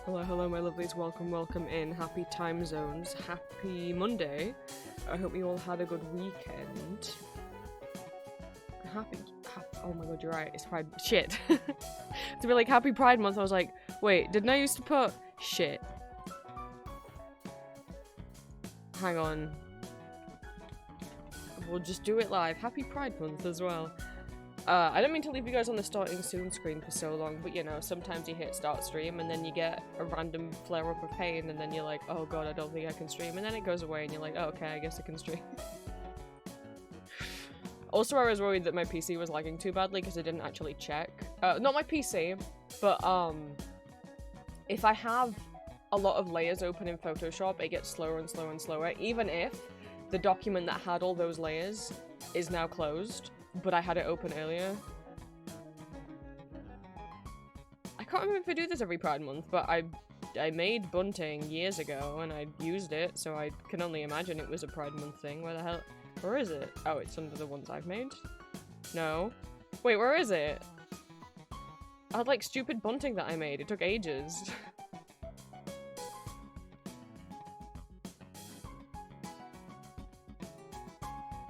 Hello, hello, my lovelies. Welcome in. Happy time zones. Happy Monday. I hope you all had a good weekend. Oh my god, you're right. It's Pride. Shit. To be like Happy Pride Month, I was like, wait, didn't I used to put shit? Hang on. We'll just do it live. Happy Pride Month as well. I don't mean to leave you guys on the starting soon screen for so long, but you know, sometimes you hit start stream and then you get a random flare-up of pain and then you're like, oh god, I don't think I can stream, and then it goes away and you're like, oh, okay, I guess I can stream. Also, I was worried that my PC was lagging too badly because I didn't actually check. Not my PC, but if I have a lot of layers open in Photoshop, it gets slower and slower and slower, even if the document that had all those layers is now closed. But I had it open earlier. I can't remember if I do this every Pride Month, but I made bunting years ago and I used it, so I can only imagine it was a Pride Month thing. Where is it? Oh, it's under the ones I've made? No. Wait, where is it? I had like stupid bunting that I made. It took ages.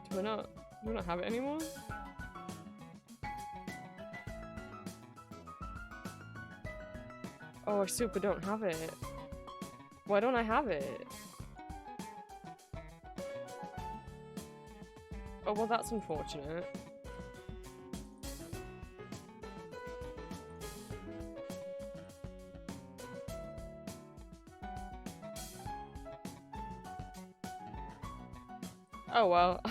Do we not have it anymore? Oh, I super don't have it. Why don't I have it? Oh, well, that's unfortunate. Oh, well.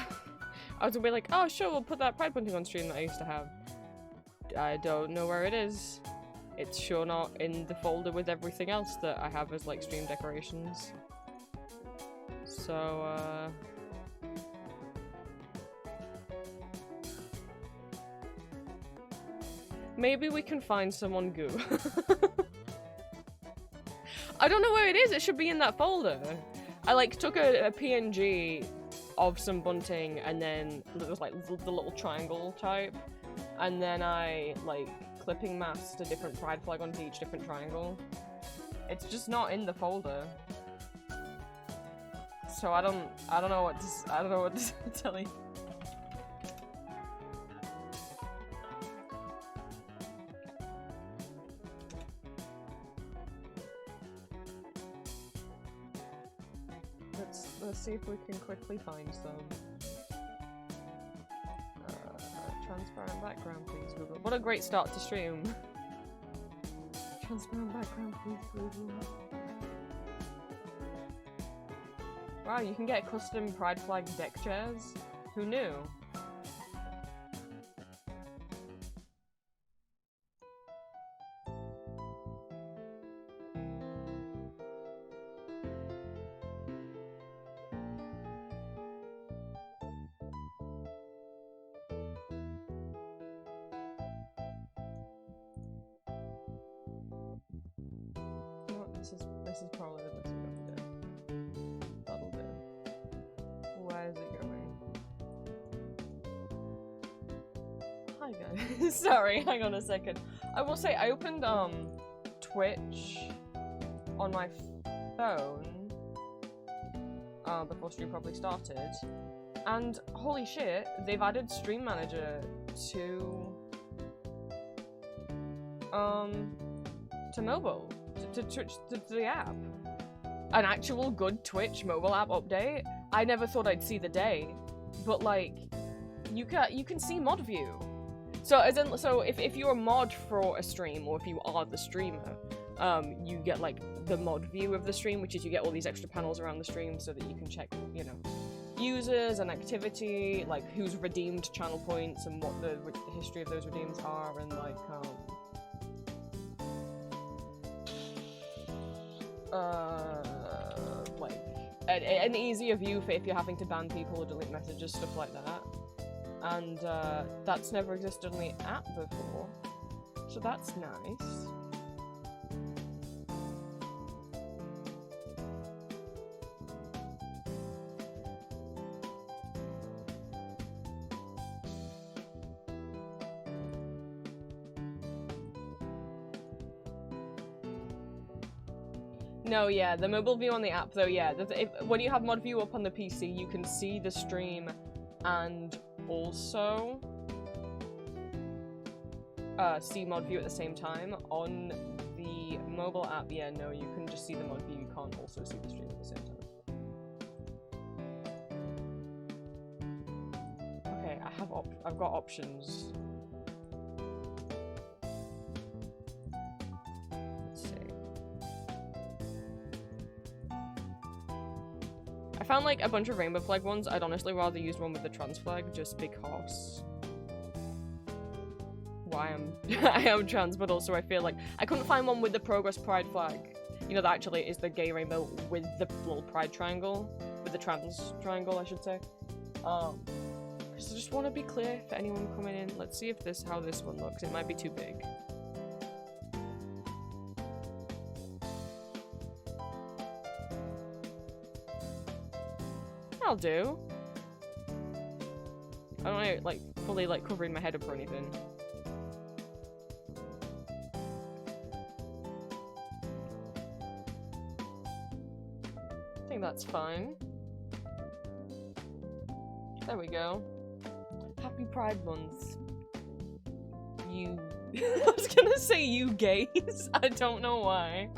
I was gonna be like, oh, sure, we'll put that pride bunting on stream that I used to have. I don't know where it is. It's sure not in the folder with everything else that I have as, like, stream decorations. So, maybe we can find someone goo. I don't know where it is. It should be in that folder. I, like, took a PNG of some bunting and then it was, like, the little triangle type. And then I, like, clipping masked a different pride flag onto each different triangle. It's just not in the folder. So I don't know what to tell you. Let's see if we can quickly find some. Transparent background, please, Google. What a great start to stream. Transparent background, please, Google. Wow, you can get custom pride flag deck chairs? Who knew? This is probably the best way to do. That'll do. Where is it going? Hi guys. Sorry, hang on a second. I will say I opened Twitch on my phone before stream probably started, and holy shit, they've added Stream Manager to mobile. To the app. An actual good Twitch mobile app update? I never thought I'd see the day. But like, you can see mod view. So if you're a mod for a stream, or if you are the streamer, you get like the mod view of the stream, which is you get all these extra panels around the stream so that you can check, you know, users and activity, like who's redeemed channel points and what the history of those redeems are, and like like an easier view for if you're having to ban people or delete messages, stuff like that. And that's never existed on the app before, so that's nice. No, yeah, the mobile view on the app, though, yeah. When you have mod view up on the PC, you can see the stream and also see mod view at the same time. On the mobile app, yeah, no, you can just see the mod view. You can't also see the stream at the same time. Okay, I've got options. I found like a bunch of rainbow flag ones. I'd honestly rather use one with the trans flag just because I am trans, but also I feel like I couldn't find one with the progress pride flag. You know, that actually is the gay rainbow with the little pride triangle, with the trans triangle, I should say. Because I just want to be clear for anyone coming in. Let's see if how this one looks. It might be too big. I'll do. I don't want to, like, fully, like, covering my head up or anything. I think that's fine. There we go. Happy Pride Month. You... I was gonna say you gays. I don't know why.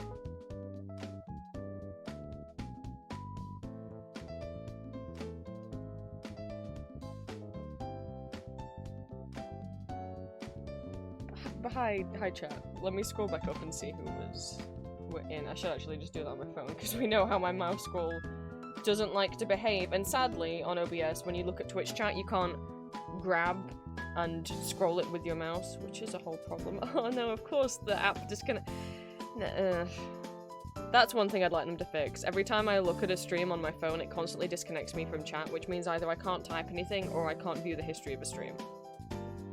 Hi chat. Let me scroll back up and see who we're in. I should actually just do that on my phone because we know how my mouse scroll doesn't like to behave. And sadly, on OBS, when you look at Twitch chat, you can't grab and scroll it with your mouse, which is a whole problem. Oh no, of course the app disconnect. That's one thing I'd like them to fix. Every time I look at a stream on my phone, it constantly disconnects me from chat, which means either I can't type anything or I can't view the history of a stream.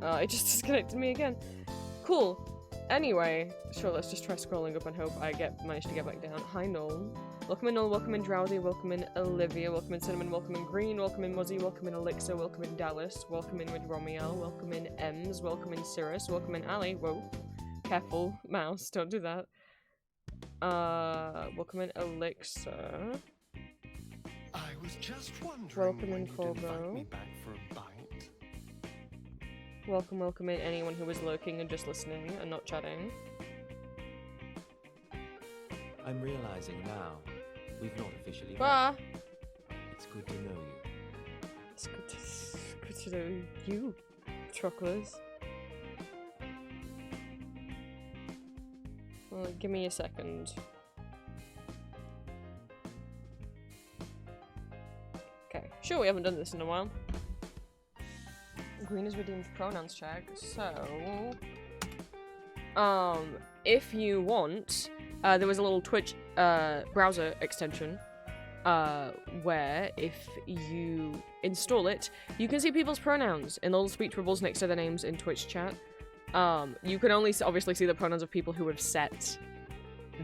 It just disconnected me again. Cool. Anyway, sure, let's just try scrolling up and hope I manage to get back down. Hi, Noel. Welcome in Noel, welcome in Drowsy, welcome in Olivia, welcome in Cinnamon, welcome in Green, welcome in Muzzy, welcome in Elixir, welcome in Dallas, welcome in with Romiel, welcome in Ems, welcome in Cirrus, welcome in Ali. Whoa. Careful, mouse, don't do that. Welcome in Elixir. I was just wondering welcome in Corbo. Welcome in anyone who was lurking and just listening and not chatting. I'm realizing now, we've not officially met. It's good to know you. It's good to know you, Trucklers. Well, give me a second. Okay, sure, we haven't done this in a while. Green is redeemed pronouns check, so... if you want, there was a little Twitch, browser extension, where if you install it, you can see people's pronouns in little speech bubbles next to their names in Twitch chat. You can only obviously see the pronouns of people who have set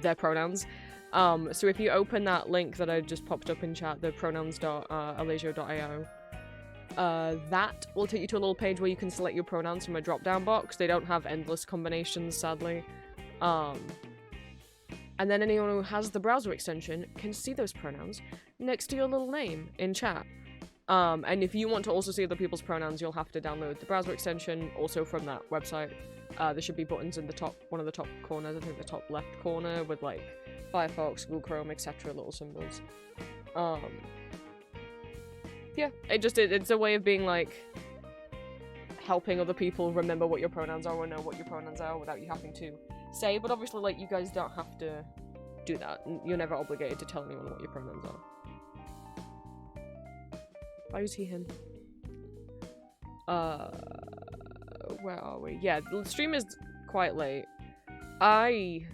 their pronouns. So if you open that link that I just popped up in chat, the pronouns.allegio.io, that will take you to a little page where you can select your pronouns from a drop-down box. They don't have endless combinations, sadly. And then anyone who has the browser extension can see those pronouns next to your little name in chat. And if you want to also see other people's pronouns, you'll have to download the browser extension also from that website. There should be buttons in the top, one of the top corners, I think the top left corner, with like Firefox, Google Chrome, etc. little symbols. Yeah, it's a way of being like helping other people remember what your pronouns are or know what your pronouns are without you having to say, but obviously like you guys don't have to do that. You're never obligated to tell anyone what your pronouns are. Why is he him? Where are we? Yeah, the stream is quite late. I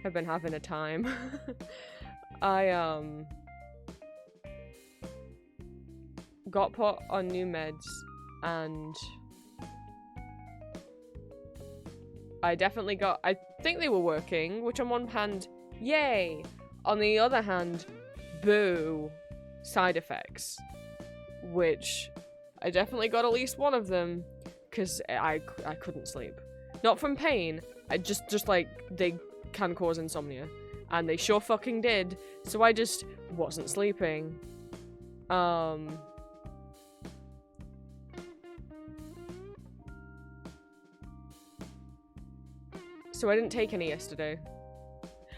have been having a time. I got put on new meds and I definitely got, I think they were working, which on one hand, yay! On the other hand, boo, side effects, which I definitely got at least one of them because I couldn't sleep. Not from pain, I just like they can cause insomnia. And they sure fucking did. So I just wasn't sleeping. So I didn't take any yesterday.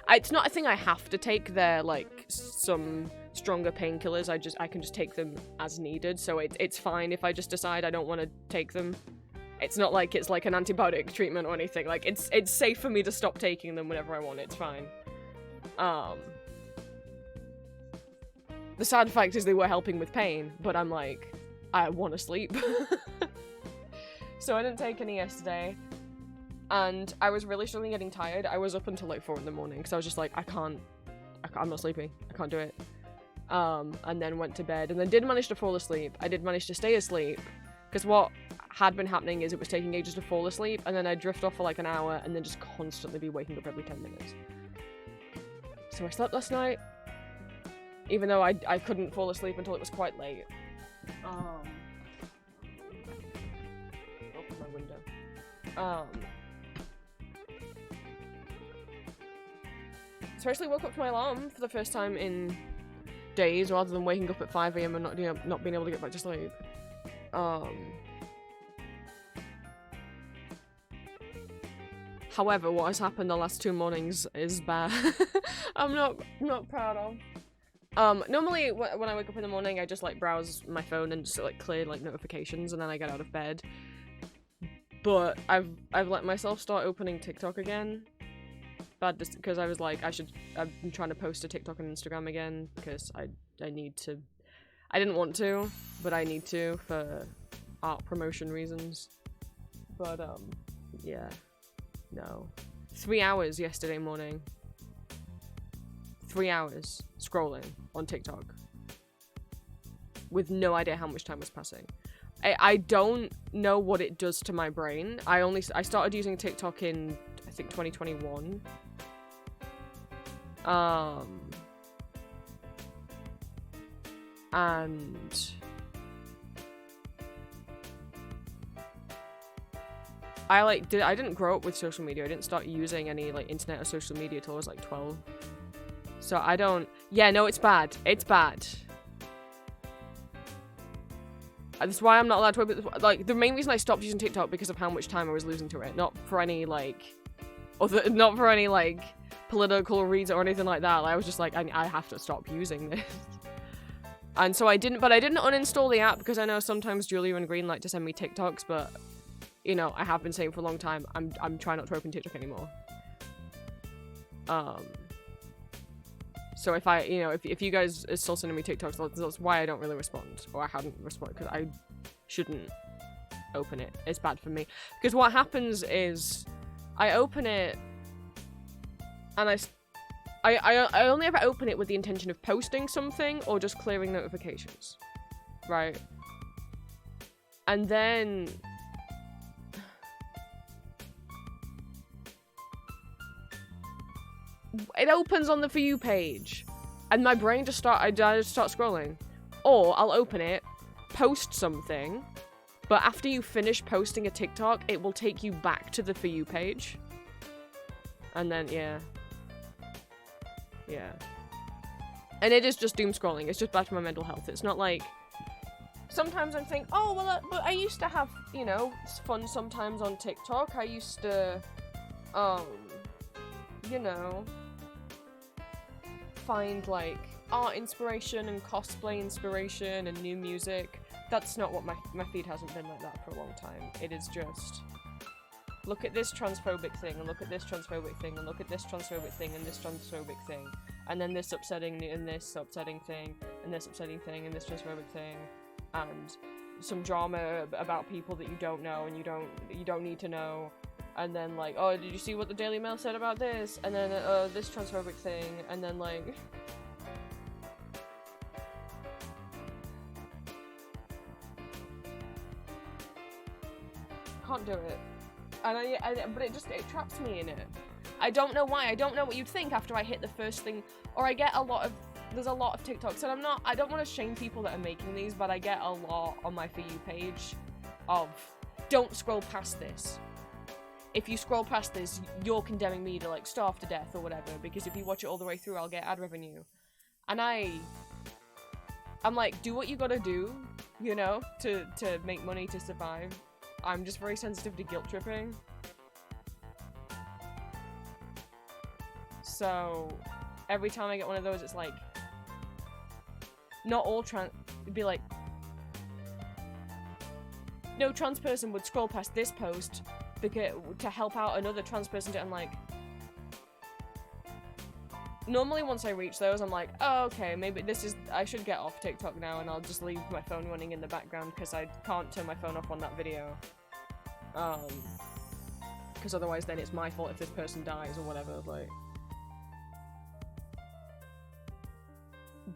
It's not a thing I have to take. They're like some stronger painkillers. I can just take them as needed. So it's fine if I just decide I don't want to take them. It's not like it's like an antibiotic treatment or anything. Like it's safe for me to stop taking them whenever I want. It's fine. The sad fact is they were helping with pain, but I'm like, I want to sleep. So I didn't take any yesterday. And I was really struggling getting tired. I was up until like 4 in the morning because I was just like, I'm not sleeping. I can't do it. And then went to bed and then did manage to fall asleep. I did manage to stay asleep because what had been happening is it was taking ages to fall asleep and then I'd drift off for like an hour and then just constantly be waking up every 10 minutes. So I slept last night, even though I couldn't fall asleep until it was quite late. Open my window. So I actually woke up to my alarm for the first time in days, rather than waking up at 5 AM and not being able to get back to sleep. However, what has happened the last 2 mornings is bad. I'm not proud of. Normally when I wake up in the morning, I just like browse my phone and just like clear like notifications, and then I get out of bed. But I've let myself start opening TikTok again. Bad, because I was like, I'm trying to post a TikTok and Instagram again because I need to. I didn't want to, but I need to for art promotion reasons. But yeah, no. 3 hours yesterday morning. 3 hours scrolling on TikTok with no idea how much time was passing. I don't know what it does to my brain. I started using TikTok in I think 2021. And I didn't grow up with social media. I didn't start using any like internet or social media till I was like 12. So I don't. Yeah, no, it's bad. It's bad. That's why I'm not allowed to open. Like the main reason I stopped using TikTok because of how much time I was losing to it. Not for any like, not for any like political reads or anything like that. Like, I was just like, I have to stop using this. And so I didn't. But I didn't uninstall the app because I know sometimes Julia and Green like to send me TikToks. But you know, I have been saying for a long time, I'm trying not to open TikTok anymore. So if I, you know, if you guys are still sending me TikToks, that's why I don't really respond, or I hadn't responded, because I shouldn't open it. It's bad for me. Because what happens is, I open it, and I only ever open it with the intention of posting something, or just clearing notifications. Right? And then it opens on the For You page, and my brain just I just start scrolling. Or I'll open it, post something, but after you finish posting a TikTok, it will take you back to the For You page. And then, yeah. And it is just doom scrolling. It's just bad for my mental health. It's not like... Sometimes I think, oh, well, but I used to have, you know, fun sometimes on TikTok. I used to, you know, find like art inspiration and cosplay inspiration and new music. That's not what my feed hasn't been like that for a long time. It is just, look at this transphobic thing, and look at this transphobic thing, and look at this transphobic thing, and this transphobic thing, and then this upsetting, and this upsetting thing, and this upsetting thing, and this transphobic thing, and some drama about people that you don't know and you don't need to know. And then, like, oh, did you see what the Daily Mail said about this? And then, this transphobic thing. And then, like... Can't do it. But it traps me in it. I don't know why. I don't know what you'd think after I hit the first thing. Or I get there's a lot of TikToks. And I don't want to shame people that are making these, but I get a lot on my For You page of, don't scroll past this. if you scroll past this, you're condemning me to like starve to death or whatever, because if you watch it all the way through, I'll get ad revenue. And I'm like, do what you gotta do, you know, to make money to survive. I'm just very sensitive to guilt tripping. So every time I get one of those, it's like, not all it'd be like, no trans person would scroll past this post because to help out another trans person. I'm like, normally once I reach those, I'm like, oh, okay, maybe I should get off TikTok now, and I'll just leave my phone running in the background because I can't turn my phone off on that video. Because otherwise then it's my fault if this person dies or whatever, like.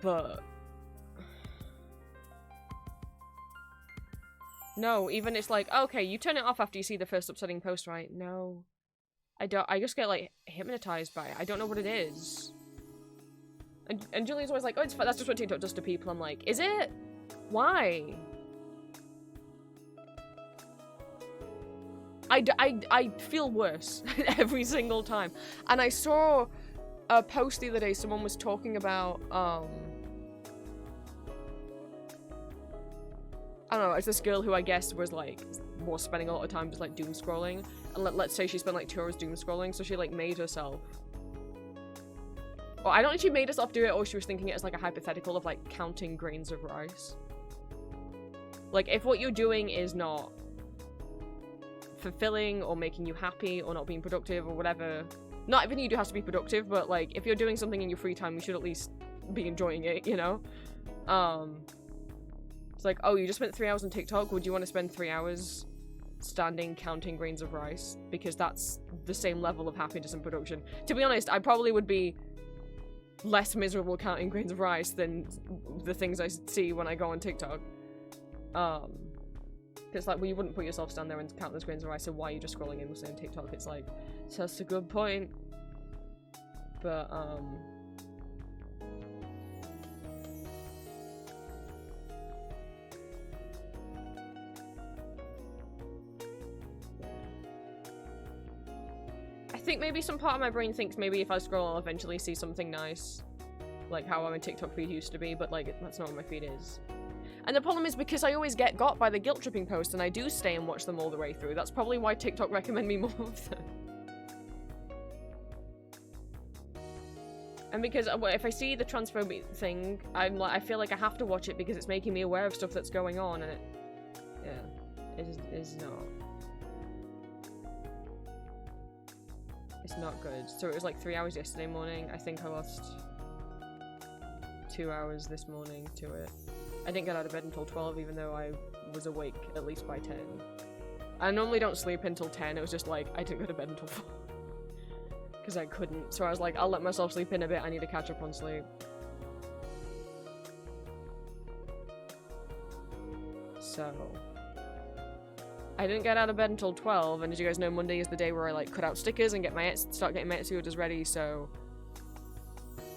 But no, even it's like, okay, you turn it off after you see the first upsetting post, right? No. I don't. I just get, like, hypnotized by it. I don't know what it is. And Julian's always like, oh, it's fine. That's just what TikTok does to people. I'm like, is it? Why? I feel worse every single time. And I saw a post the other day, someone was talking about, I don't know, it's this girl who I guess was, like, was spending a lot of time just, like, doom scrolling. And let's say she spent, like, 2 hours doom scrolling, so she, like, made herself... Well, I don't know if she made herself do it, or she was thinking it as, like, a hypothetical of, like, counting grains of rice. Like, if what you're doing is not fulfilling, or making you happy, or not being productive, or whatever... Not even you do have to be productive, but, like, if you're doing something in your free time, you should at least be enjoying it, you know? It's like, oh, you just spent 3 hours on TikTok, would you want to spend 3 hours standing counting grains of rice? Because that's the same level of happiness and production. To be honest, I probably would be less miserable counting grains of rice than the things I see when I go on TikTok. It's like, well, you wouldn't put yourself down there and count those grains of rice, so why are you just scrolling endlessly on TikTok? It's like, so that's a good point. But, I think maybe some part of my brain thinks maybe if I scroll, I'll eventually see something nice. Like how my TikTok feed used to be, but, like, that's not what my feed is. And the problem is because I always get got by the guilt tripping posts and I do stay and watch them all the way through. That's probably why TikTok recommend me more of them. And because if I see the transphobic thing, I'm like, I feel like I have to watch it because it's making me aware of stuff that's going on, and it is not. It's not good. So it was like 3 hours yesterday morning. I think I lost 2 hours this morning to it. I didn't get out of bed until 12, even though I was awake at least by 10. I normally don't sleep until 10, it was just like, I didn't go to bed until 4. Because I couldn't, so I was like, I'll let myself sleep in a bit, I need to catch up on sleep. So... I didn't get out of bed until 12, and as you guys know, Monday is the day where I, like, cut out stickers and start getting my Etsy orders ready, so...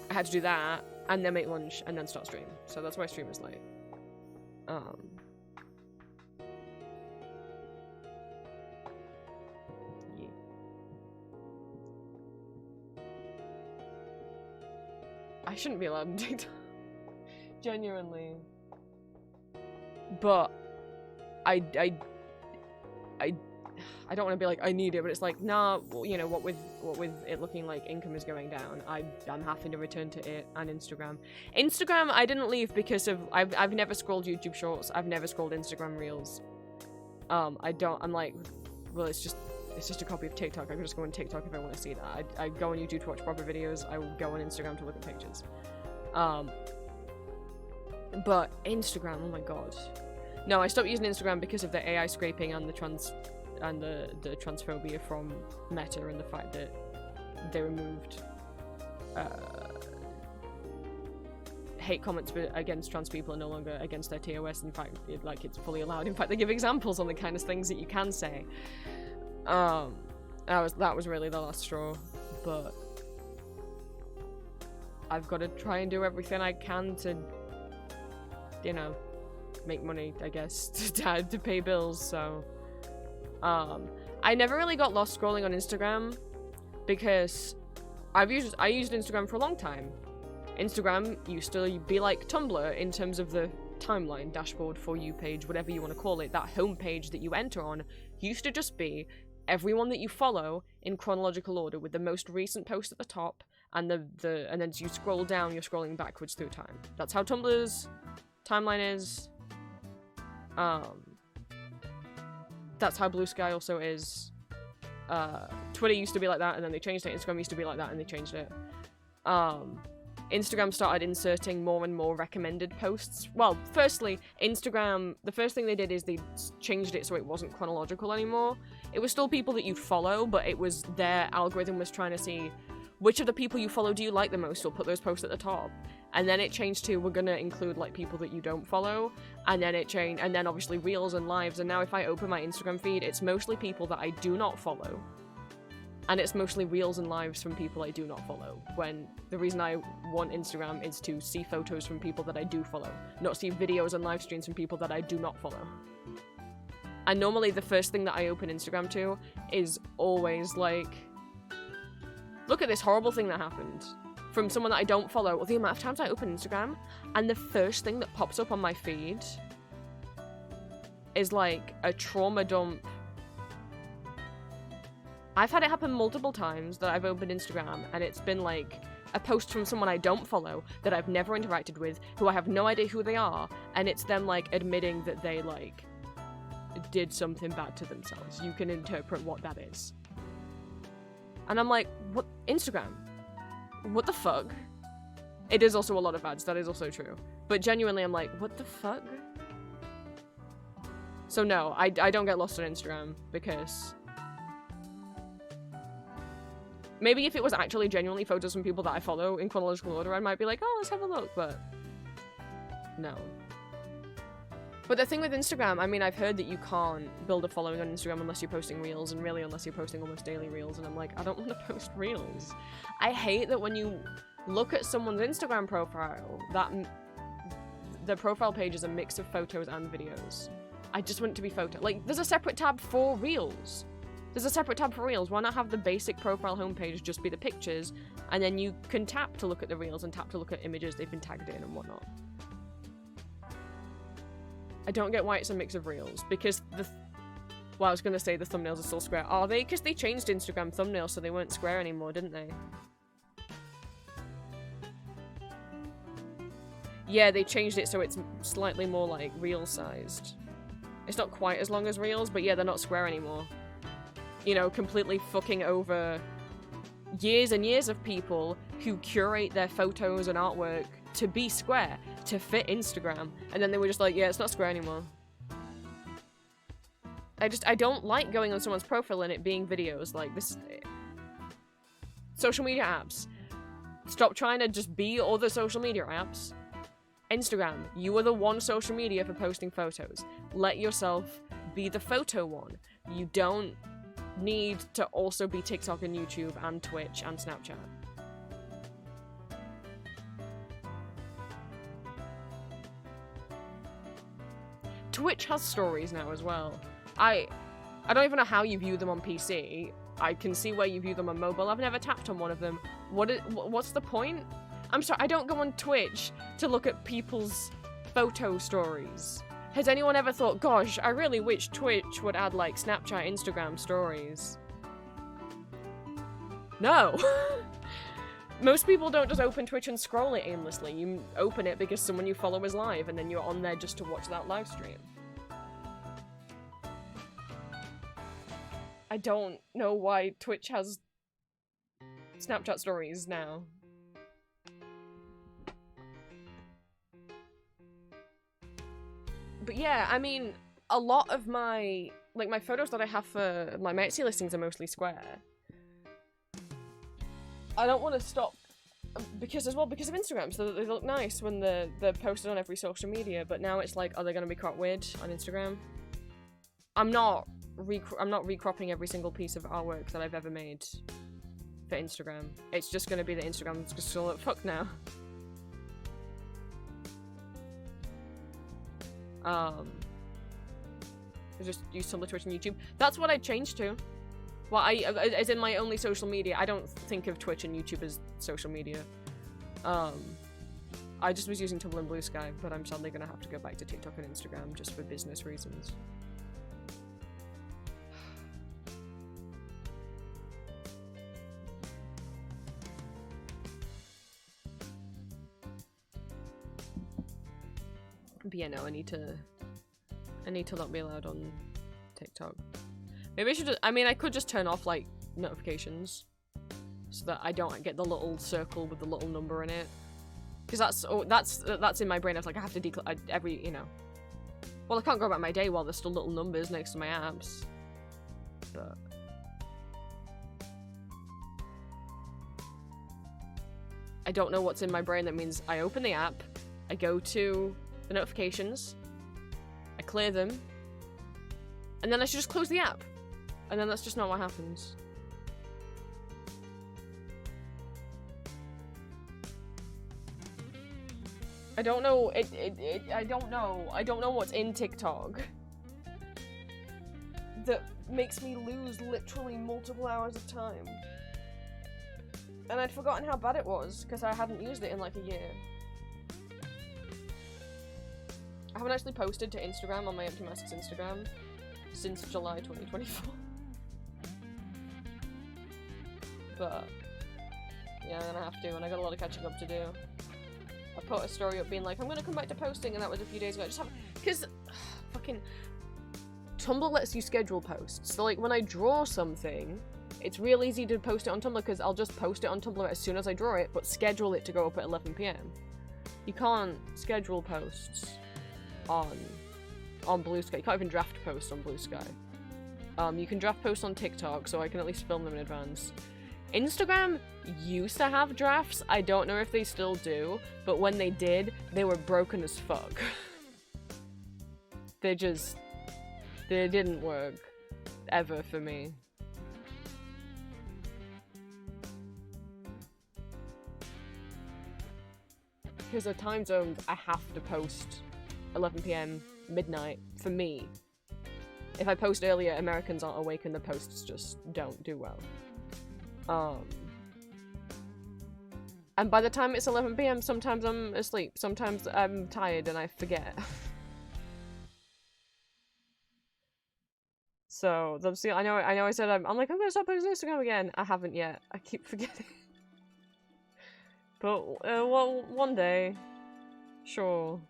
I had to do that, and then make lunch, and then start stream. So that's why stream is late. Yeah. I shouldn't be allowed on TikTok. Genuinely. But I don't want to be like, I need it, but it's like, nah, well, you know, what with it looking like income is going down, I'm having to return to it and Instagram. Instagram, I didn't leave because of, I've never scrolled YouTube Shorts, I've never scrolled Instagram Reels. I'm like, well, it's just a copy of TikTok, I can just go on TikTok if I want to see that. I go on YouTube to watch proper videos, I will go on Instagram to look at pictures. But Instagram, oh my god. No, I stopped using Instagram because of the AI scraping and the transphobia from Meta and the fact that they removed hate comments against trans people are no longer against their TOS. In fact, it's fully allowed. In fact, they give examples on the kind of things that you can say. That was really the last straw, but I've got to try and do everything I can to, you know, make money, I guess, to pay bills, so... I never really got lost scrolling on Instagram because I used Instagram for a long time. Instagram used to be like Tumblr in terms of the timeline, dashboard, For You page, whatever you want to call it. That home page that you enter on used to just be everyone that you follow in chronological order with the most recent post at the top, and and then as you scroll down, you're scrolling backwards through time. That's how Tumblr's timeline is. That's how Blue Sky also is. Twitter used to be like that, and then they changed it. Instagram used to be like that, and they changed it. Instagram started inserting more and more recommended posts. Well, firstly, Instagram, the first thing they did is they changed it so it wasn't chronological anymore. It was still people that you'd follow, but it was their algorithm was trying to see which of the people you follow do you like the most, so put those posts at the top. And then it changed to, we're gonna include like people that you don't follow. And then it changed, and then obviously Reels and Lives, and now if I open my Instagram feed, it's mostly people that I do not follow. And it's mostly Reels and Lives from people I do not follow, when the reason I want Instagram is to see photos from people that I do follow, not see videos and live streams from people that I do not follow. And normally the first thing that I open Instagram to is always like, look at this horrible thing that happened from someone that I don't follow. Well, the amount of times I open Instagram and the first thing that pops up on my feed is like a trauma dump. I've had it happen multiple times that I've opened Instagram and it's been like a post from someone I don't follow that I've never interacted with, who I have no idea who they are, and it's them like admitting that they like did something bad to themselves. You can interpret what that is. And I'm like, what? Instagram? What the fuck? It is also a lot of ads, that is also true. But genuinely, I'm like, what the fuck? So no, I don't get lost on Instagram, because maybe if it was actually genuinely photos from people that I follow in chronological order, I might be like, oh, let's have a look, but no. But the thing with Instagram, I mean, I've heard that you can't build a following on Instagram unless you're posting Reels, and really unless you're posting almost daily Reels, and I'm like, I don't want to post Reels. I hate that when you look at someone's Instagram profile, that the profile page is a mix of photos and videos. I just want it to be photo. Like, there's a separate tab for Reels. There's a separate tab for Reels. Why not have the basic profile homepage just be the pictures, and then you can tap to look at the Reels and tap to look at images they've been tagged in and whatnot. I don't get why it's a mix of Reels, because well, I was going to say the thumbnails are still square. Are they? Because they changed Instagram thumbnails so they weren't square anymore, didn't they? Yeah, they changed it so it's slightly more like Reel-sized. It's not quite as long as Reels, but yeah, they're not square anymore. You know, completely fucking over years and years of people who curate their photos and artwork to be square, to fit Instagram, and then they were just like, yeah, it's not square anymore. I don't like going on someone's profile and it being videos like this. Social media apps, stop trying to just be other social media apps. Instagram, you are the one social media for posting photos. Let yourself be the photo one. You don't need to also be TikTok and YouTube and Twitch and Snapchat. Twitch has stories now as well. I don't even know how you view them on PC. I can see where you view them on mobile. I've never tapped on one of them. What's the point? I'm sorry, I don't go on Twitch to look at people's photo stories. Has anyone ever thought, gosh, I really wish Twitch would add like Snapchat, Instagram stories? No. Most people don't just open Twitch and scroll it aimlessly. You open it because someone you follow is live, and then you're on there just to watch that live stream. I don't know why Twitch has Snapchat stories now. But yeah, I mean, a lot of my photos that I have for my Etsy listings are mostly square. I don't want to stop because of Instagram, so that they look nice when they're posted on every social media, but now it's like, are they going to be cropped weird on Instagram? I'm not recropping every single piece of artwork that I've ever made for Instagram. It's just going to be that Instagram's just going to look fucked now. I just use Tumblr, Twitch, and YouTube. That's what I changed to. Well, as in my only social media. I don't think of Twitch and YouTube as social media. I just was using Tumblr and Blue Sky, but I'm sadly gonna have to go back to TikTok and Instagram just for business reasons. But yeah, no, I need to not be allowed on TikTok. Maybe I should I mean, I could just turn off, like, notifications. So that I don't get the little circle with the little number in it. Because that's in my brain. I was like, I have to every, you know. Well, I can't go about my day while there's still little numbers next to my apps. But... I don't know what's in my brain. That means I open the app, I go to the notifications, I clear them, and then I should just close the app. And then that's just not what happens. I don't know, I don't know what's in TikTok that makes me lose literally multiple hours of time. And I'd forgotten how bad it was, because I hadn't used it in like a year. I haven't actually posted to Instagram on my Empty Masks Instagram since July 2024. But, yeah, I'm gonna have to, and I got a lot of catching up to do. I put a story up being like, I'm gonna come back to posting, and that was a few days ago. I just haven't, because fucking Tumblr lets you schedule posts. So like when I draw something, it's real easy to post it on Tumblr because I'll just post it on Tumblr as soon as I draw it, but schedule it to go up at 11 PM. You can't schedule posts on Blue Sky. You can't even draft posts on Blue Sky. You can draft posts on TikTok, so I can at least film them in advance. Instagram used to have drafts. I don't know if they still do, but when they did, they were broken as fuck. They didn't work ever for me. Because of time zones, I have to post 11 PM, midnight, for me. If I post earlier, Americans aren't awake and the posts just don't do well. And by the time it's 11 PM, sometimes I'm asleep, sometimes I'm tired and I forget. So, that's the, I know I said I'm like, I'm gonna stop posting Instagram again. I haven't yet. I keep forgetting. But, well, one day. Sure.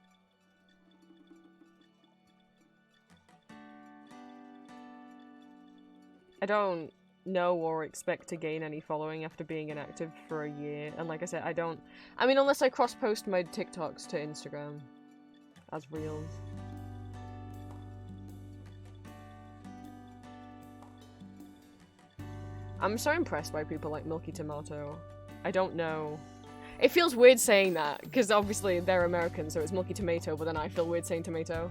I don't know or expect to gain any following after being inactive for a year. And like I said, I mean, unless I cross-post my TikToks to Instagram as reels. I'm so impressed by people like Milky Tomato. I don't know. It feels weird saying that, because obviously they're American, so it's Milky Tomato, but then I feel weird saying tomato.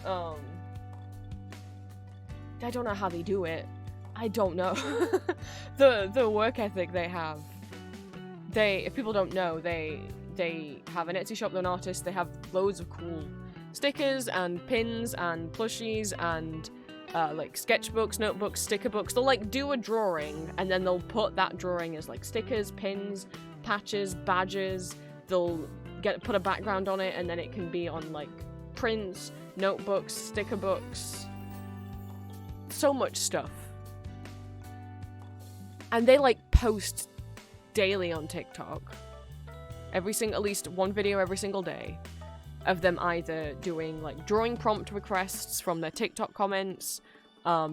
I don't know how they do it. I don't know. the work ethic they have. If people don't know, they have an Etsy shop, they're an artist, they have loads of cool stickers and pins and plushies and like sketchbooks, notebooks, sticker books. They'll like do a drawing and then they'll put that drawing as like stickers, pins, patches, badges. They'll put a background on it and then it can be on like prints, notebooks, sticker books. So much stuff. And they like post daily on TikTok. At least one video every single day of them either doing like drawing prompt requests from their TikTok comments,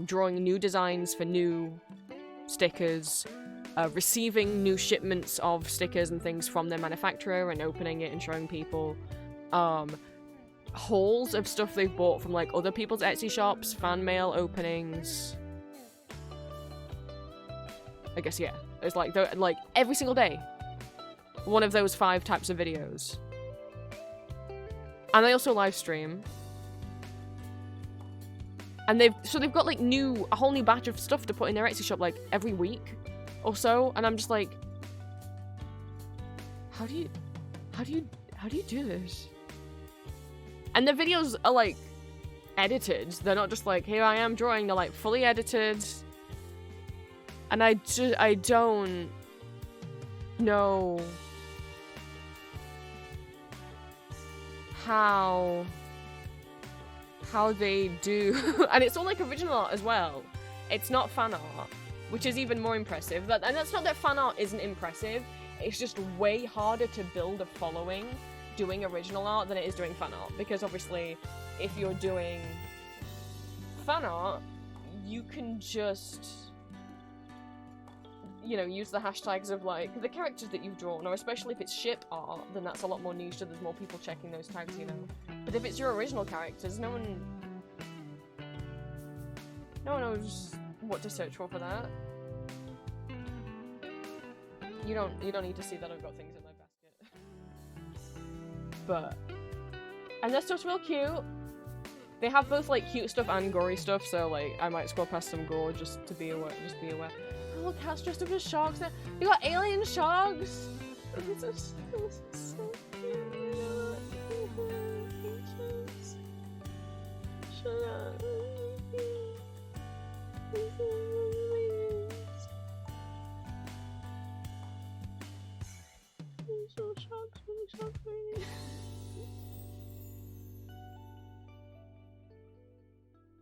drawing new designs for new stickers, receiving new shipments of stickers and things from their manufacturer and opening it and showing people, hauls of stuff they've bought from like other people's Etsy shops, fan mail openings. I guess, yeah. It's like, like every single day. One of those 5 types of videos. And they also live stream. And they've got like a whole new batch of stuff to put in their Etsy shop like every week or so. And I'm just like, how do you do this? And the videos are like edited. They're not just like, here I am drawing. They're like fully edited. And I don't know how they do. And it's all like original art as well. It's not fan art, which is even more impressive. And that's not that fan art isn't impressive. It's just way harder to build a following doing original art than it is doing fan art. Because obviously, if you're doing fan art, you can just, you know, use the hashtags of like the characters that you've drawn, or especially if it's ship art, then that's a lot more niche, so there's more people checking those tags, you know. But if it's your original characters, no one knows what to search for that. You don't need to see that I've got things in my basket. But, and their stuff's real cute. They have both like cute stuff and gory stuff, so like I might scroll past some gore just to be aware. Oh, look, cats dressed up as sharks there. You got alien sharks. This is so cute. Shut up.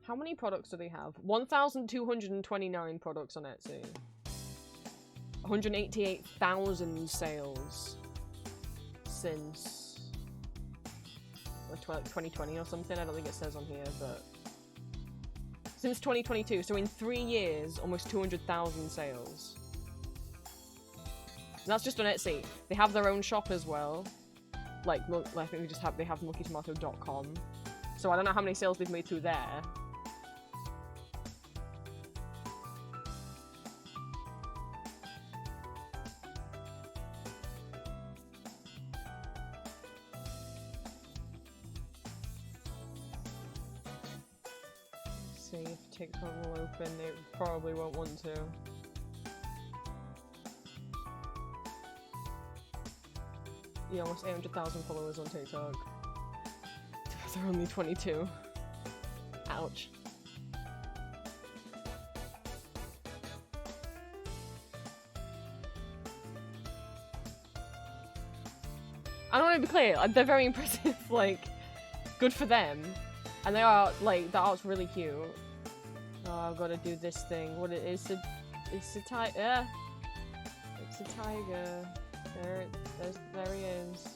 How many products do they have? 1,229 products on Etsy. 188,000 sales since 2020 or something. I don't think it says on here, but since 2022. So in 3 years, almost 200,000 sales. And that's just on Etsy. They have their own shop as well. Like I think they have MuckyTomato.com. So I don't know how many sales they've made through there. See if TikTok will open. It probably won't want to. Yeah, almost 800,000 followers on TikTok. They're only 22. Ouch. I don't want to be clear, they're very impressive, like, good for them. And they are, like, the art's really cute. Oh, I've got to do this thing. What it is, it's a tiger. It's a tiger. There he is.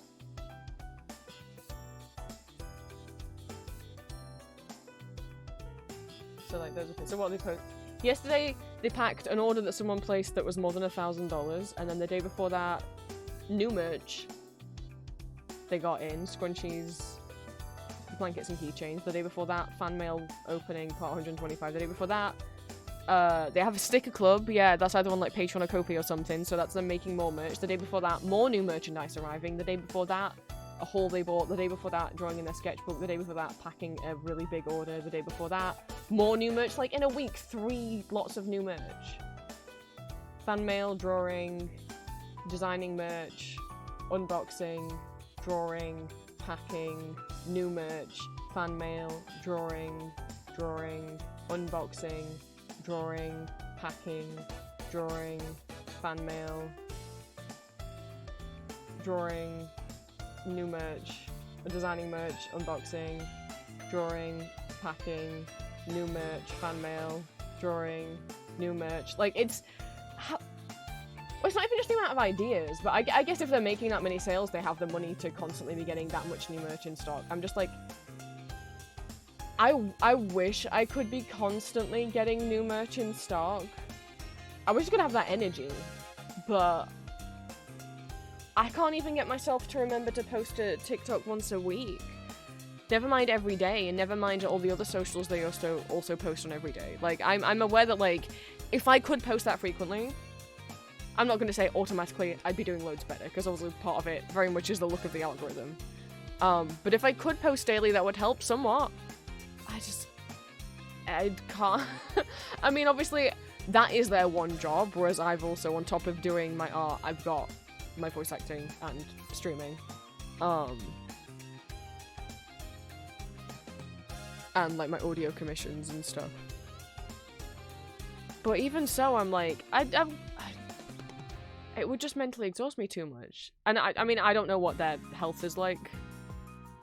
So like those are things. So what they post yesterday, they packed an order that someone placed that was more than $1,000, and then the day before that, new merch they got in scrunchies, blankets, and keychains. The day before that, fan mail opening part 125. The day before that, they have a sticker club. Yeah, that's either on like Patreon or Ko-fi or something. So that's them making more merch. The day before that, more new merchandise arriving. The day before that, a haul they bought. The day before that, drawing in their sketchbook. The day before that, packing a really big order. The day before that, more new merch. Like in a week, 3 lots of new merch. Fan mail, drawing, designing merch, unboxing, drawing, packing, new merch, fan mail, drawing, unboxing, drawing, packing, drawing, fan mail, drawing, new merch, designing merch, unboxing, drawing, packing, new merch, fan mail, drawing, new merch. Like, it's not even just the amount of ideas, but I guess if they're making that many sales, they have the money to constantly be getting that much new merch in stock. I'm just like, I wish I could be constantly getting new merch in stock. I wish I could have that energy, but I can't even get myself to remember to post a TikTok once a week. Never mind every day, and never mind all the other socials they also post on every day. Like, I'm aware that, like, if I could post that frequently, I'm not going to say automatically I'd be doing loads better, because obviously part of it very much is the look of the algorithm. But if I could post daily, that would help somewhat. I can't. I mean, obviously, that is their one job, whereas I've also, on top of doing my art, I've got my voice acting and streaming. and like my audio commissions and stuff. But even so, I'm like, it would just mentally exhaust me too much. And I mean, I don't know what their health is like.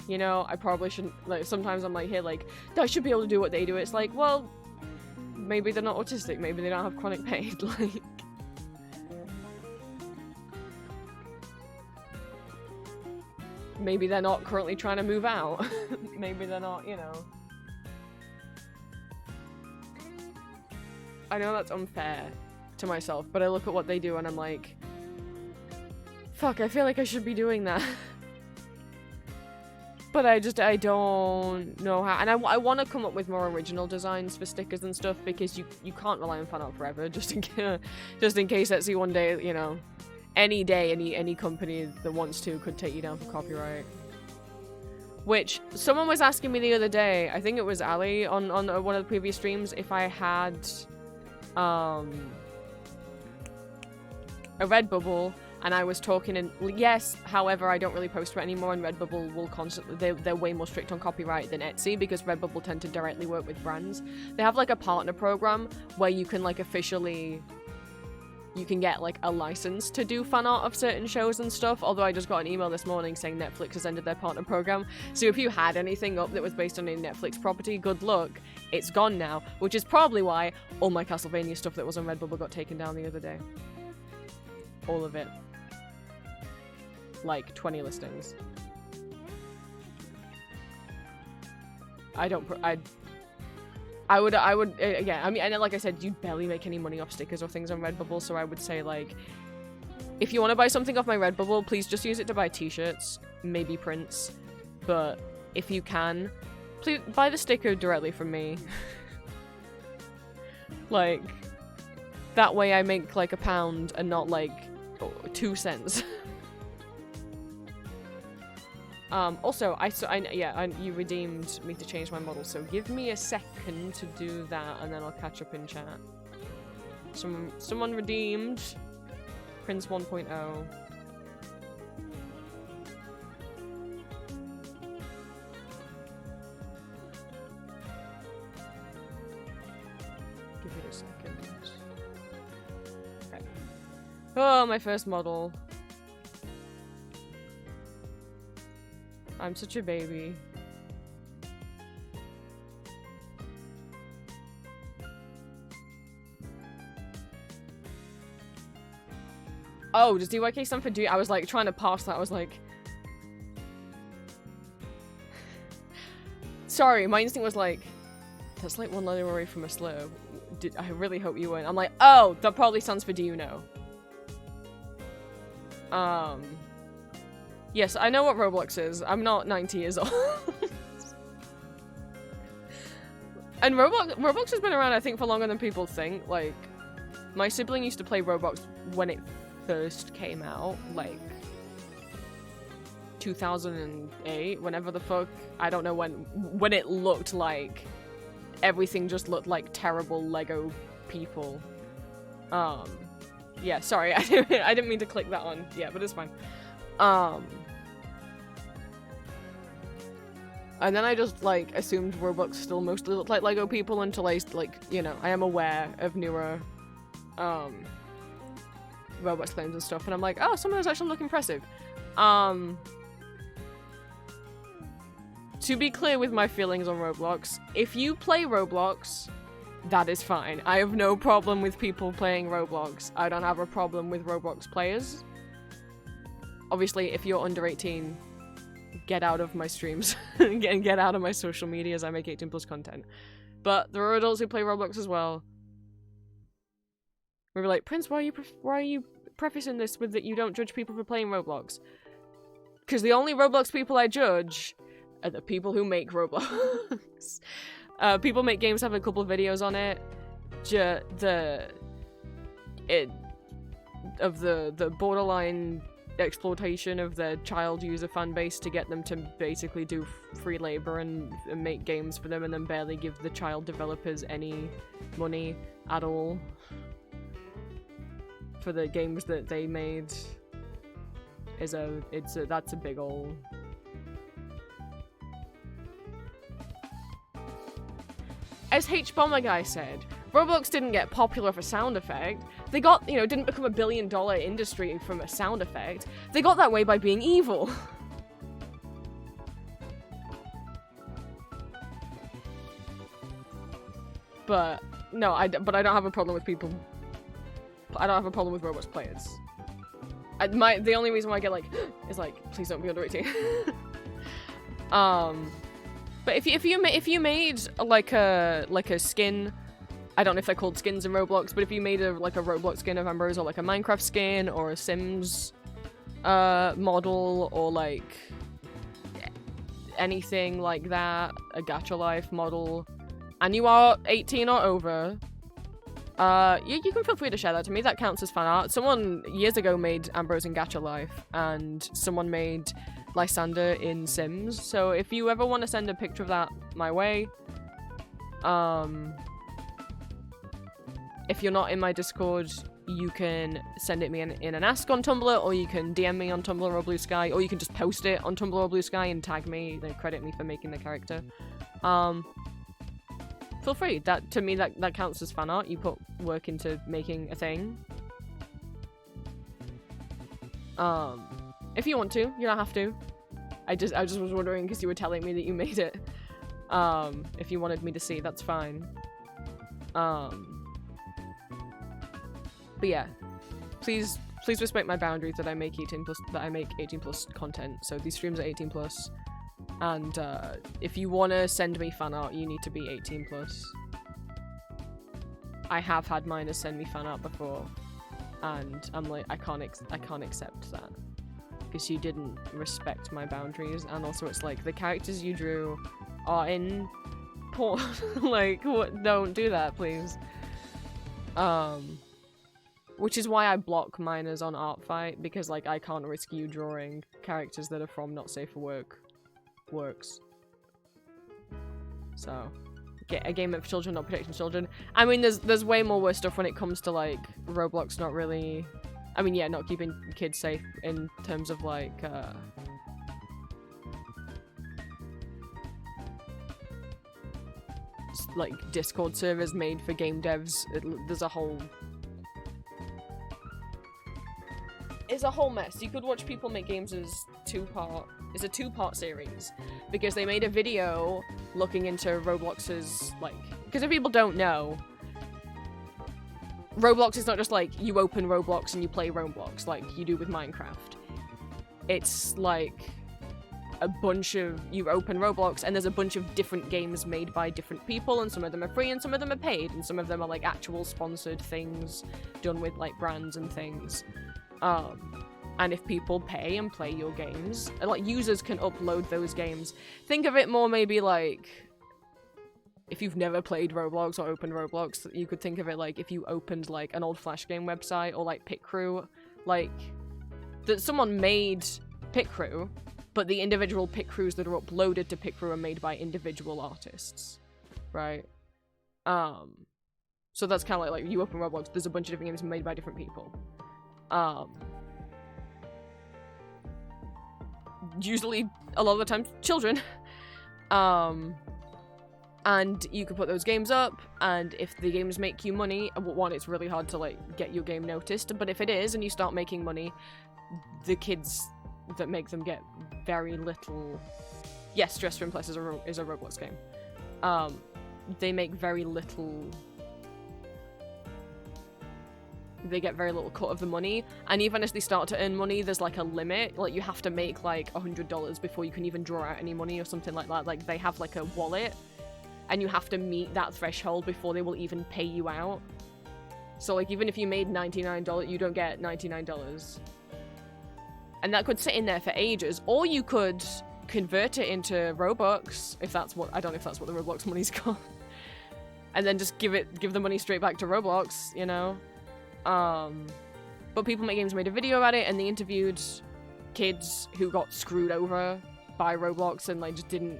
You know, I probably shouldn't, like, sometimes I'm like, here, like, I should be able to do what they do. It's like, well, maybe they're not autistic, maybe they don't have chronic pain, like... Maybe they're not currently trying to move out. Maybe they're not, you know... I know that's unfair to myself, but I look at what they do and I'm like... Fuck, I feel like I should be doing that. But I don't know how, and I want to come up with more original designs for stickers and stuff, because you can't rely on fan art forever, just in case Etsy one day, you know, any day, any company that wants to could take you down for copyright. Which, someone was asking me the other day, I think it was Ali on one of the previous streams, if I had, a Redbubble, and I was talking, and yes, however, I don't really post for it anymore, and Redbubble will constantly, they're way more strict on copyright than Etsy, because Redbubble tend to directly work with brands. They have like a partner program where you can like officially, you can get like a license to do fan art of certain shows and stuff, although I just got an email this morning saying Netflix has ended their partner program. So if you had anything up that was based on a Netflix property, good luck, it's gone now, which is probably why all my Castlevania stuff that was on Redbubble got taken down the other day. All of it. Like 20 listings. I would again, I mean, and like I said, you barely make any money off stickers or things on Redbubble, so I would say, like, if you want to buy something off my Redbubble, please just use it to buy t-shirts, maybe prints, but if you can, please buy the sticker directly from me. Like, that way I make like £1 and not like 2 cents. Also, you redeemed me to change my model, so give me a second to do that, and then I'll catch up in chat. Someone redeemed Prince 1.0. Give it a second. Okay. Oh, my first model. I'm such a baby. Oh, does DYK stand for do? I was like trying to pass that. I was like, sorry, my instinct was like, that's like one letter away from a slur. I really hope you weren't. I'm like, oh, that probably stands for do you know? Yes, I know what Roblox is. I'm not 90 years old. And Roblox has been around, I think, for longer than people think. Like, my sibling used to play Roblox when it first came out, like 2008, whenever the fuck. I don't know when it looked like everything just looked like terrible Lego people. Yeah, sorry, I didn't mean to click that on. Yeah, but it's fine. And then I just, like, assumed Roblox still mostly looked like Lego people until I, like, you know, I am aware of newer, Roblox claims and stuff, and I'm like, oh, some of those actually look impressive. To be clear with my feelings on Roblox, if you play Roblox, that is fine. I have no problem with people playing Roblox. I don't have a problem with Roblox players. Obviously, if you're under 18, get out of my streams and get out of my social media as I make 18+ content. But there are adults who play Roblox as well. We were like, Prince, why are you prefacing this with that you don't judge people for playing Roblox? Because the only Roblox people I judge are the people who make Roblox. People make games, have a couple of videos on it. The borderline exploitation of their child user fan base to get them to basically do free labor and make games for them and then barely give the child developers any money at all for the games that they made that's a big ol' as H Bomber Guy said, Roblox didn't get popular for sound effect. They got, you know, didn't become $1 billion industry from a sound effect. They got that way by being evil. But no, I don't have a problem with people. I don't have a problem with Roblox players. The only reason why I get like is like, please don't be under 18. But if you made like a skin, I don't know if they're called skins in Roblox, but if you made like a Roblox skin of Ambrose, or like a Minecraft skin, or a Sims model, or like anything like that, a Gacha Life model, and you are 18 or over, you can feel free to share that to me. That counts as fan art. Someone years ago made Ambrose in Gacha Life, and someone made Lysander in Sims. So if you ever want to send a picture of that my way, if you're not in my Discord, you can send it me in an ask on Tumblr, or you can DM me on Tumblr or Blue Sky, or you can just post it on Tumblr or Blue Sky and tag me, then credit me for making the character. Feel free. That, to me, that counts as fan art. You put work into making a thing. If you want to, you don't have to. I just was wondering because you were telling me that you made it. If you wanted me to see, that's fine. But yeah, please respect my boundaries that I make 18 plus content. So these streams are 18 plus. And if you want to send me fan art, you need to be 18 plus. I have had minors send me fan art before, and I'm like, I can't accept that because you didn't respect my boundaries. And also, it's like the characters you drew are in porn. Like, what? Don't do that, please. Which is why I block minors on Artfight, because like I can't risk you drawing characters that are from Not Safe for Work works. So, get a game of children not protecting children. I mean, there's way more worse stuff when it comes to like Roblox not really, I mean, yeah, not keeping kids safe in terms of like Discord servers made for game devs. There's a whole mess. You could watch people make games as a two-part series, because they made a video looking into Roblox's, like, because if people don't know, Roblox is not just like you open Roblox and you play Roblox like you do with Minecraft. It's like you open Roblox and there's a bunch of different games made by different people, and some of them are free and some of them are paid, and some of them are like actual sponsored things done with like brands and things. And if people pay and play your games, like users can upload those games. Think of it more maybe like if you've never played Roblox or opened Roblox, you could think of it like if you opened like an old Flash game website or like Pit Crew, like that someone made Pit Crew, but the individual Pit Crews that are uploaded to Pit Crew are made by individual artists, right? So that's kind of like you open Roblox, there's a bunch of different games made by different people. Usually, a lot of the time, children. And you can put those games up, and if the games make you money, one, it's really hard to, like, get your game noticed, but if it is, and you start making money, the kids that make them get very little... Yes, Dress for Impress is a Roblox game. They make very little... They get very little cut of the money, and even as they start to earn money, there's like a limit. Like you have to make like $100 before you can even draw out any money or something like that. Like they have like a wallet, and you have to meet that threshold before they will even pay you out. So like even if you made $99, you don't get $99, and that could sit in there for ages. Or you could convert it into Robux, if that's what, I don't know if that's what the Roblox money's called, and then just give the money straight back to Roblox, you know. But People Make Games made a video about it, and they interviewed kids who got screwed over by Roblox and like just didn't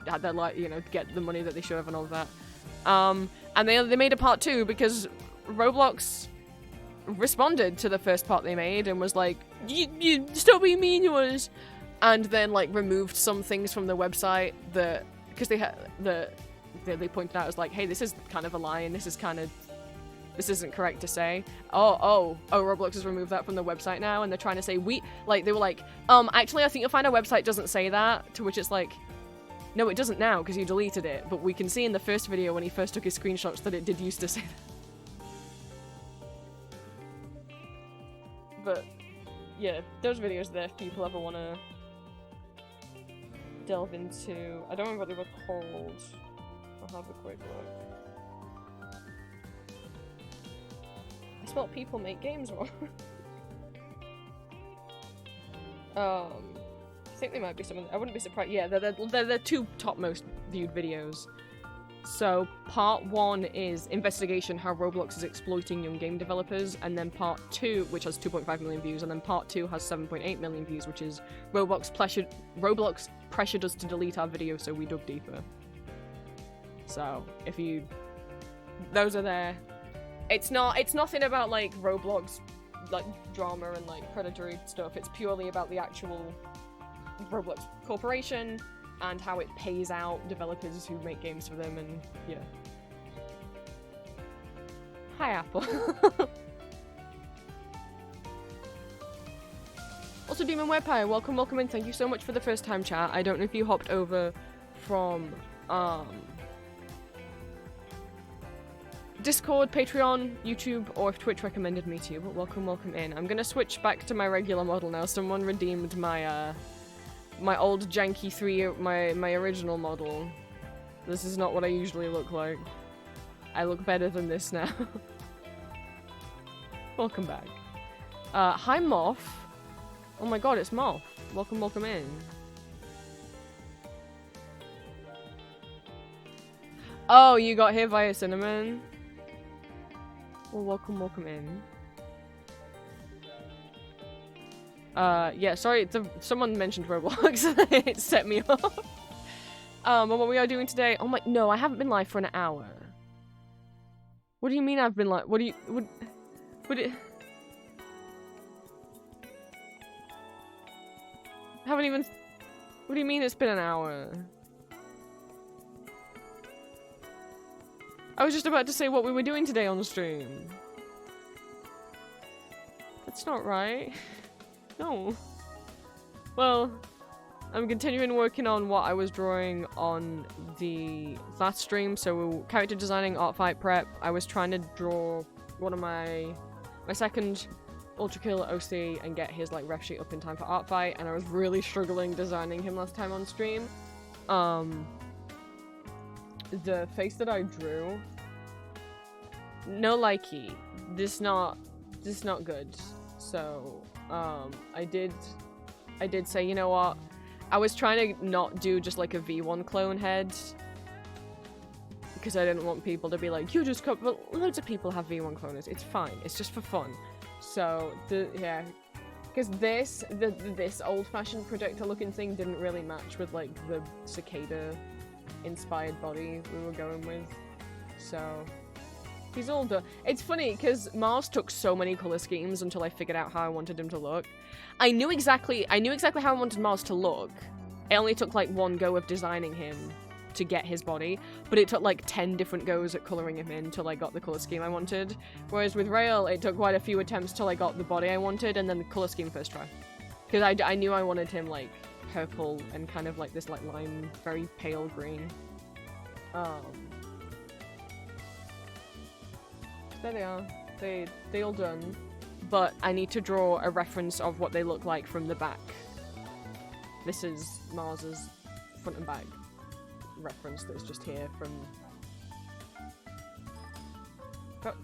had their, like, you know, get the money that they should have and all of that. And they made a part 2 because Roblox responded to the first part they made and was like, you stop being mean to us, and then like removed some things from the website that, because they had they pointed out as like, hey, this is kind of a lie, and this isn't correct to say. Oh, Roblox has removed that from the website now, and they're trying to say they were like, actually, I think you'll find our website doesn't say that, to which it's like, no, it doesn't now, because you deleted it, but we can see in the first video when he first took his screenshots that it did used to say that. But, yeah, those videos there if people ever want to delve into. I don't remember what they were called. I'll have a quick look. I spelled people make games wrong. I think they might be some of them. I wouldn't be surprised. Yeah, they're the two top most viewed videos. So part 1 is investigation how Roblox is exploiting young game developers, and then part 2, which has 2.5 million views, and then part 2 has 7.8 million views, which is Roblox pressured us to delete our video, so we dug deeper. So those are there. It's nothing about like Roblox like drama and like predatory stuff. It's purely about the actual Roblox corporation and how it pays out developers who make games for them, and yeah. Hi, Apple. Also, Demon Webpie, welcome in. Thank you so much for the first time chat. I don't know if you hopped over from Discord, Patreon, YouTube, or if Twitch recommended me to you, but welcome in. I'm gonna switch back to my regular model now. Someone redeemed my my old janky 3, my original model. This is not what I usually look like. I look better than this now. Welcome back. Hi Moth. Oh my god, it's Moth. Welcome in. Oh, you got here via Cinnamon? Well, welcome in. Yeah, sorry, someone mentioned Roblox. It set me off. And what we are doing today? Oh my, no, I haven't been live for an hour. What do you mean I've been live? Would it? Haven't even. What do you mean it's been an hour? I was just about to say what we were doing today on the stream. That's not right. No. Well, I'm continuing working on what I was drawing on the last stream. So character designing, art fight prep. I was trying to draw one of my second Ultra Kill OC and get his like ref sheet up in time for art fight, and I was really struggling designing him last time on stream. The face that I drew, no likey, this not good. So I did say, you know what, I was trying to not do just like a V1 clone head, because I didn't want people to be like, you just cut, but loads of people have V1 cloners, it's fine, it's just for fun. So yeah, because this old-fashioned projector looking thing didn't really match with like the cicada inspired body we were going with, so he's all done. It's funny because Mars took so many color schemes until I figured out how I wanted him to look. I knew exactly how I wanted Mars to look. It only took like one go of designing him to get his body, but it took like 10 different goes at coloring him in till I got the color scheme I wanted. Whereas with Rail, it took quite a few attempts till I got the body I wanted, and then the color scheme first try. Because I knew I wanted him like purple and kind of like this like lime, very pale green. There they are. They all done. But I need to draw a reference of what they look like from the back. This is Mars's front and back reference that's just here from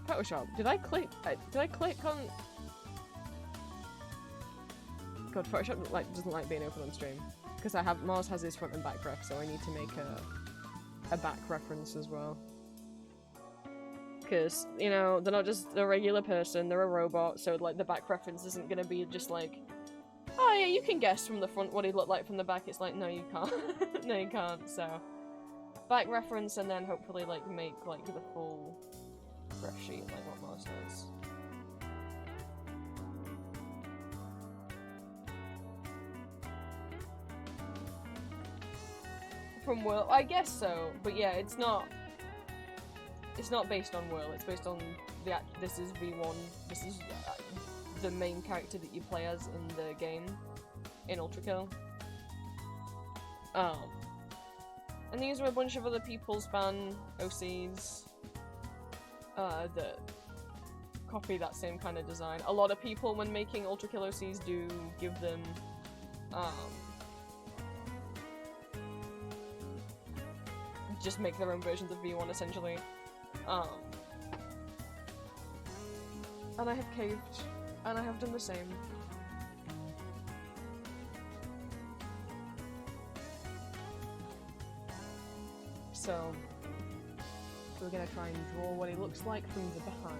Photoshop. Did I click on? God, Photoshop doesn't like being open on stream because Mars has his front and back ref, so I need to make a back reference as well. Because, you know, they're not just a regular person, they're a robot, so like the back reference isn't gonna be just like, oh yeah, you can guess from the front what he'd look like from the back. It's like, no you can't. No you can't, so back reference, and then hopefully like make like the full ref sheet like what Mars does. from Whirl. I guess so, but yeah, it's not. It's not based on Whirl. It's based on this is V1. This is the main character that you play as in the game in Ultra Kill. And these are a bunch of other people's fan OCs that copy that same kind of design. A lot of people, when making Ultra Kill OCs, do give them just make their own versions of V1 essentially. And I have caved, and I have done the same. So, we're gonna try and draw what he looks like from the behind.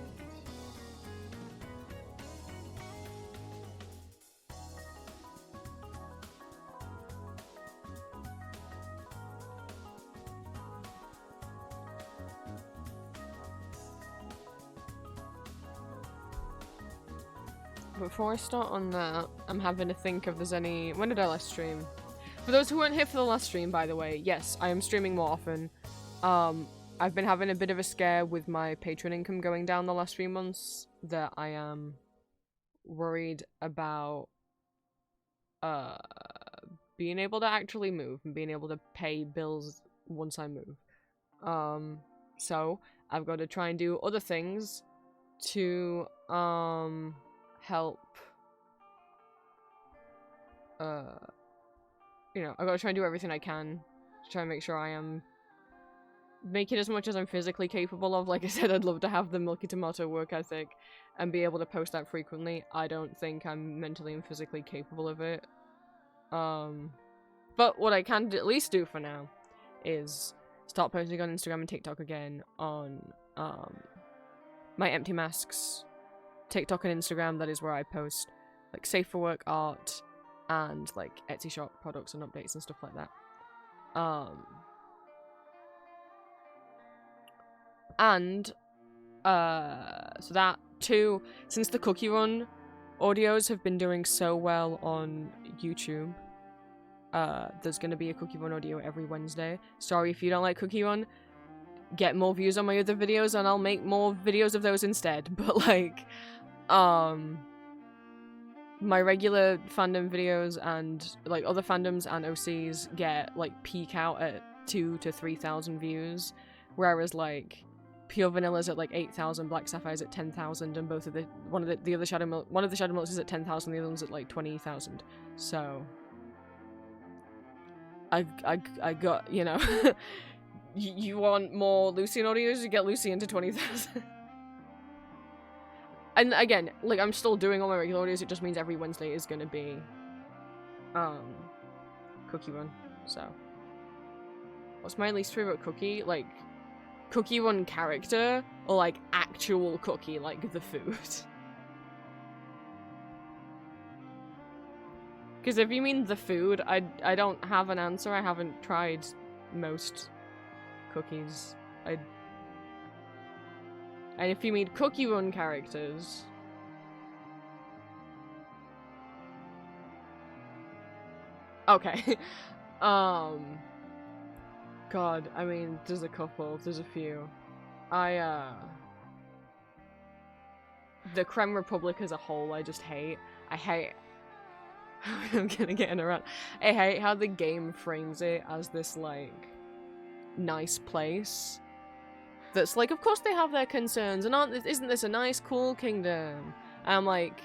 Before I start on that, I'm having to think if there's any... When did I last stream? For those who weren't here for the last stream, by the way, yes, I am streaming more often. I've been having a bit of a scare with my Patreon income going down the last few months that I am worried about being able to actually move and being able to pay bills once I move. So I've got to try and do other things to help you know, I've got to try and do everything I can to try and make sure I am making as much as I'm physically capable of. Like I said, I'd love to have the Milky Tomato work ethic and be able to post that frequently. I don't think I'm mentally and physically capable of it. But what I can at least do for now is start posting on Instagram and TikTok again on my Empty Masks TikTok and Instagram. That is where I post like safe for work art and like Etsy shop products and updates and stuff like that. So that too, since the Cookie Run audios have been doing so well on YouTube, there's gonna be a Cookie Run audio every Wednesday. Sorry if you don't like Cookie Run, get more views on my other videos and I'll make more videos of those instead. But like, my regular fandom videos and like other fandoms and OCs get like peak out at 2,000 to 3,000 views, whereas like Pure Vanilla's at like 8,000, Black Sapphire's at 10,000, and both of one of the Shadow Milks is at 10,000, the other one's at like 20,000. So I got, you know, you want more Lucian audios, you get Lucian to 20,000. And again, like, I'm still doing all my regular audios, it just means every Wednesday is gonna be, Cookie Run, so. What's my least favorite cookie? Like, Cookie Run character, or like, actual cookie, like the food? Because if you mean the food, I don't have an answer, I haven't tried most cookies. And if you mean Cookie Run characters... Okay. God, I mean, there's a couple, there's a few. The Creme Republic as a whole, I just hate. I hate... I'm gonna get in a rant. I hate how the game frames it as this, like, nice place. That's like, of course they have their concerns, and isn't this a nice, cool kingdom? And I'm like,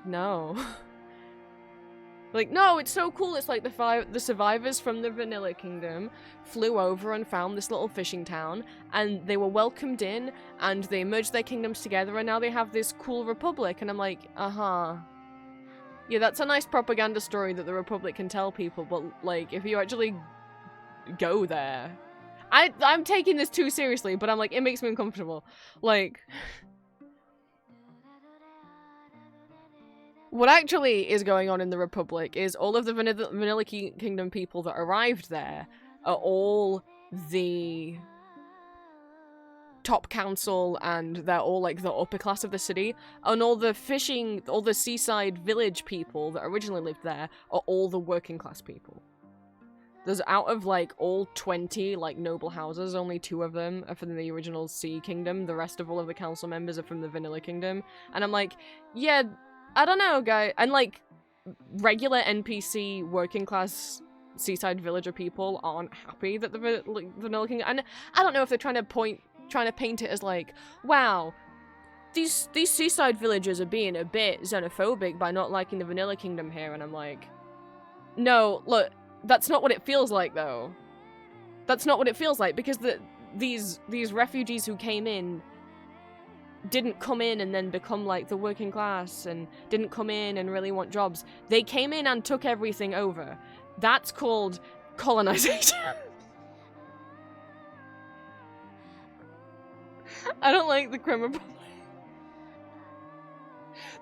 no. Like, no, it's so cool. It's like the survivors from the Vanilla Kingdom flew over and found this little fishing town, and they were welcomed in, and they merged their kingdoms together, and now they have this cool republic. And I'm like, uh-huh. Yeah, that's a nice propaganda story that the Republic can tell people, but, like, if you actually go there... I'm taking this too seriously, but I'm like, it makes me uncomfortable. Like... What actually is going on in the Republic is all of the Vanilla Kingdom people that arrived there are all the top council, and they're all like the upper class of the city, and all the seaside village people that originally lived there are all the working class people. There's out of, like, all 20, like, noble houses, only 2 of them are from the original Sea Kingdom. The rest of all of the council members are from the Vanilla Kingdom. And I'm like, yeah, I don't know, guy. And, like, regular NPC working class seaside villager people aren't happy that the Vanilla Kingdom... And I don't know if they're trying to paint it as, like, wow, these seaside villagers are being a bit xenophobic by not liking the Vanilla Kingdom here. And I'm like, no, look, that's not what it feels like, though. That's not what it feels like, because these refugees who came in didn't come in and then become, like, the working class, and didn't come in and really want jobs. They came in and took everything over. That's called colonization. I don't like the Crim Republic.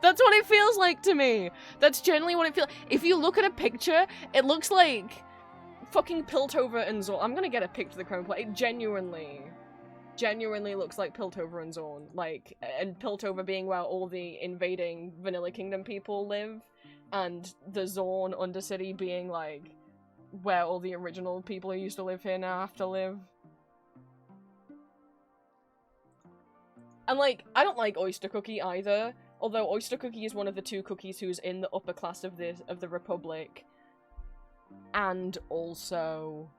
That's what it feels like to me. That's generally what it feels. If you look at a picture, it looks like fucking Piltover and Zorn. I'm gonna get a picture of the Crim Republic. It genuinely looks like Piltover and Zorn. Like, and Piltover being where all the invading Vanilla Kingdom people live, and the Zorn Undercity being, like, where all the original people who used to live here now have to live. And, like, I don't like Oyster Cookie either. Although Oyster Cookie is one of the 2 cookies who's in the upper class of the Republic, and also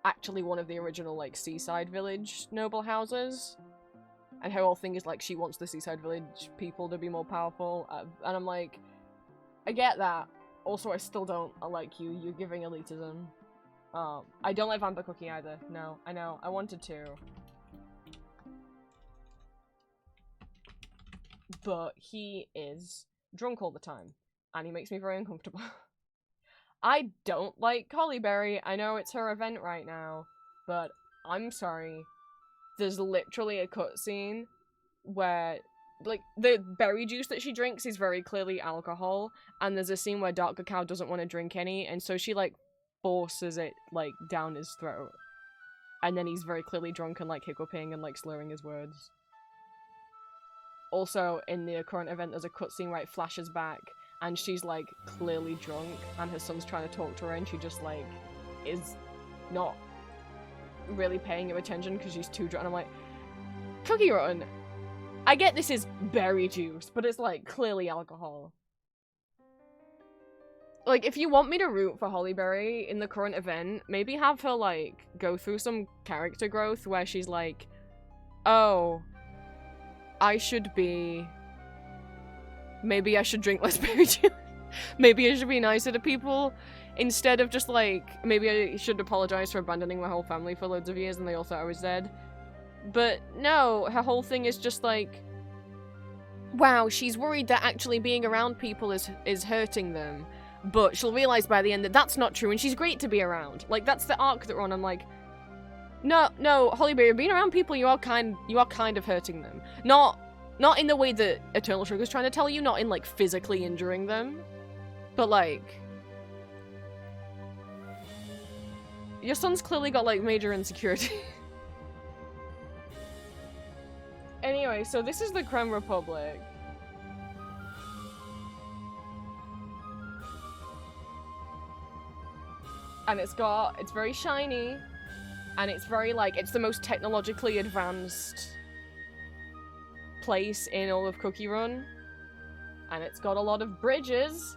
actually one of the original, like, seaside village noble houses. And her whole thing is, like, she wants the seaside village people to be more powerful. And I'm like, I get that. Also, I still don't like you. You're giving elitism. I don't like Vampire Cookie either. No, I know. I wanted to. But he is drunk all the time, and he makes me very uncomfortable. I don't like Hollyberry. I know it's her event right now, but I'm sorry. There's literally a cutscene where, like, the berry juice that she drinks is very clearly alcohol, and there's a scene where Dark Cacao doesn't want to drink any, and so she, like, forces it, like, down his throat. And then he's very clearly drunk and, like, hiccuping and, like, slurring his words. Also, in the current event, there's a cutscene where it flashes back, and she's, like, clearly drunk, and her son's trying to talk to her, and she just, like, is not really paying him attention because she's too drunk. And I'm like, Cookie Rotten, I get this is berry juice, but it's, like, clearly alcohol. Like, if you want me to root for Hollyberry in the current event, maybe have her, like, go through some character growth where she's like, oh, I should be... Maybe I should drink less berry juice. Maybe I should be nicer to people. Instead of just, like, maybe I should apologize for abandoning my whole family for loads of years and they all thought I was dead. But no, her whole thing is just like, wow, she's worried that actually being around people is hurting them. But she'll realize by the end that that's not true and she's great to be around. Like, that's the arc that we're on. I'm like, no, Hollyberry, being around people, you are kind of hurting them. Not in the way that Eternal Sugar's trying to tell you, not in, like, physically injuring them. But, like, your son's clearly got, like, major insecurity. Anyway, so this is the Creme Republic. And it's very shiny. And it's very, like, it's the most technologically advanced place in all of Cookie Run. And it's got a lot of bridges.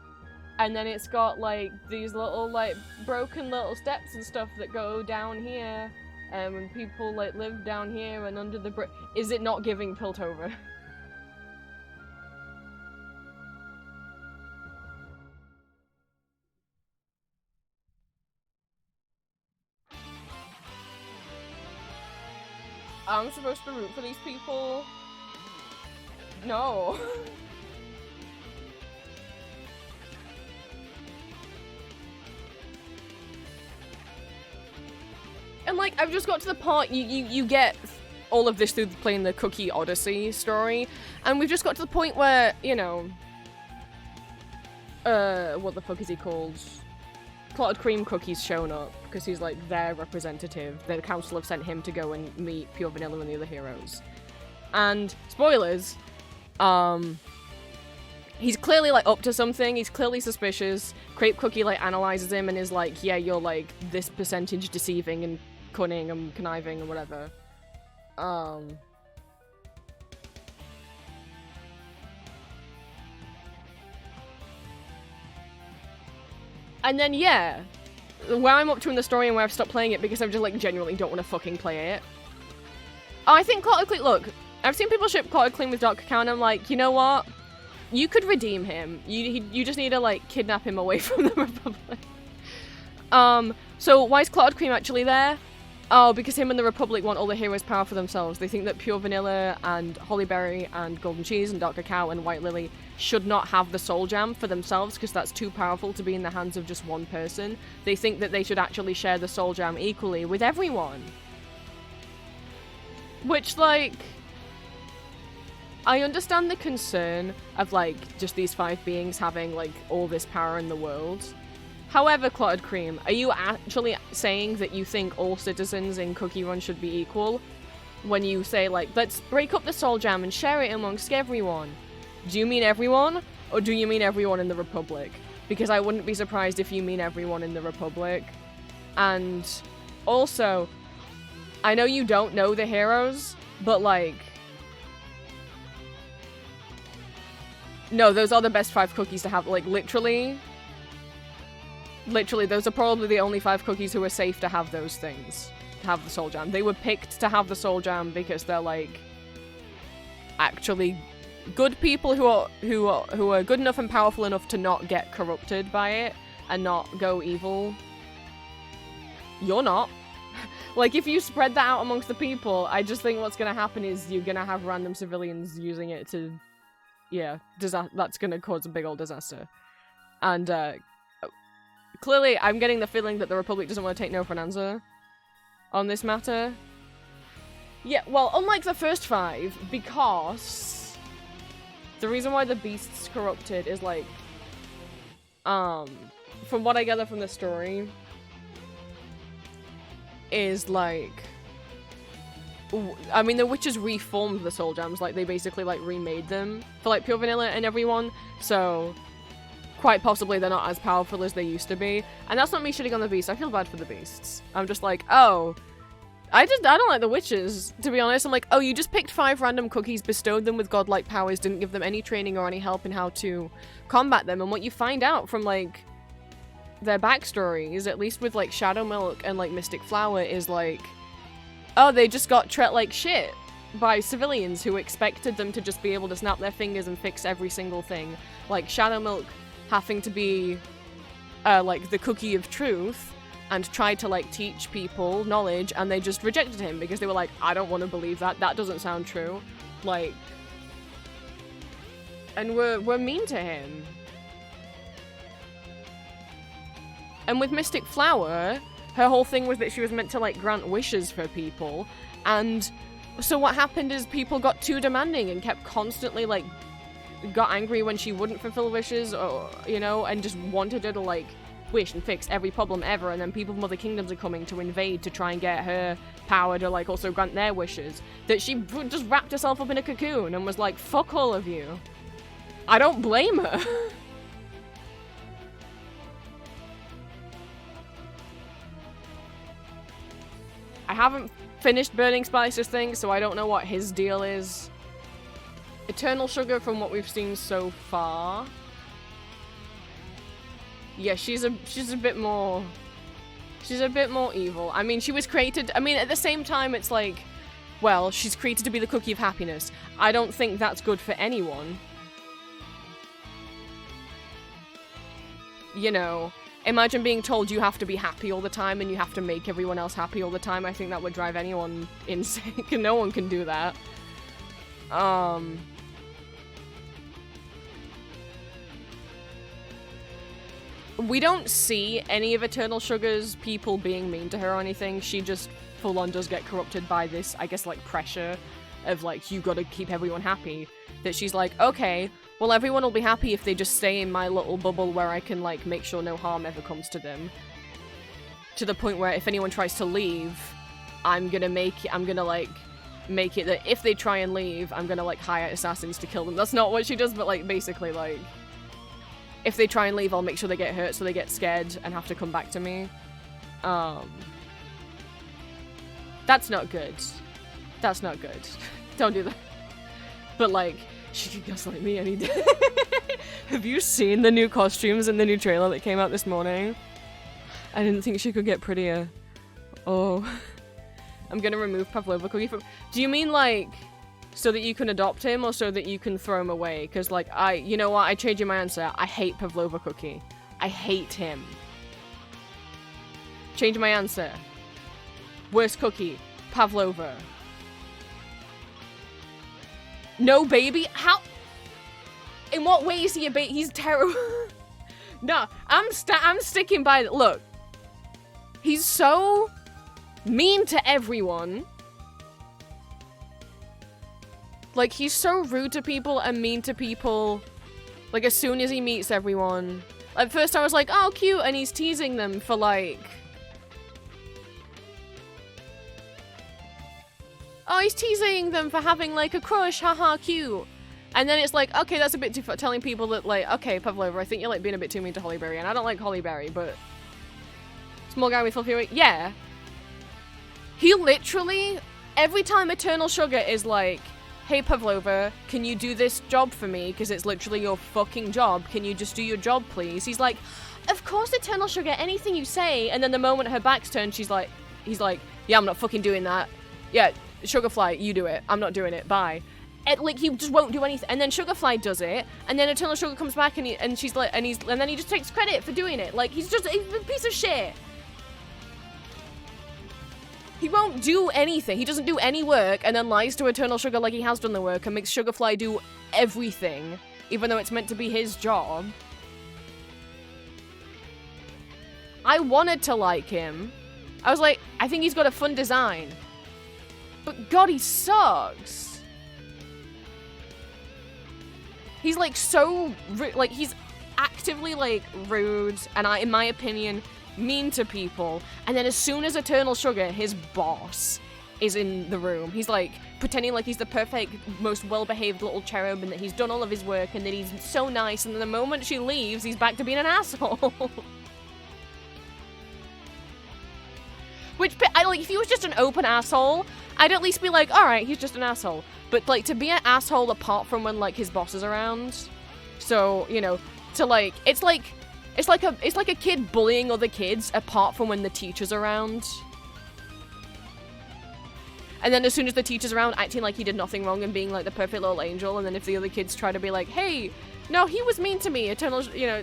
And then it's got, like, these little, like, broken little steps and stuff that go down here. And people, like, live down here and under the bridge. Is it not giving Piltover? I'm supposed to root for these people? No. And, like, I've just got to the part, you get all of this through playing the Cookie Odyssey story, and we've just got to the point where, you know, what the fuck is he called? Clotted Cream Cookie's shown up, because he's, like, their representative. The council have sent him to go and meet Pure Vanilla and the other heroes. And, spoilers, he's clearly, like, up to something. He's clearly suspicious. Crepe Cookie, like, analyzes him and is like, yeah, you're, like, this percentage deceiving and cunning and conniving and whatever. And then, yeah, where I'm up to in the story and where I've stopped playing it because I just, like, genuinely don't want to fucking play it. Oh, I think Clotted Clean, look, I've seen people ship Clotted Clean with Dark Cacao, and I'm like, you know what? You could redeem him. You just need to, like, kidnap him away from the Republic. So why is Clotted Cream actually there? Oh, because him and the Republic want all the heroes' power for themselves. They think that Pure Vanilla and Hollyberry and Golden Cheese and Dark Cacao and White Lily should not have the Soul Jam for themselves because that's too powerful to be in the hands of just one person. They think that they should actually share the Soul Jam equally with everyone. Which, like, I understand the concern of, like, just these 5 beings having, like, all this power in the world. However, Clotted Cream, are you actually saying that you think all citizens in Cookie Run should be equal? When you say, like, let's break up the Soul Jam and share it amongst everyone. Do you mean everyone? Or do you mean everyone in the Republic? Because I wouldn't be surprised if you mean everyone in the Republic. And also, I know you don't know the heroes, but, like, no, those are the best 5 cookies to have, like, literally, those are probably the only 5 cookies who are safe to have those things, to have the Soul Jam. They were picked to have the Soul Jam because they're, like, actually good people who are good enough and powerful enough to not get corrupted by it and not go evil. You're not. Like, if you spread that out amongst the people, I just think what's gonna happen is you're gonna have random civilians using it to, yeah, that's gonna cause a big old disaster. And, clearly, I'm getting the feeling that the Republic doesn't want to take no for an answer on this matter. Yeah, well, unlike the first 5, because the reason why the beast's corrupted is, like, from what I gather from the story, is, like, I mean, the witches reformed the Soul Jams, like, they basically, like, remade them for, like, Pure Vanilla and everyone, so quite possibly they're not as powerful as they used to be. And that's not me shitting on the beasts. I feel bad for the beasts. I'm just like, oh, I don't like the witches, to be honest. I'm like, oh, you just picked 5 random cookies, bestowed them with godlike powers, didn't give them any training or any help in how to combat them. And what you find out from, like, their backstories, at least with, like, Shadow Milk and, like, Mystic Flower, is like, oh, they just got treated like shit by civilians who expected them to just be able to snap their fingers and fix every single thing. Like, Shadow Milk having to be, like, the cookie of truth and tried to, like, teach people knowledge, and they just rejected him because they were like, I don't want to believe that. That doesn't sound true. Like, and we're mean to him. And with Mystic Flower, her whole thing was that she was meant to, like, grant wishes for people, and so what happened is people got too demanding and kept constantly, like, got angry when she wouldn't fulfill wishes, or, you know, and just wanted her to, like, wish and fix every problem ever, and then people from other kingdoms are coming to invade to try and get her power to, like, also grant their wishes, that she just wrapped herself up in a cocoon and was like, fuck all of you. I don't blame her. I haven't finished Burning Spice's thing, so I don't know what his deal is. Eternal Sugar, from what we've seen so far, yeah, she's a bit more evil. I mean, she was created, I mean, at the same time, it's like, well, she's created to be the cookie of happiness. I don't think that's good for anyone. You know, imagine being told you have to be happy all the time and you have to make everyone else happy all the time. I think that would drive anyone insane. No one can do that. We don't see any of Eternal Sugar's people being mean to her or anything. She just full-on does get corrupted by this, I guess, like, pressure of, like, you gotta keep everyone happy. That she's like, okay, well, everyone will be happy if they just stay in my little bubble where I can, like, make sure no harm ever comes to them. To the point where if anyone tries to leave, I'm gonna, like, make it that if they try and leave, I'm gonna, like, hire assassins to kill them. That's not what she does, but, like, basically, like, if they try and leave, I'll make sure they get hurt so they get scared and have to come back to me. That's not good. That's not good. Don't do that. But, like, she could gaslight me any day. Have you seen the new costumes in the new trailer that came out this morning? I didn't think she could get prettier. Oh. I'm gonna remove Pavlova Cookie from- Do you mean, like, so that you can adopt him or so that you can throw him away? Because, like, you know what? I changed my answer. I hate Pavlova Cookie. I hate him. Change my answer. Worst cookie. Pavlova. No baby? How? In what way is he a baby? He's terrible. No, I'm sticking by- Look. He's so mean to everyone. Like, he's so rude to people and mean to people. Like, as soon as he meets everyone. At first I was like, oh, cute, and he's teasing them for, like... Oh, he's teasing them for having, like, a crush, haha, cute. And then it's like, okay, that's a bit too far. Telling people that, like, okay, Pavlova, I think you're, like, being a bit too mean to Holly Berry. And I don't like Holly Berry, but... Small guy with fluffy wing. Yeah. He literally, every time Eternal Sugar is like, hey, Pavlova, can you do this job for me? Because it's literally your fucking job. Can you just do your job, please? He's like, of course, Eternal Sugar, anything you say. And then the moment her back's turned, he's like, yeah, I'm not fucking doing that. Yeah, Sugarfly, you do it. I'm not doing it. Bye. And, like, he just won't do anything. And then Sugarfly does it. And then Eternal Sugar comes back and she's like, and then he just takes credit for doing it. Like, he's a piece of shit. He won't do anything. He doesn't do any work and then lies to Eternal Sugar like he has done the work and makes Sugarfly do everything, even though it's meant to be his job. I wanted to like him. I was like, I think he's got a fun design. But God, he sucks. He's like so, like he's actively like rude and in my opinion, mean to people. And then as soon as Eternal Sugar, his boss, is in the room, he's like pretending like he's the perfect, most well-behaved little cherub and that he's done all of his work and that he's so nice. And then the moment she leaves, he's back to being an asshole. Which, like, if he was just an open asshole, I'd at least be like, alright, he's just an asshole. But, like, to be an asshole apart from when, like, his boss is around. So, you know, to, like, it's like a kid bullying other kids apart from when the teacher's around. And then as soon as the teacher's around, acting like he did nothing wrong and being, like, the perfect little angel. And then if the other kids try to be like, hey, no, he was mean to me, Eternal, you know,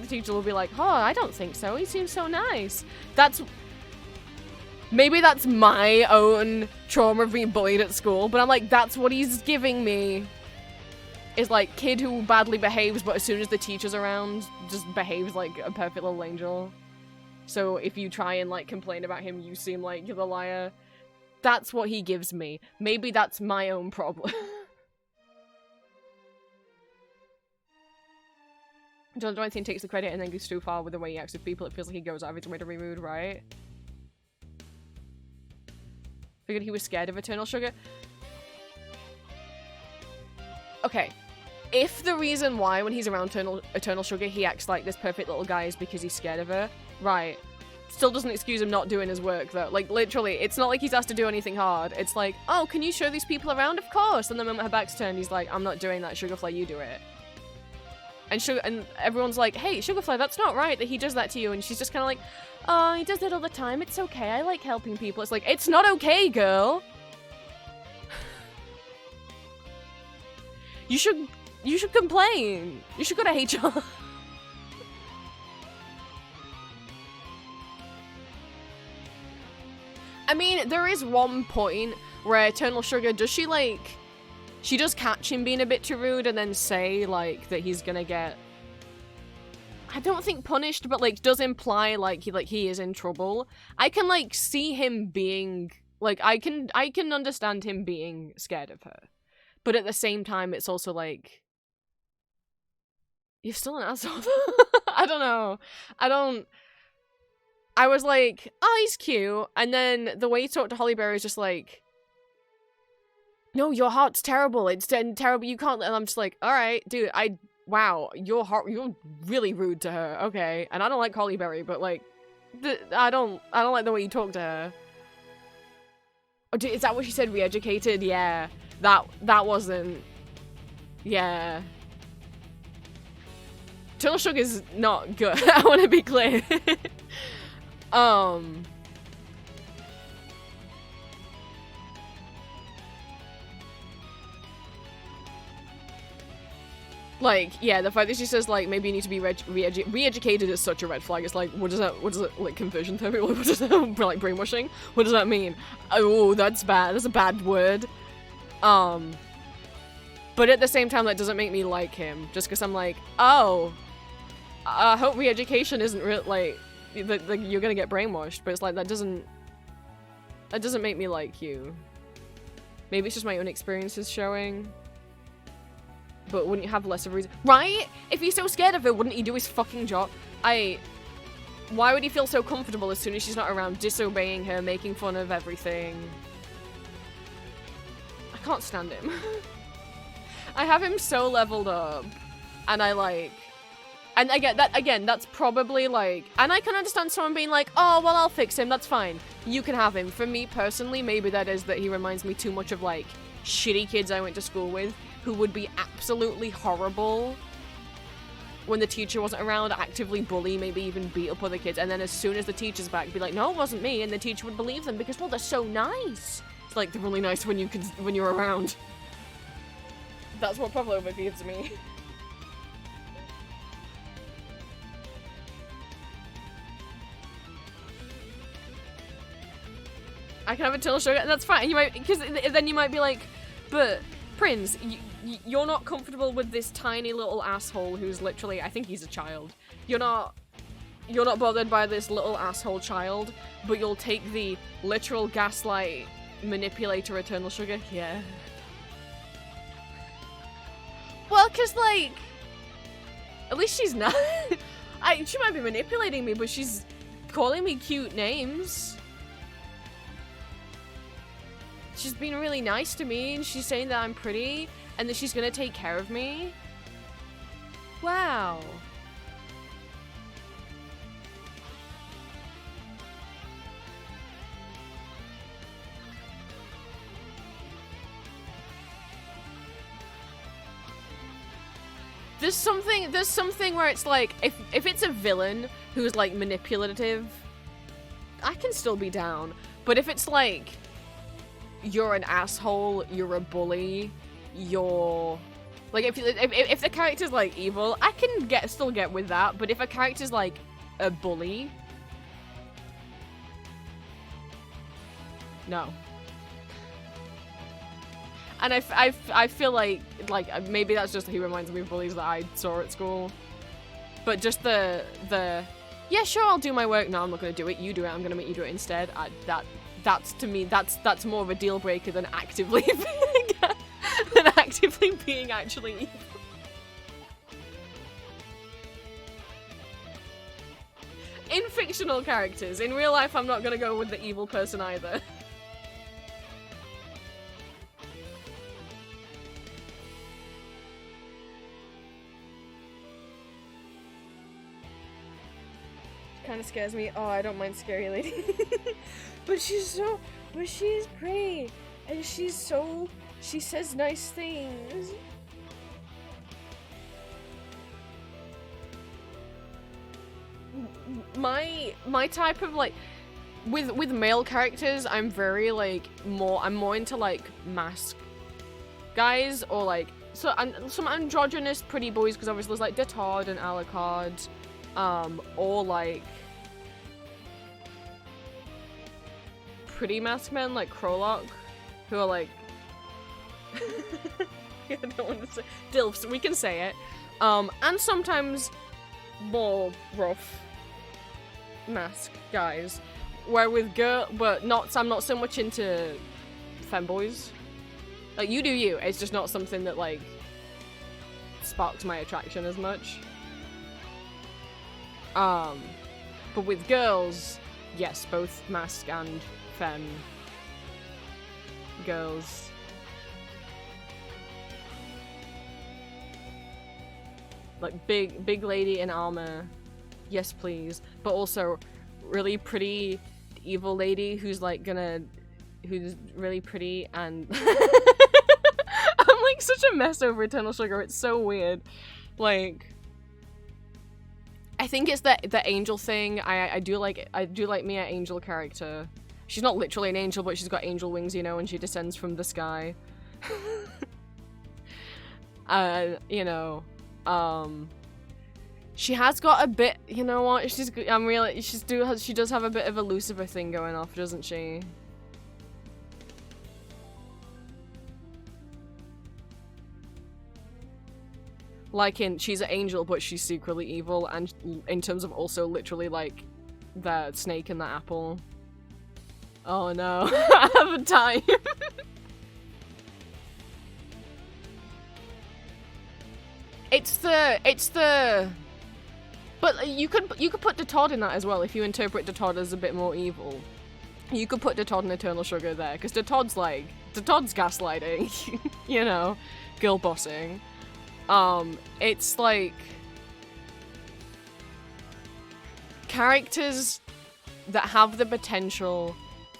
the teacher will be like, oh, I don't think so. He seems so nice. Maybe that's my own trauma of being bullied at school, but I'm like, that's what he's giving me. Is like, kid who badly behaves, but as soon as the teacher's around, just behaves like a perfect little angel. So if you try and, like, complain about him, you seem like you're the liar. That's what he gives me. Maybe that's my own problem. John Johnson takes the credit and then goes too far with the way he acts with people. It feels like he goes out of his way to be rude, right? Figured he was scared of Eternal Sugar. Okay. If the reason why when he's around Eternal Sugar he acts like this perfect little guy is because he's scared of her, right. Still doesn't excuse him not doing his work though. Like, literally, it's not like he's asked to do anything hard. It's like, oh, can you show these people around? Of course! And the moment her back's turned, he's like, I'm not doing that, Sugarfly, you do it. And everyone's like, hey, Sugarfly, that's not right that he does that to you. And she's just kind of like, oh, he does it all the time. It's okay. I like helping people. It's like, it's not okay, girl. You should complain. You should go to HR. I mean, there is one point where Eternal Sugar, she does catch him being a bit too rude and then say, like, that he's gonna get, I don't think punished, but, like, does imply, like, he is in trouble. I can, like, see him being, like, I can understand him being scared of her. But at the same time, it's also, like, you're still an asshole. I don't know. I was like, oh, he's cute. And then the way he talked to Holly Berry is just like, no, your heart's terrible. It's terrible. You can't. And I'm just like, all right, dude. Wow, you're really rude to her. Okay, and I don't like Holly Berry, but like, I don't like the way you talk to her. Oh, is that what she said? Re-educated? Yeah, that wasn't. Yeah. Turtle Sugar's not good. I want to be clear. Like, yeah, the fact that she says, like, maybe you need to be re-educated is such a red flag. It's like, what does it, like, conversion therapy? What does that, like, brainwashing? What does that mean? Oh, that's bad. That's a bad word. But at the same time, that doesn't make me like him. Just because I'm like, oh, I hope re-education isn't real, like, you're gonna get brainwashed. But it's like, that doesn't make me like you. Maybe it's just my own experiences showing. But wouldn't you have less of a reason? Right? If he's so scared of her, wouldn't he do his fucking job? Why would he feel so comfortable as soon as she's not around, disobeying her, making fun of everything? I can't stand him. I have him so leveled up. And I like... And again, that's probably like... And I can understand someone being like, oh, well, I'll fix him, that's fine. You can have him. For me, personally, maybe that is that he reminds me too much of, like, shitty kids I went to school with, who would be absolutely horrible when the teacher wasn't around, actively bully, maybe even beat up other kids, and then as soon as the teacher's back, be like, no, it wasn't me, and the teacher would believe them because, well, they're so nice. It's like, they're really nice when you're around. That's what Pavlova gives me. I can have a Turtle Sugar, and that's fine. Because then you might be like, but Prince, you're not comfortable with this tiny little asshole who's literally, I think he's a child. You're not bothered by this little asshole child, but you'll take the literal gaslight manipulator Eternal Sugar? Yeah. Well, cause like, at least she's not. She might be manipulating me, but she's calling me cute names. She's been really nice to me, and she's saying that I'm pretty, and that she's gonna take care of me. Wow. There's something where it's like, if it's a villain who's like manipulative, I can still be down. But if it's like, you're an asshole, you're a bully, you're... Like, if the character's, like, evil, I can still get with that, but if a character's, like, a bully... No. And I feel like, maybe that's just he reminds me of bullies that I saw at school. But just the yeah, sure, I'll do my work. No, I'm not gonna do it. You do it. I'm gonna make you do it instead. That's to me, that's more of a deal breaker than actively being actually evil. In fictional characters. In real life, I'm not gonna go with the evil person either. Kind of scares me. Oh, I don't mind Scary Lady. But she's pretty. And she says nice things. My type of, like, with male characters, I'm very, like, I'm more into, like, mask guys, or, like, some androgynous pretty boys, because obviously there's, like, Detard and Alucard, or, like, pretty masked men like Krolok, who are like I don't want to say DILFs, we can say it. And sometimes more rough mask guys. Where with but I'm not so much into femboys. Like, you do you, it's just not something that like sparked my attraction as much. But with girls, yes, both mask and femme girls. Like big lady in armor, yes please. But also really pretty evil lady who's like who's really pretty and I'm like such a mess over Eternal Sugar. It's so weird. Like, I think it's the angel thing. I do like Mia Angel character. She's not literally an angel, but she's got angel wings, you know, and she descends from the sky. You know, she has got a bit, you know what? She does have a bit of a Lucifer thing going off, doesn't she? Like she's an angel, but she's secretly evil, and in terms of also literally like the snake in the apple. Oh no, I have a time. It's the. But you could put Detod in that as well if you interpret Detod as a bit more evil. You could put Detod and Eternal Sugar there, because Detod's gaslighting, you know, girl bossing. It's like characters that have the potential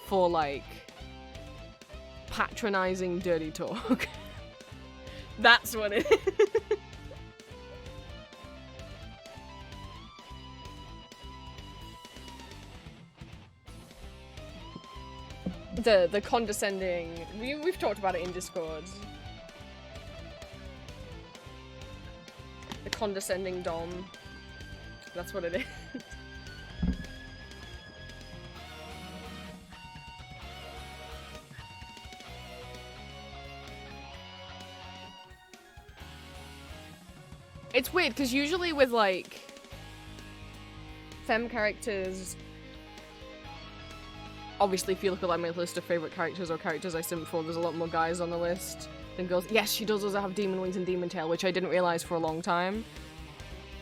for like patronizing dirty talk. That's what it is. The condescending, we've talked about it in Discord. The condescending dom. That's what it is. It's weird, because usually with, like, femme characters, obviously if you look at like my list of favourite characters or characters I simp for, there's a lot more guys on the list than girls. Yes, she does also have demon wings and demon tail, which I didn't realise for a long time.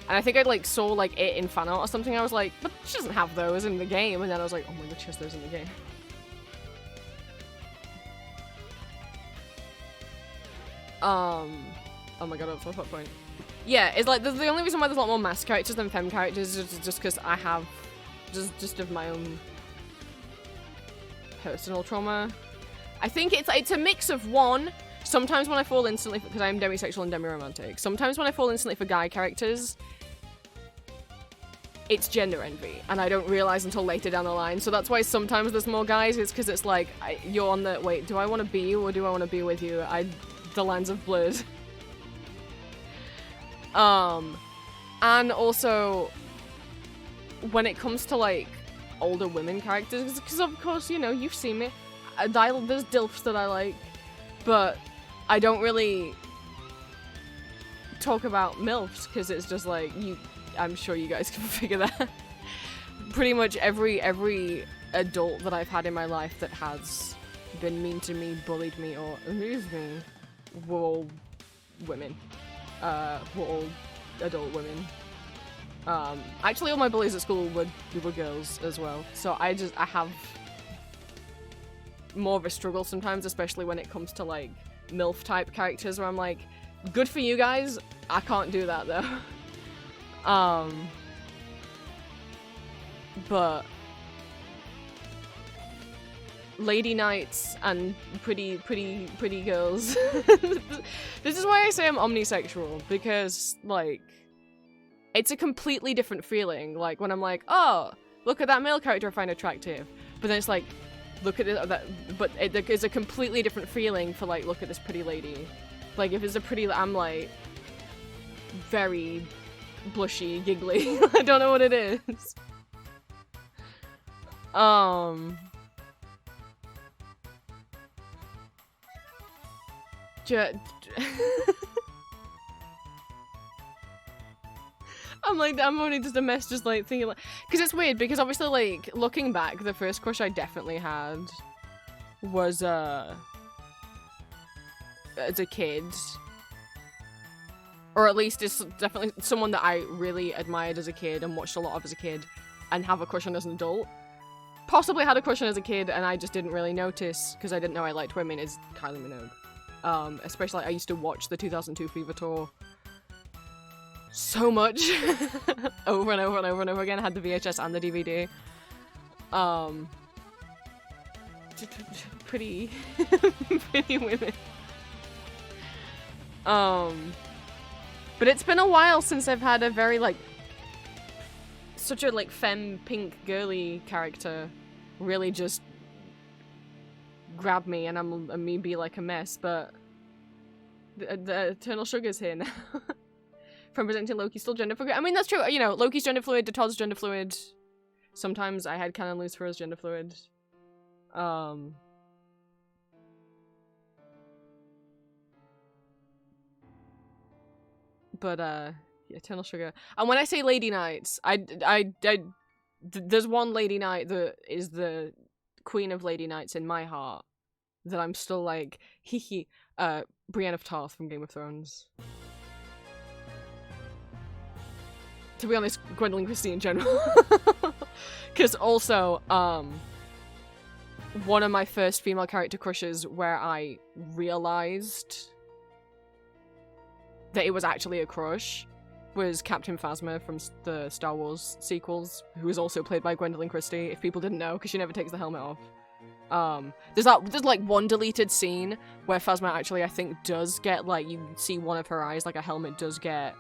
And I think I like saw like it in fan art or something, I was like, but she doesn't have those in the game, and then I was like, oh my god, she has those in the game. Oh my god, that's my plot point. Yeah, it's like, the only reason why there's a lot more mass characters than femme characters is just because I have just of my own personal trauma. I think it's a mix of one, sometimes when I fall instantly, because I am demisexual and demi-romantic, sometimes when I fall instantly for guy characters, it's gender envy, and I don't realize until later down the line, so that's why sometimes there's more guys, it's because it's like, you're on the, wait, do I want to be you, or do I want to be with you? The lines have blurred. And also, when it comes to, like, older women characters, because of course, you know, you've seen me, there's DILFs that I like, but I don't really talk about MILFs, because it's just like, I'm sure you guys can figure that. Pretty much every adult that I've had in my life that has been mean to me, bullied me, or amused me, were all women. Were all adult women. Actually all my bullies at school were girls as well, so I have more of a struggle sometimes, especially when it comes to like MILF type characters, where I'm like, good for you guys, I can't do that though. But lady knights and pretty girls. This is why I say I'm omnisexual, because like it's a completely different feeling. Like when I'm like, oh, look at that male character I find attractive, but then it's like, look at that. But it's a completely different feeling for like, look at this pretty lady. Like if it's a pretty, I'm like very blushy, giggly. I don't know what it is. I'm only just a mess, just like thinking like, because it's weird, because obviously like looking back, the first crush I definitely had was as a kid, or at least it's definitely someone that I really admired as a kid and watched a lot of as a kid, and have a crush on as an adult. Possibly had a crush on as a kid and I just didn't really notice because I didn't know I liked women, is Kylie Minogue. Especially I used to watch the 2002 Fever Tour so much over and over and over and over again. I had the VHS and the DVD. Pretty pretty women. But it's been a while since I've had a very like such a like femme pink girly character really just grab me and me be like a mess, but the Eternal Sugar's here now. From presenting Loki still gender fluid. I mean, that's true. You know, Loki's gender fluid, the Todd's gender fluid. Sometimes I had canon Lucifer as gender fluid. But Eternal Sugar. And when I say Lady Knights, there's one Lady Knight that is the queen of Lady Knights in my heart that I'm still like, hee Brienne of Tarth from Game of Thrones. To be honest, Gwendolyn Christie in general. Because also, one of my first female character crushes where I realized that it was actually a crush was Captain Phasma from the Star Wars sequels, who is also played by Gwendolyn Christie, if people didn't know, because she never takes the helmet off. There's like one deleted scene where Phasma actually, I think, does get, like, you see one of her eyes, like a helmet does get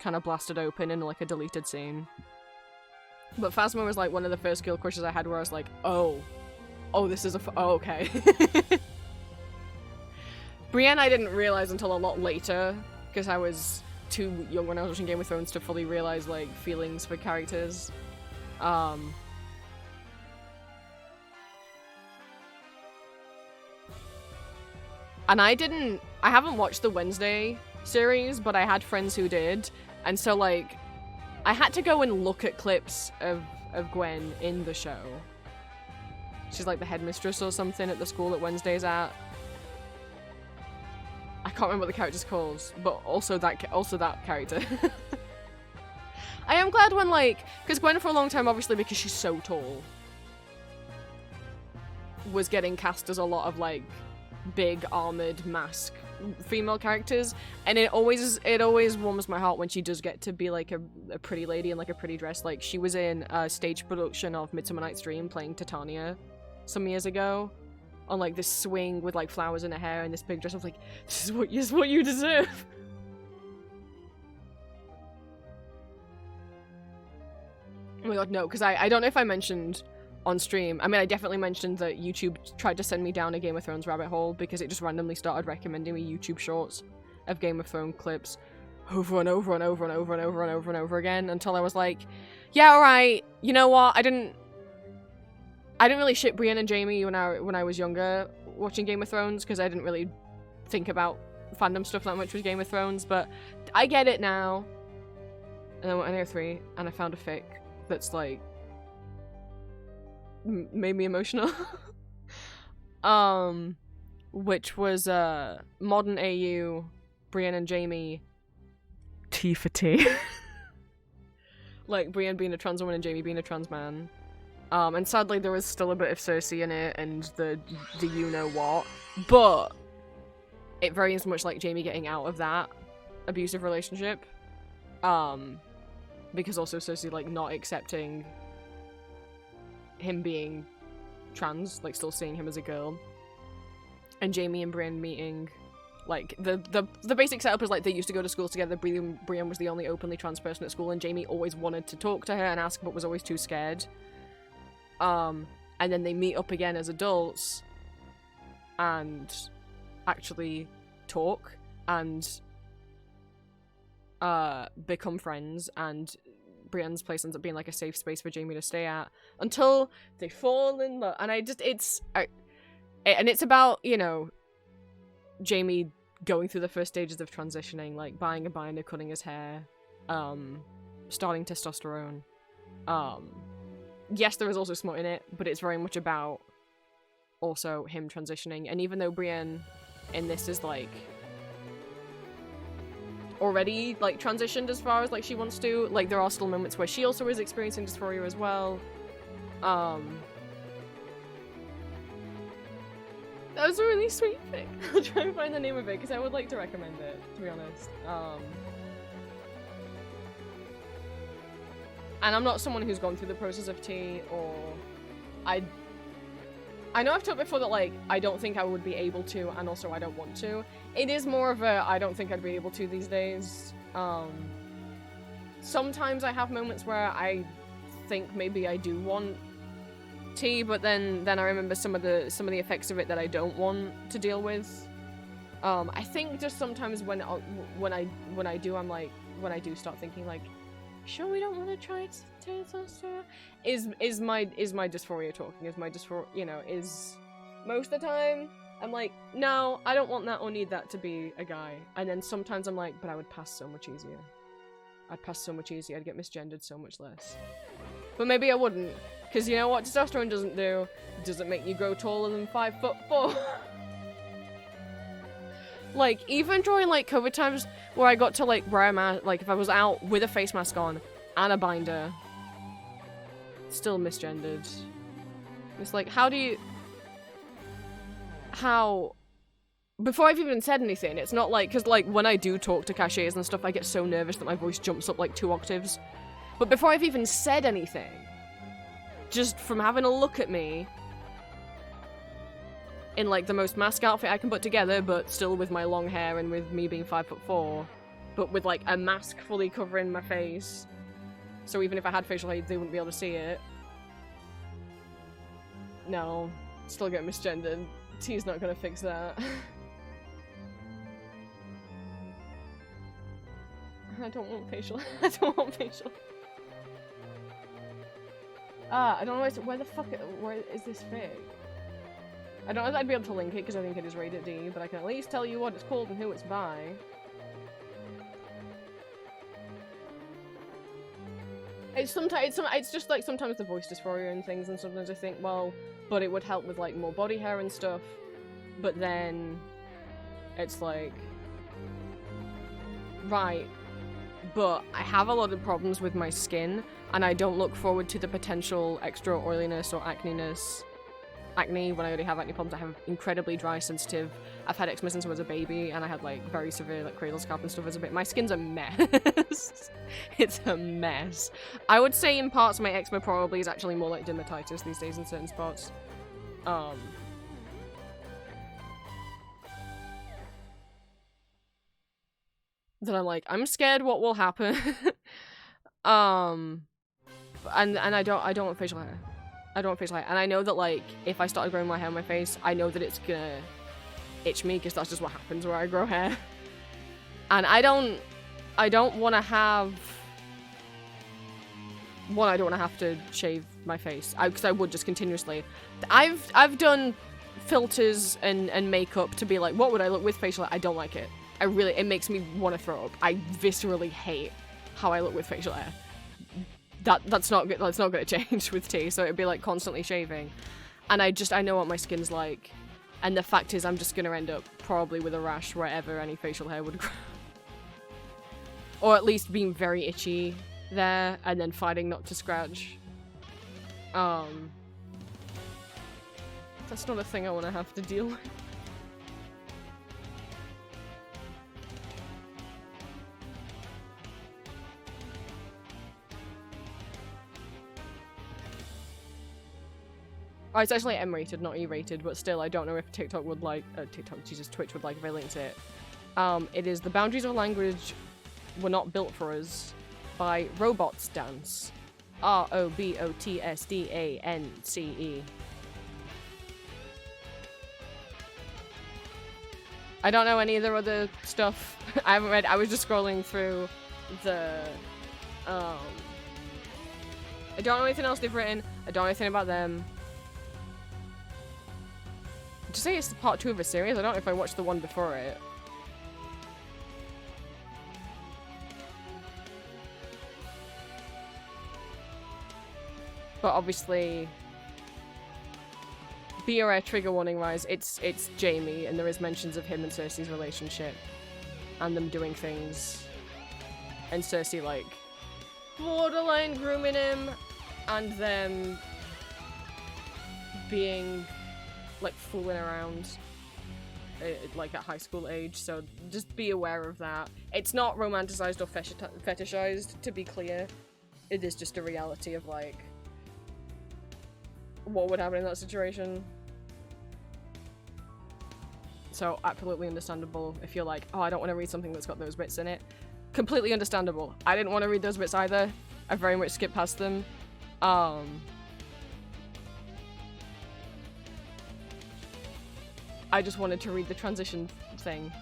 kind of blasted open in like a deleted scene. But Phasma was like one of the first girl crushes I had where I was like, oh, this is okay. Brienne I didn't realize until a lot later, because I was too young when I was watching Game of Thrones to fully realize like feelings for characters. And I haven't watched the Wednesday series, but I had friends who did, and so like I had to go and look at clips of Gwen in the show. She's like the headmistress or something at the school that Wednesday's at. I can't remember what the character's called, but also that character. I am glad when like, because Gwen for a long time, obviously because she's so tall, was getting cast as a lot of like big armored mask female characters, and it always warms my heart when she does get to be like a pretty lady in like a pretty dress. Like she was in a stage production of Midsummer Night's Dream playing Titania some years ago on like this swing with like flowers in her hair and this big dress. I was like, this is what you deserve. Oh my god, no, because I don't know if I mentioned on stream. I mean, I definitely mentioned that YouTube tried to send me down a Game of Thrones rabbit hole because it just randomly started recommending me YouTube shorts of Game of Thrones clips over and over and over and over and over and over and over again until I was like, yeah, alright, you know what, I didn't really ship Brienne and Jaime when I was younger watching Game of Thrones because I didn't really think about fandom stuff that much with Game of Thrones, but I get it now. And then I went on AO3 and I found a fic that's like made me emotional. Which was modern AU Brienne and Jaime T for T. Like Brienne being a trans woman and Jaime being a trans man. And sadly there was still a bit of Cersei in it and the you know what, but it very much like Jaime getting out of that abusive relationship. Because also Cersei like not accepting him being trans, like still seeing him as a girl, and Jaime and Brienne meeting. Like the basic setup is like they used to go to school together. Brienne was the only openly trans person at school, and Jaime always wanted to talk to her and ask, but was always too scared. And then they meet up again as adults and actually talk and become friends, and Brienne's place ends up being like a safe space for Jaime to stay at until they fall in love. And it's about, you know, Jaime going through the first stages of transitioning, like buying a binder, cutting his hair, starting testosterone. Yes, there is also smut in it, but it's very much about also him transitioning. And even though Brienne in this is like already like transitioned as far as like she wants to, like there are still moments where she also is experiencing dysphoria as well. That was a really sweet thing. I'll try and find the name of it because I would like to recommend it, to be honest. And I'm not someone who's gone through the process of tea, or I know I've talked before that, like, I don't think I would be able to, and also I don't want to. It is more of a, I don't think I'd be able to these days. Sometimes I have moments where I think maybe I do want tea, but then I remember some of the effects of it that I don't want to deal with. I think just sometimes when I do, I'm like, when I do start thinking like, sure we don't want to try testosterone, is my dysphoria talking, is my dysphoria, you know, is most of the time I'm like, no, I don't want that or need that to be a guy. And then sometimes I'm like, but I would pass so much easier. I'd pass so much easier, I'd get misgendered so much less. But maybe I wouldn't, because you know what testosterone doesn't do? It doesn't make you grow taller than 5'4". Like, even during, like, COVID times, where I got to, like, wear a mask, like, if I was out with a face mask on and a binder, still misgendered. It's like, how... Before I've even said anything, it's not like, because, like, when I do talk to cashiers and stuff, I get so nervous that my voice jumps up, like, 2 octaves. But before I've even said anything, just from having a look at me, in, like, the most mask outfit I can put together, but still with my long hair and with me being 5'4", but with, like, a mask fully covering my face, so even if I had facial hair, they wouldn't be able to see it. No, still get misgendered. T's not gonna fix that. I don't want facial. I don't want facial. I don't know where the fuck where is this fig? I don't know if I'd be able to link it because I think it is rated D, but I can at least tell you what it's called and who it's by. It's just like sometimes the voice dysphoria and things, and sometimes I think, well, but it would help with like more body hair and stuff. But then it's like, right, but I have a lot of problems with my skin, and I don't look forward to the potential extra oiliness or acne when I already have acne problems. I have incredibly dry, sensitive. I've had eczema since I was a baby, and I had like very severe like cradle scalp and stuff as a bit. My skin's a mess. It's a mess. I would say in parts my eczema probably is actually more like dermatitis these days in certain spots. That I'm like, I'm scared what will happen. And I don't want facial hair. I don't want facial hair. And I know that, like, if I started growing my hair on my face, I know that it's gonna itch me, because that's just what happens where I grow hair. And I don't want to have... One, I don't want to have to shave my face, because I would just continuously. I've done filters and makeup to be like, what would I look with facial hair? I don't like it. It makes me want to throw up. I viscerally hate how I look with facial hair. That's not good. That's not going to change with tea. So it'd be like constantly shaving, and I know what my skin's like, and the fact is I'm just going to end up probably with a rash wherever any facial hair would grow, or at least being very itchy there, and then fighting not to scratch. That's not a thing I want to have to deal with. Oh, it's actually M-rated, not E-rated, but still, I don't know if TikTok would like... Twitch would like if I linked it. It is The Boundaries of Language Were Not Built For Us by Robots Dance. ROBOTSDANCE. I don't know any of their other stuff. I haven't read... I was just scrolling through the... I don't know anything else they've written. I don't know anything about them. Did you say it's the part 2 of a series? I don't know if I watched the one before it. But obviously, be aware, trigger warning wise, it's Jamie, and there is mentions of him and Cersei's relationship, and them doing things, and Cersei like borderline grooming him, and them being like fooling around like at high school age, so just be aware of that. It's not romanticized or fetishized, to be clear. it is just a reality of, like, what would happen in that situation. So, absolutely understandable if you're like, oh, I don't want to read something that's got those bits in it. Completely understandable. I didn't want to read those bits either. I very much skipped past them. I just wanted to read the transition thing.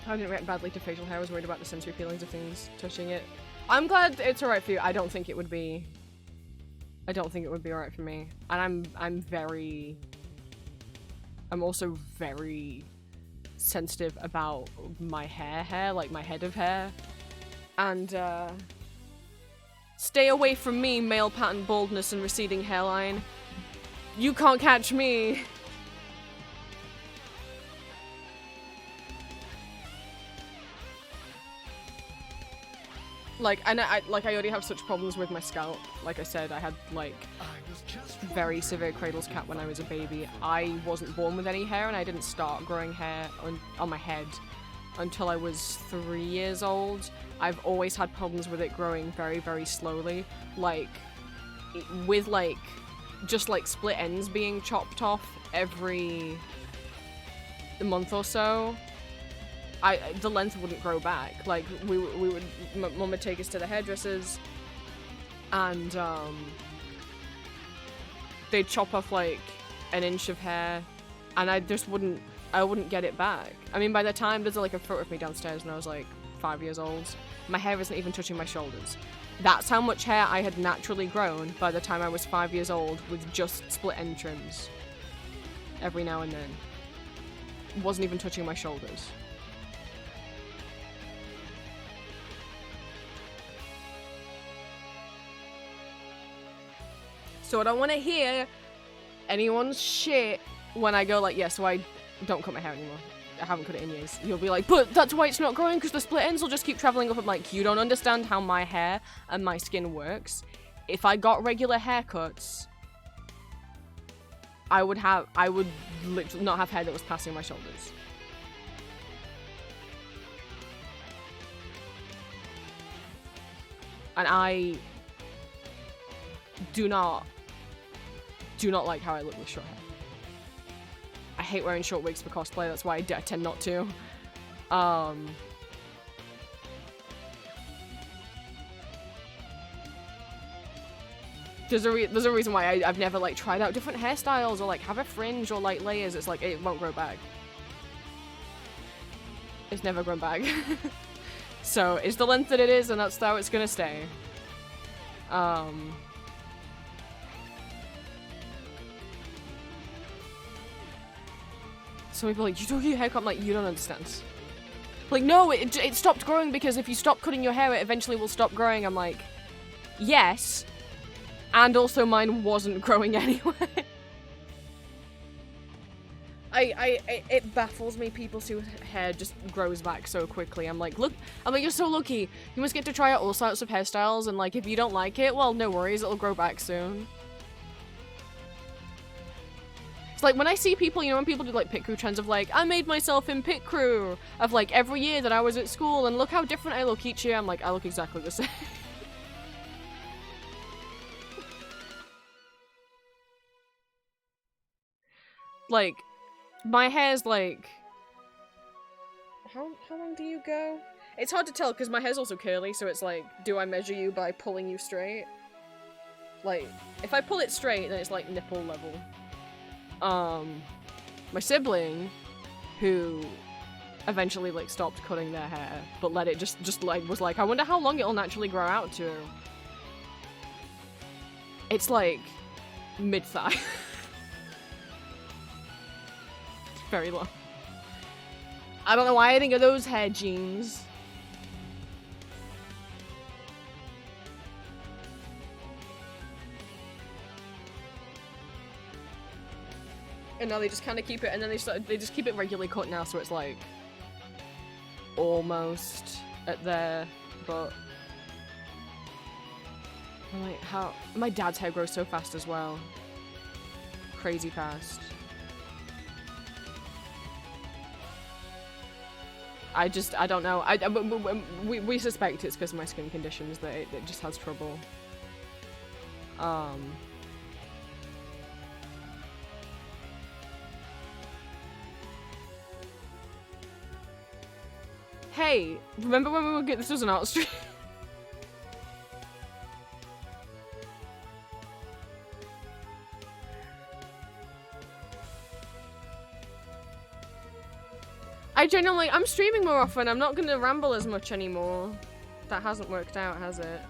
I didn't react badly to facial hair. I was worried about the sensory feelings of things touching it. I'm glad it's alright for you. I don't think it would be alright for me. And I'm also very sensitive about my hair, like my head of hair. And, stay away from me, male pattern baldness and receding hairline. You can't catch me. Like, and I already have such problems with my scalp. Like I said, I had, like, very severe Cradle's cap when I was a baby. I wasn't born with any hair, and I didn't start growing hair on my head until I was 3 years old. I've always had problems with it growing very, very slowly. Like, with, like, just, like, split ends being chopped off every month or so. The length wouldn't grow back. Like, Mum would take us to the hairdressers, and, they'd chop off, like, an inch of hair, and I wouldn't get it back. I mean, by the time there's, like, a photo of me downstairs when I was, like, 5 years old, my hair isn't even touching my shoulders. That's how much hair I had naturally grown by the time I was 5 years old with just split end trims. Every now and then. Wasn't even touching my shoulders. So I don't want to hear anyone's shit when I go like, yeah, so I don't cut my hair anymore. I haven't cut it in years. You'll be like, but that's why it's not growing, because the split ends will just keep traveling up. I'm like, you don't understand how my hair and my skin works. If I got regular haircuts, I would literally not have hair that was passing my shoulders. And I do not like how I look with short hair. I hate wearing short wigs for cosplay, that's why I tend not to. There's a reason why I've never, like, tried out different hairstyles or, like, have a fringe or, like, layers. It's like, it won't grow back. It's never grown back. So, it's the length that it is, and that's how it's gonna stay. Some people are like, you took your haircut. I'm like, you don't understand. Like, no, it stopped growing because if you stop cutting your hair, it eventually will stop growing. I'm like, yes. And also mine wasn't growing anyway. It baffles me people's whose hair just grows back so quickly. I'm like, you're so lucky. You must get to try out all sorts of hairstyles, and like, if you don't like it, well, no worries, it'll grow back soon. It's like when I see people, you know, when people do like pit crew trends of like, I made myself in pit crew of like every year that I was at school, and look how different I look each year. I'm like, I look exactly the same. Like, my hair's like, how long do you go? It's hard to tell because my hair's also curly, so it's like, do I measure you by pulling you straight? Like, if I pull it straight, then it's like nipple level. My sibling, who eventually like stopped cutting their hair, but let it just like was like, I wonder how long it'll naturally grow out to. It's like mid-thigh. Very long. I don't know why I didn't get those hair genes. And now they just kind of keep it, and then they just keep it regularly cut now, so it's like almost at there, but I'm like, how my dad's hair grows so fast as well. Crazy fast. I don't know. We suspect it's because of my skin conditions that it just has trouble. Hey, remember when we would get this was an art stream? I genuinely, I'm streaming more often. I'm not gonna ramble as much anymore. That hasn't worked out, has it?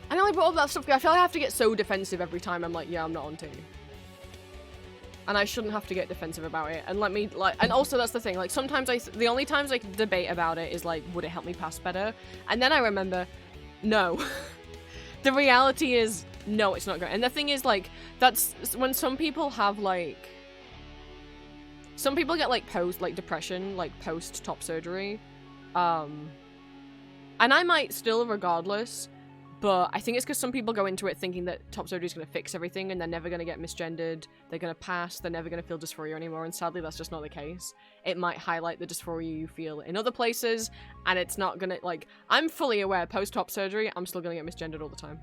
I only brought all that stuff. I feel like I have to get so defensive every time I'm like, yeah, I'm not on team. And I shouldn't have to get defensive about it. And let me, like, and also that's the thing, like, sometimes the only times I debate about it is like, would it help me pass better? And then I remember, no. The reality is, no, it's not going. And the thing is, like, that's when some people have, like, some people get, like, depression, like, post-top surgery. And I might still, regardless. But I think it's because some people go into it thinking that top surgery is going to fix everything and they're never going to get misgendered, they're going to pass, they're never going to feel dysphoria anymore, and sadly that's just not the case. It might highlight the dysphoria you feel in other places, and it's not going to, like, I'm fully aware post-top surgery, I'm still going to get misgendered all the time.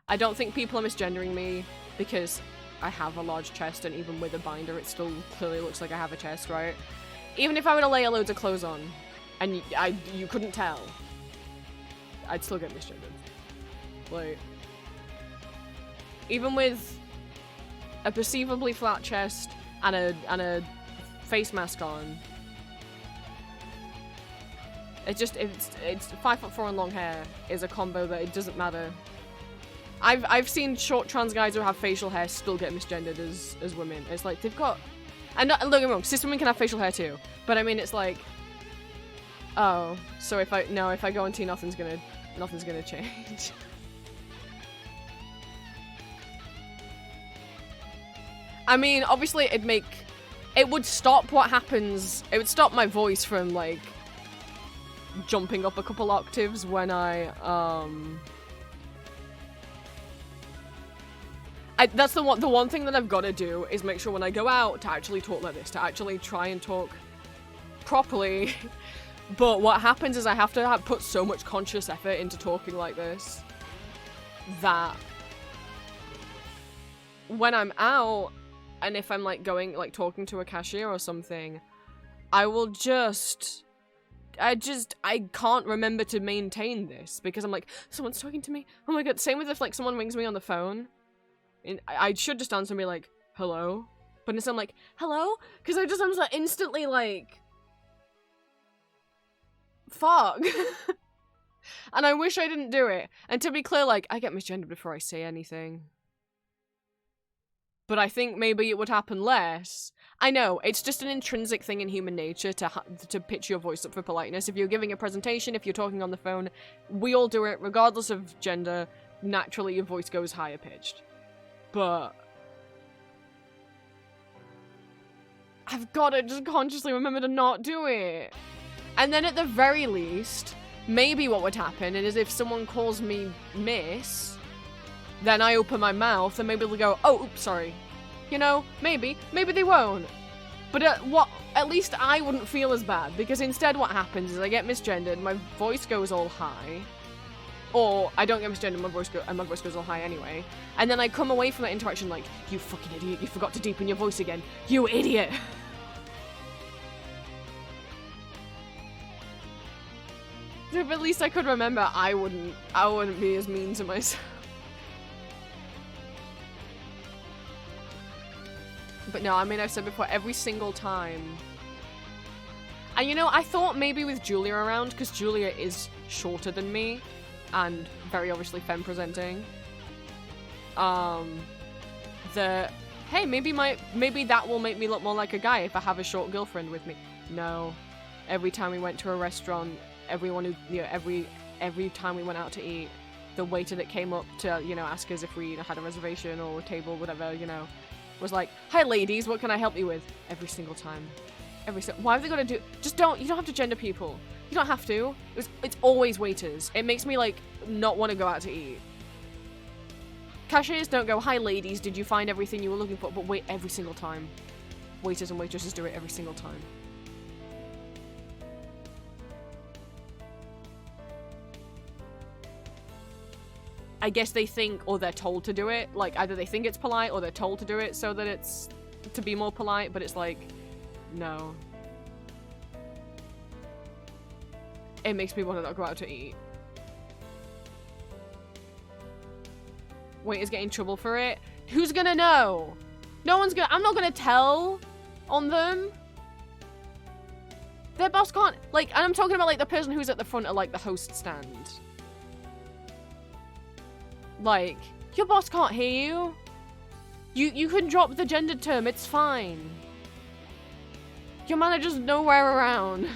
I don't think people are misgendering me because I have a large chest, and even with a binder it still clearly looks like I have a chest, right? Even if I were to lay loads of clothes on, and you couldn't tell, I'd still get misgendered. Like, even with a perceivably flat chest and a face mask on, it's 5'4" and long hair is a combo that it doesn't matter. I've seen short trans guys who have facial hair still get misgendered as women. It's like they've got, and don't get me wrong, cis women can have facial hair too. But I mean, it's like, oh, so if I go on T, nothing's gonna change. I mean, obviously it would stop what happens. It would stop my voice from, like, jumping up a couple octaves when that's the one thing that I've got to do is make sure when I go out to actually talk like this, to actually try and talk properly. But what happens is I have to put so much conscious effort into talking like this that when I'm out, and if I'm, like, going, like, talking to a cashier or something, I will I can't remember to maintain this because I'm like, someone's talking to me. Oh my god. Same with if, like, someone rings me on the phone. And I should just answer and be like, hello? But instead I'm like, hello? Because I'm just like instantly like, fuck. And I wish I didn't do it. And to be clear, like, I get misgendered before I say anything. But I think maybe it would happen less. I know, it's just an intrinsic thing in human nature to pitch your voice up for politeness. If you're giving a presentation, if you're talking on the phone, we all do it, regardless of gender. Naturally, your voice goes higher pitched. But I've got to just consciously remember to not do it. And then at the very least, maybe what would happen is if someone calls me miss, then I open my mouth and maybe they'll go, oh, oops, sorry. You know, maybe they won't. But at least I wouldn't feel as bad, because instead what happens is I get misgendered, my voice goes all high. Or I don't get misgendered, my voice goes all high anyway. And then I come away from that interaction like, you fucking idiot, you forgot to deepen your voice again. You idiot! If at least I could remember, I wouldn't be as mean to myself. But no, I mean, I've said before, every single time. And you know, I thought maybe with Julia around, because Julia is shorter than me, and very obviously femme-presenting, hey, maybe that will make me look more like a guy if I have a short girlfriend with me. No. Every time we went to a restaurant, everyone who, you know, every time we went out to eat, the waiter that came up to, you know, ask us if we had a reservation or a table, whatever, you know, was like, hi ladies, what can I help you with? Every single time. Why have they got to do, you don't have to gender people. You don't have to. It's always waiters. It makes me, like, not want to go out to eat. Cashiers don't go, "Hi ladies, did you find everything you were looking for?" But wait, every single time. Waiters and waitresses do it every single time. I guess they think, or they're told to do it. Like, either they think it's polite, or they're told to do it so that it's to be more polite, but it's like, no. It makes me want to not go out to eat. Waiters get in trouble for it. Who's gonna know? No one's gonna- I'm not gonna tell on them. Their boss can't- like, and I'm talking about, like, the person who's at the front of, like, the host stand. Like, your boss can't hear you. You can drop the gendered term, it's fine. Your manager's nowhere around.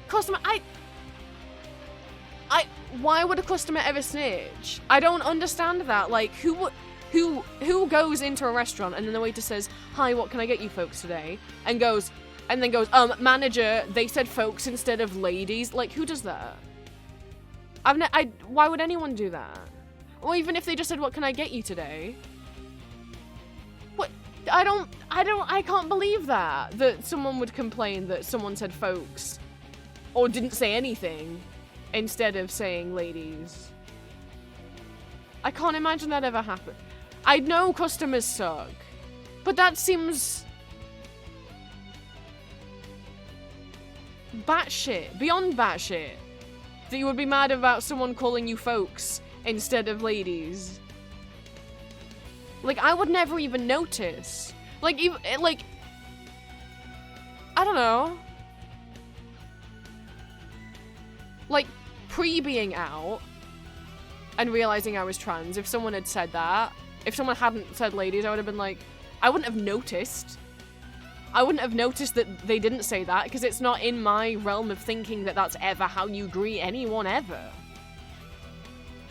Customer- why would a customer ever snitch? I don't understand that. Like, who goes into a restaurant and then the waiter says, "Hi, what can I get you folks today?" And then goes, "Manager, they said folks instead of ladies." Like, who does that? Why would anyone do that? Or even if they just said, "What can I get you today?" What? I can't believe that someone would complain that someone said folks or didn't say anything instead of saying ladies. I can't imagine that ever happened. I know customers suck, but that seems batshit, beyond batshit, that you would be mad about someone calling you folks instead of ladies. Like, I would never even notice. Like, even, like, I don't know. Like, pre-being out and realizing I was trans, if someone had said that, if someone hadn't said ladies, I would have been like, I wouldn't have noticed. I wouldn't have noticed that they didn't say that, because it's not in my realm of thinking that that's ever how you greet anyone ever.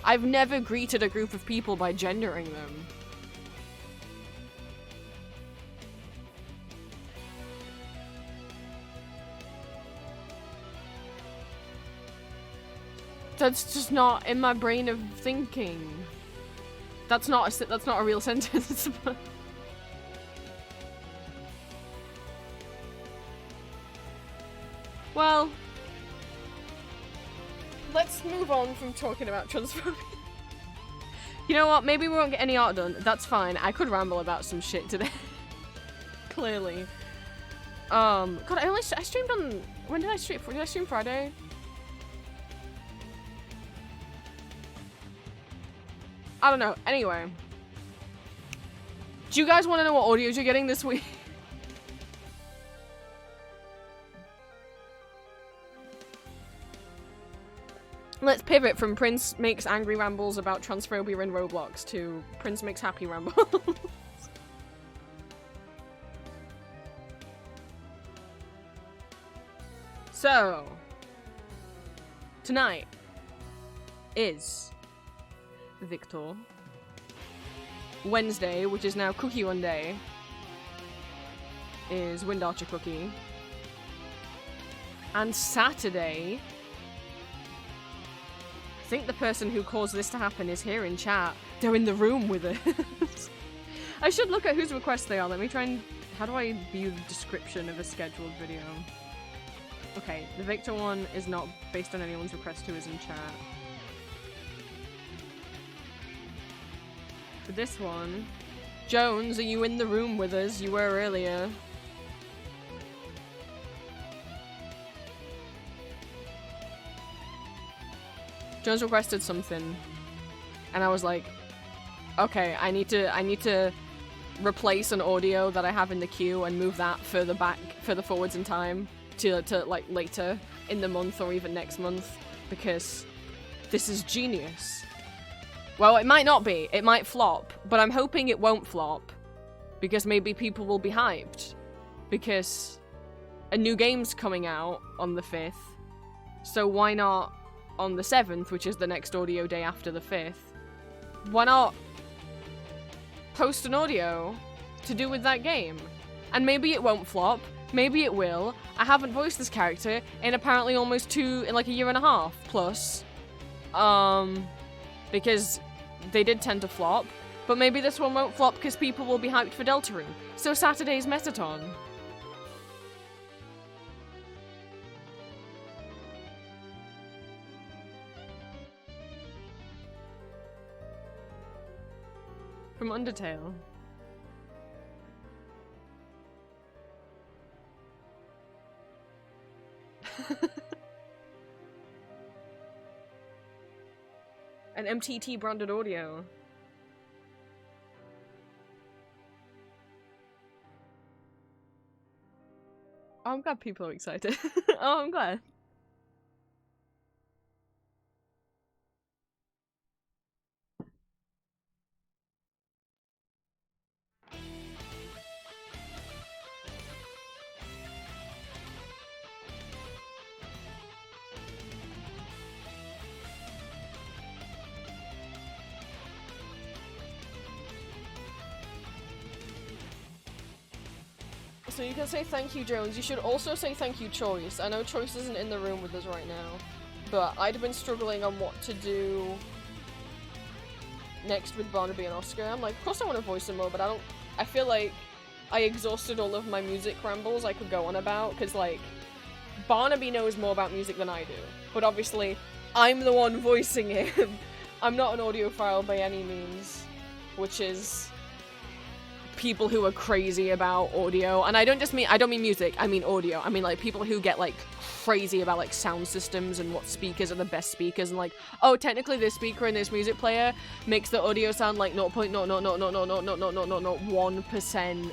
I've never greeted a group of people by gendering them. That's just not in my brain of thinking. That's not a real sentence. Well, let's move on from talking about transphobia. You know what? Maybe we won't get any art done. That's fine. I could ramble about some shit today. Clearly. God, I streamed on... When did I stream? Did I stream Friday? I don't know. Anyway. Do you guys want to know what audios you're getting this week? Let's pivot from Prince makes angry rambles about transphobia in Roblox to Prince makes happy rambles. So, tonight is Victor. Wednesday, which is now Cookie One Day, is Wind Archer Cookie. And Saturday, I think the person who caused this to happen is here in chat. They're in the room with us. I should look at whose requests they are. Let me try and... How do I view the description of a scheduled video? Okay, the Victor one is not based on anyone's request who is in chat. For this one... Jones, are you in the room with us? You were earlier. Jones requested something, and I was like, okay, I need to replace an audio that I have in the queue and move that further forwards in time to like later in the month or even next month, because this is genius. Well, it might not be, it might flop, but I'm hoping it won't flop, because maybe people will be hyped, because a new game's coming out on the 5th, so why not on the 7th, which is the next audio day after the 5th, why not post an audio to do with that game? And maybe it won't flop, maybe it will. I haven't voiced this character in apparently almost in like a year and a half plus. Because they did tend to flop. But maybe this one won't flop because people will be hyped for Deltarune. So Saturday's Metaton. From Undertale. An MTT branded audio. Oh, I'm glad people are excited. Oh, I'm glad. So you can say thank you, Jones. You should also say thank you, Choice. I know Choice isn't in the room with us right now, but I'd been struggling on what to do next with Barnaby and Oscar. I'm like, of course I want to voice them more, but I feel like I exhausted all of my music rambles I could go on about, because, like, Barnaby knows more about music than I do, but obviously, I'm the one voicing him. I'm not an audiophile by any means, which is people who are crazy about audio, and I don't mean music, I mean audio. I mean, like, people who get, like, crazy about, like, sound systems and what speakers are the best speakers, and, like, oh, technically this speaker in this music player makes the audio sound, like, 0.0000001%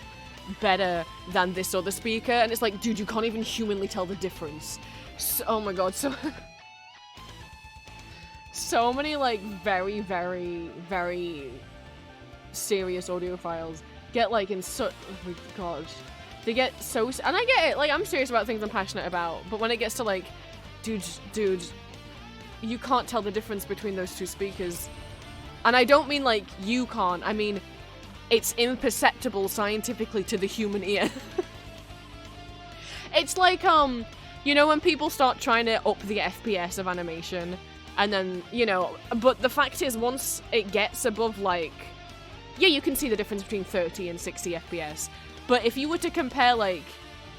better than this other speaker, and it's like, dude, you can't even humanly tell the difference. So, oh my god, so many, like, very, very, very serious audiophiles get, like, in such, oh my god, they get so, and I get it, like, I'm serious about things I'm passionate about, but when it gets to, like, dude, you can't tell the difference between those two speakers, and I don't mean, like, you can't, I mean, it's imperceptible scientifically to the human ear. It's like, you know when people start trying to up the FPS of animation, and then, you know, but the fact is, once it gets above, like, yeah, you can see the difference between 30 and 60 FPS, but if you were to compare, like,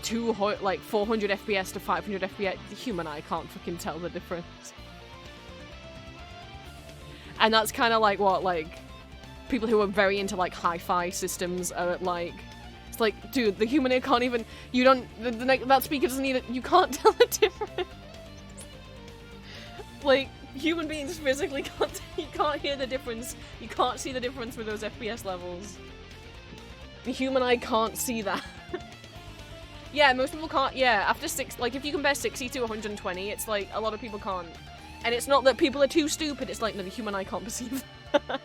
400 FPS to 500 FPS, the human eye can't fucking tell the difference. And that's kind of like what, like, people who are very into, like, hi-fi systems are like, it's like, dude, the human ear can't even, you don't, that speaker doesn't need it, you can't tell the difference. Like, human beings physically can't, you can't hear the difference, you can't see the difference with those FPS levels. The human eye can't see that. Yeah, most people can't, yeah, after like, if you compare 60 to 120, it's like, a lot of people can't. And it's not that people are too stupid, it's like, no, the human eye can't perceive that.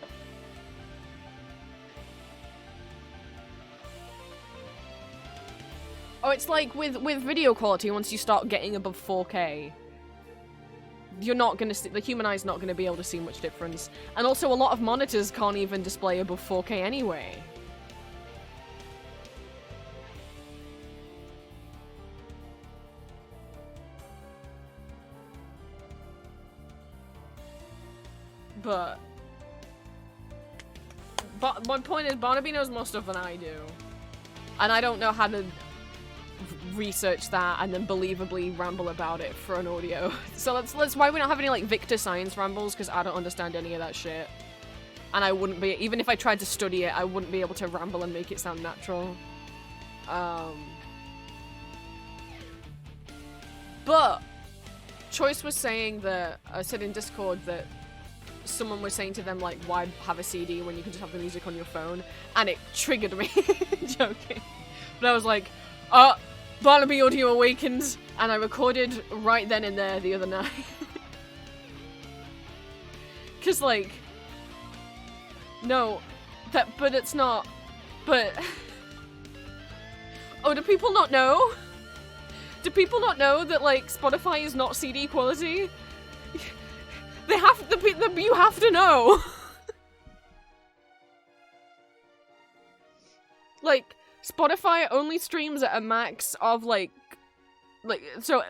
Oh, it's like with video quality, once you start getting above 4K, you're not gonna see, the human eye's not gonna be able to see much difference. And also, a lot of monitors can't even display above 4K anyway. But my point is, Barnaby knows more stuff than I do. And I don't know how to research that and then believably ramble about it for an audio. So that's why we don't have any, like, Victor science rambles, because I don't understand any of that shit. And I wouldn't be, even if I tried to study it, I wouldn't be able to ramble and make it sound natural. But Choice was saying that, I said in Discord that someone was saying to them, like, why have a CD when you can just have the music on your phone? And it triggered me. Joking. But I was like, Barnaby Audio awakens, and I recorded right then and there the other night. Cause, like, no, but it's not, but, oh, do people not know? Do people not know that, like, Spotify is not CD quality? They have to, you have to know. Like, Spotify only streams at a max of, like, so,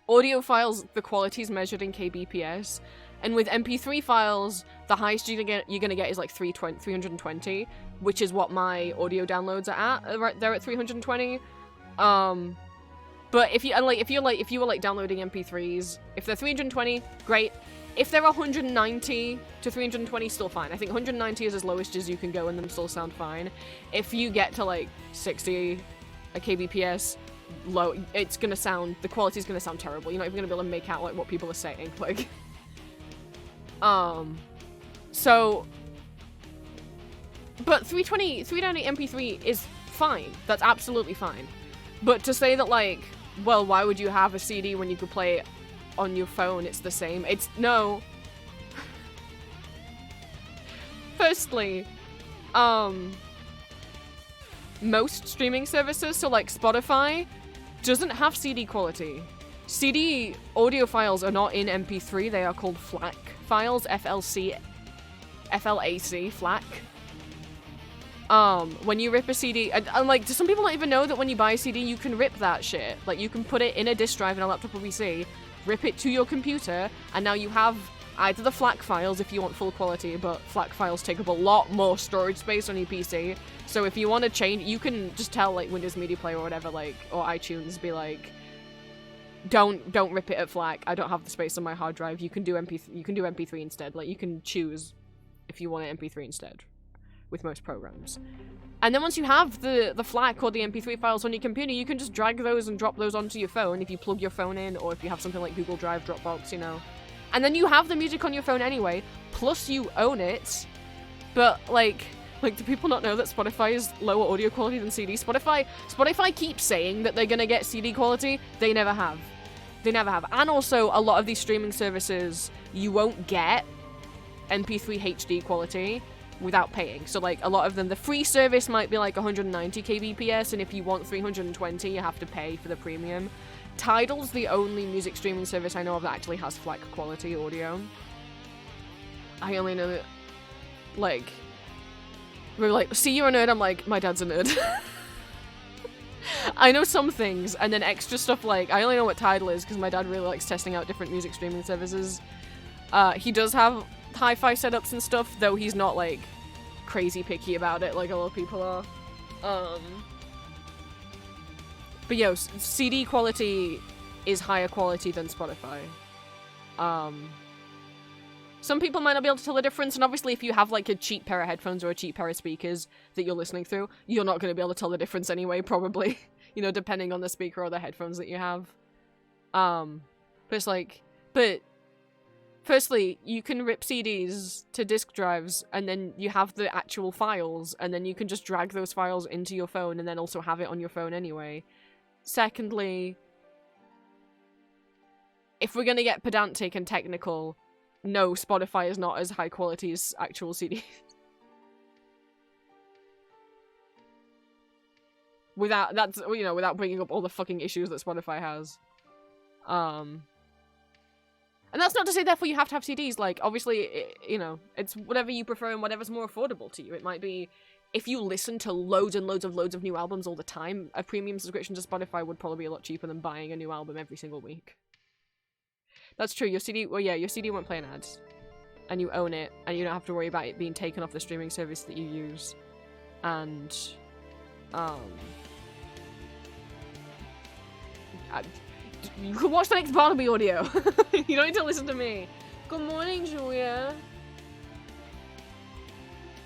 audio files, the quality is measured in kbps, and with MP3 files, the highest you're gonna get is like 320, which is what my audio downloads are at. Right, they're at 320. But if you were like downloading MP3s, if they're 320, great. If they're 190 to 320, still fine. I think 190 is as lowest as you can go and them still sound fine. If you get to like 60 kbps, low, it's gonna sound, the quality's gonna sound terrible. You're not even gonna be able to make out like what people are saying. Like, so, but 390 MP3 is fine. That's absolutely fine. But to say that like, well, why would you have a CD when you could play it on your phone? It's the same. It's no. Firstly, most streaming services, so like Spotify, doesn't have CD quality. CD audio files are not in MP3, they are called FLAC files, FLAC, FLAC. When you rip a CD, and like, do some people not even know that when you buy a CD, you can rip that shit? Like, you can put it in a disk drive in a laptop or PC, rip it to your computer, and now you have either the FLAC files if you want full quality, but FLAC files take up a lot more storage space on your PC. So if you want to change, you can just tell like Windows Media Player or whatever, like, or iTunes, be like, don't rip it at FLAC. I don't have the space on my hard drive. You can do MP3 instead. Like, you can choose if you want an MP3 instead with most programs. And then once you have the FLAC or the MP3 files on your computer, you can just drag those and drop those onto your phone if you plug your phone in, or if you have something like Google Drive, Dropbox, you know. And then you have the music on your phone anyway, plus you own it. But like, do people not know that Spotify is lower audio quality than CD? Spotify keeps saying that they're gonna get CD quality. They never have. They never have. And also, a lot of these streaming services, you won't get MP3 HD quality without paying. So like, a lot of them, the free service might be like 190 kbps, and if you want 320, you have to pay for the premium. Tidal's the only music streaming service I know of that actually has FLAC quality audio. I only know that, like, we're like, see, you're a nerd, I'm like, my dad's a nerd. I know some things, and then extra stuff like, I only know what Tidal is because my dad really likes testing out different music streaming services. He does have hi-fi setups and stuff, though he's not like crazy picky about it like a lot of people are. But yo, CD quality is higher quality than Spotify. Some people might not be able to tell the difference, and obviously if you have like a cheap pair of headphones or a cheap pair of speakers that you're listening through, you're not going to be able to tell the difference anyway, probably. You know, depending on the speaker or the headphones that you have. But it's like, but firstly, you can rip CDs to disk drives, and then you have the actual files, and then you can just drag those files into your phone and then also have it on your phone anyway. Secondly, if we're gonna get pedantic and technical, no, Spotify is not as high quality as actual CDs. Without bringing up all the fucking issues that Spotify has. And that's not to say, therefore, you have to have CDs. Like, obviously, it's whatever you prefer and whatever's more affordable to you. It might be, if you listen to loads and loads of new albums all the time, a premium subscription to Spotify would probably be a lot cheaper than buying a new album every single week. That's true. Your CD won't play an ad. And you own it, and you don't have to worry about it being taken off the streaming service that you use. And, you can watch the next Barnaby audio. You don't need to listen to me. Good morning, Julia.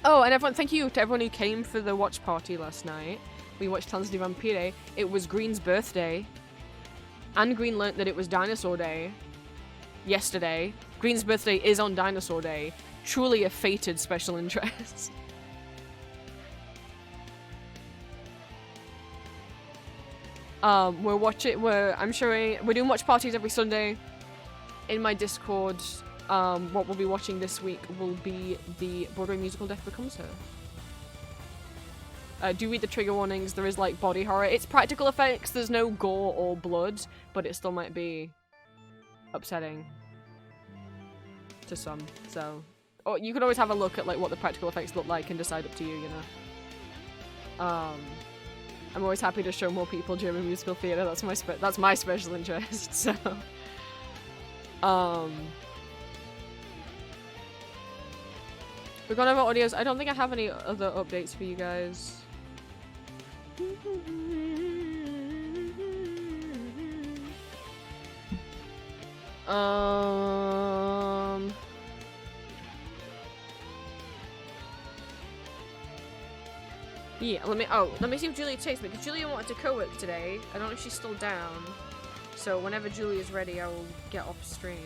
Oh, and everyone, thank you to everyone who came for the watch party last night. We watched Plants di Vampire. It was Green's birthday. And Green learnt that it was Dinosaur Day yesterday. Green's birthday is on Dinosaur Day. Truly a fated special interest. We're doing watch parties every Sunday in my Discord. What we'll be watching this week will be the Broadway musical Death Becomes Her. Do read the trigger warnings. There is like body horror. It's practical effects. There's no gore or blood, but it still might be upsetting to some. So, or you could always have a look at like what the practical effects look like and decide up to you, you know. I'm always happy to show more people German musical theatre. That's my special interest. So, we've got other audios. I don't think I have any other updates for you guys. Yeah, let me see if Julia takes me, because Julia wanted to co-work today. I don't know if she's still down. So whenever Julia's ready, I will get off stream.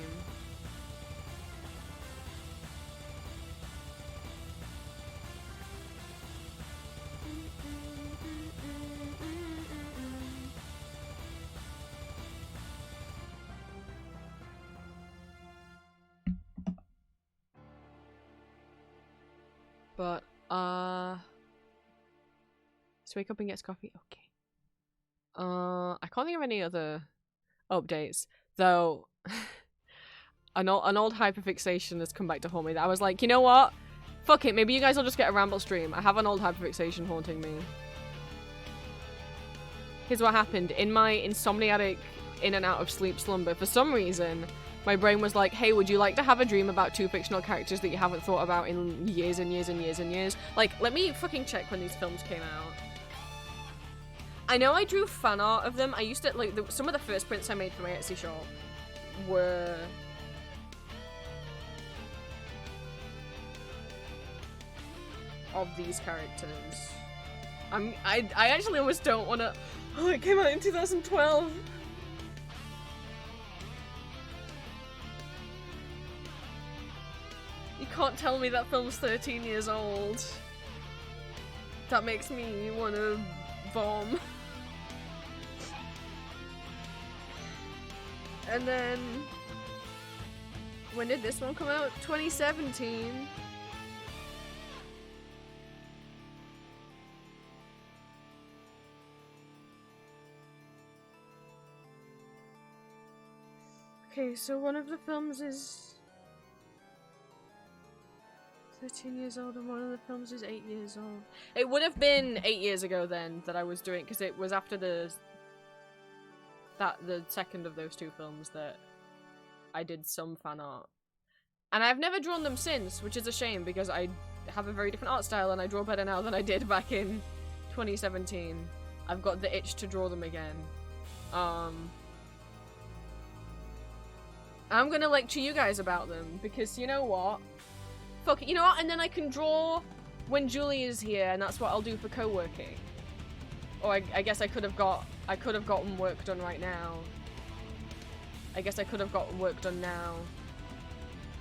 But, let's wake up and get coffee. Okay. I can't think of any other updates, though. an old hyperfixation has come back to haunt me. That I was like, you know what? Fuck it. Maybe you guys will just get a ramble stream. I have an old hyperfixation haunting me. Here's what happened. In my insomniatic in and out of sleep slumber, for some reason, my brain was like, hey, would you like to have a dream about 2 fictional characters that you haven't thought about in years and years and years and years? Like, let me fucking check when these films came out. I know I drew fan art of them. I used to, like, some of the first prints I made for my Etsy shop were... of these characters. I actually almost don't want to... Oh, it came out in 2012! You can't tell me that film's 13 years old. That makes me want to bomb. And then... when did this one come out? 2017. Okay, so one of the films is 13 years old and one of the films is 8 years old. It would have been 8 years ago then that I was doing, because it was after the second of those 2 films that I did some fan art. And I've never drawn them since, which is a shame because I have a very different art style and I draw better now than I did back in 2017. I've got the itch to draw them again. I'm gonna lecture you guys about them, because you know what? Fuck it, you know what? And then I can draw when Julie is here, and that's what I'll do for co-working. Or I guess I could have gotten work done right now. I guess I could have gotten work done now.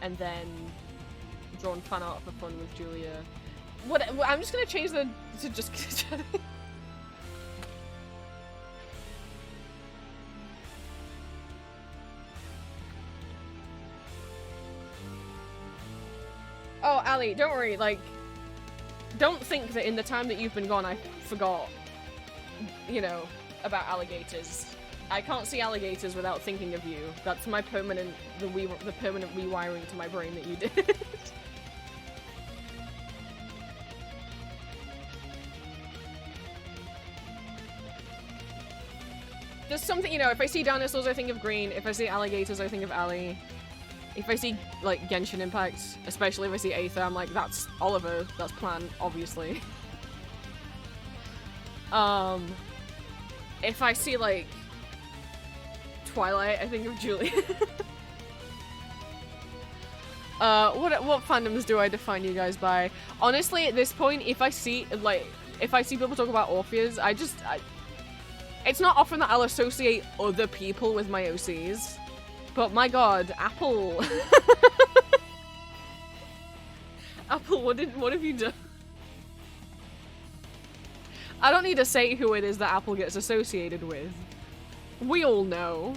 And then drawn fan art for fun with Julia. I'm just gonna change the to just Oh, Ali, don't worry, like, don't think that in the time that you've been gone I forgot, you know, about alligators. I can't see alligators without thinking of you. That's my permanent, the permanent rewiring to my brain that you did. There's something, you know, if I see dinosaurs I think of Green, if I see alligators I think of Ali. If I see, like, Genshin Impact, especially if I see Aether, I'm like, that's Oliver, that's Plant, obviously. If I see, like, Twilight, I think of Julie. What fandoms do I define you guys by? Honestly, at this point, if I see people talk about Orpheus, it's not often that I'll associate other people with my OCs. But my god, Apple. Apple, what have you done? I don't need to say who it is that Apple gets associated with. We all know.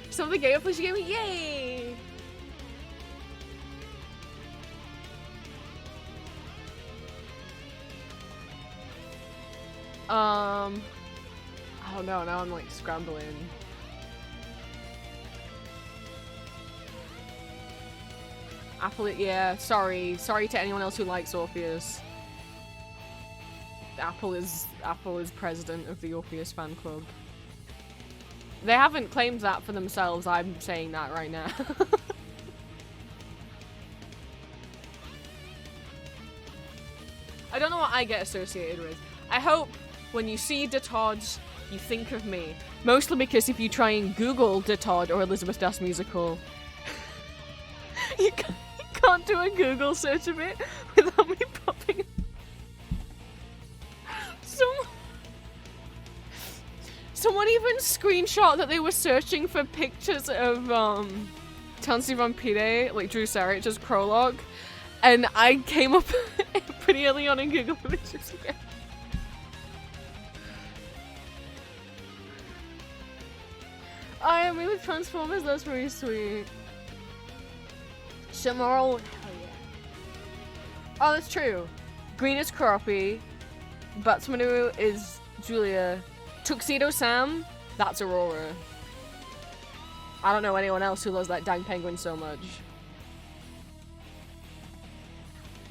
Something gay up, she gave me, yay! Oh no, now I'm like scrambling. Apple, yeah, sorry to anyone else who likes Orpheus. Apple is president of the Orpheus fan club. They haven't claimed that for themselves, I'm saying that right now. I don't know what I get associated with. I hope when you see De Todd, you think of me. Mostly because if you try and Google De Todd or Elizabeth Das musical, you can't do a Google search of it without me popping. Someone even screenshot that they were searching for pictures of Tansy Vampire, like Drew Sarich's prologue, and I came up pretty early on in Google Images again. I am with Transformers, that's really sweet. Shimoro, hell yeah. Oh, that's true. Green is Kuropi, Batsumaru is Julia, Tuxedo Sam, that's Aurora. I don't know anyone else who loves that dang penguin so much.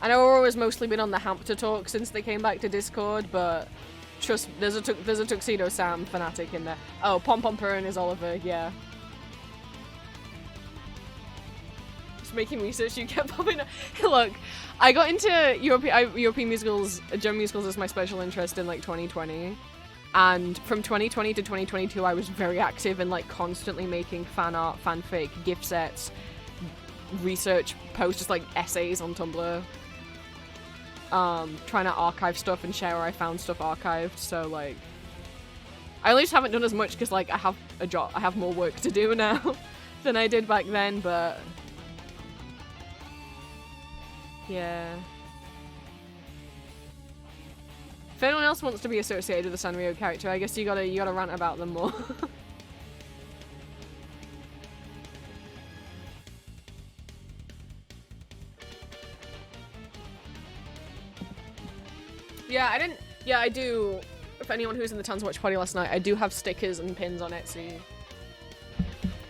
I know Aurora's mostly been on the Hampter talk since they came back to Discord, but trust, there's a Tuxedo Sam fanatic in there. Oh, Pom Pom Purin is Oliver, yeah. Just making research, you kept popping up. Look, I got into European musicals, German musicals as my special interest in like 2020. And from 2020 to 2022, I was very active in like constantly making fan art, fanfic, gift sets, research posts, just like essays on Tumblr. Trying to archive stuff and share where I found stuff archived. So like, I at least haven't done as much because like I have a job, I have more work to do now than I did back then. But yeah. If anyone else wants to be associated with the Sanrio character, I guess you gotta rant about them more. Yeah, I do. For anyone who was in the Tans Watch party last night, I do have stickers and pins on Etsy.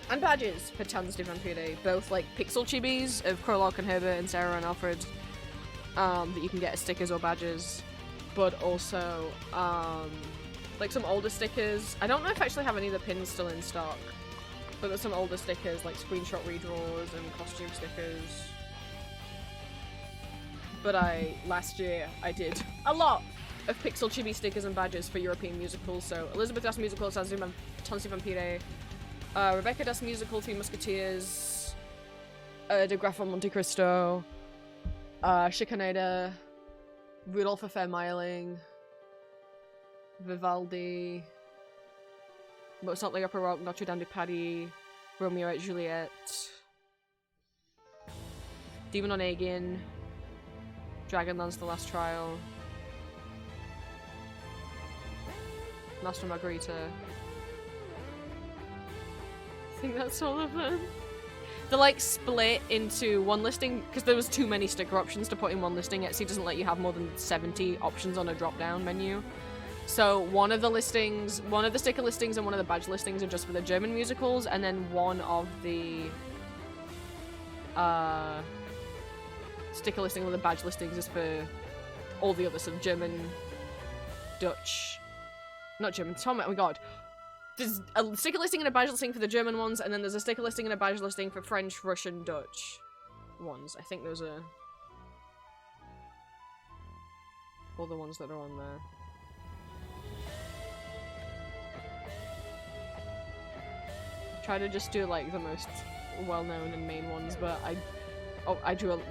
And badges for Tans de Vampire, both like pixel chibis of Krolok and Herbert and Sarah and Alfred, that you can get as stickers or badges. But also, like some older stickers. I don't know if I actually have any of the pins still in stock, but there's some older stickers like screenshot redraws and costume stickers. But last year, I did a lot of pixel chibi stickers and badges for European musicals. So Elizabeth Das musical, Tansy Vampire, Rebecca Das musical, Three Musketeers, De Graaf von Monte Cristo, Schikaneda, Rudolph a Fair Miling, Vivaldi, Mozart the Opera Rock, Notre Dame de Paris, Romeo et Juliet, Demon on Aegean, Dragonlance The Last Trial, Master Margarita. I think that's all of them. They're like split into one listing because there was too many sticker options to put in one listing. Etsy doesn't let you have more than 70 options on a drop-down menu. So one of the sticker listings and one of the badge listings are just for the German musicals, and then one of the sticker listing or the badge listings is for all the others, so German, Dutch, not German, oh my god. There's a sticker listing and a badge listing for the German ones, and then there's a sticker listing and a badge listing for French, Russian, Dutch ones. I think those are all the ones that are on there. Try to just do like the most well-known and main ones, but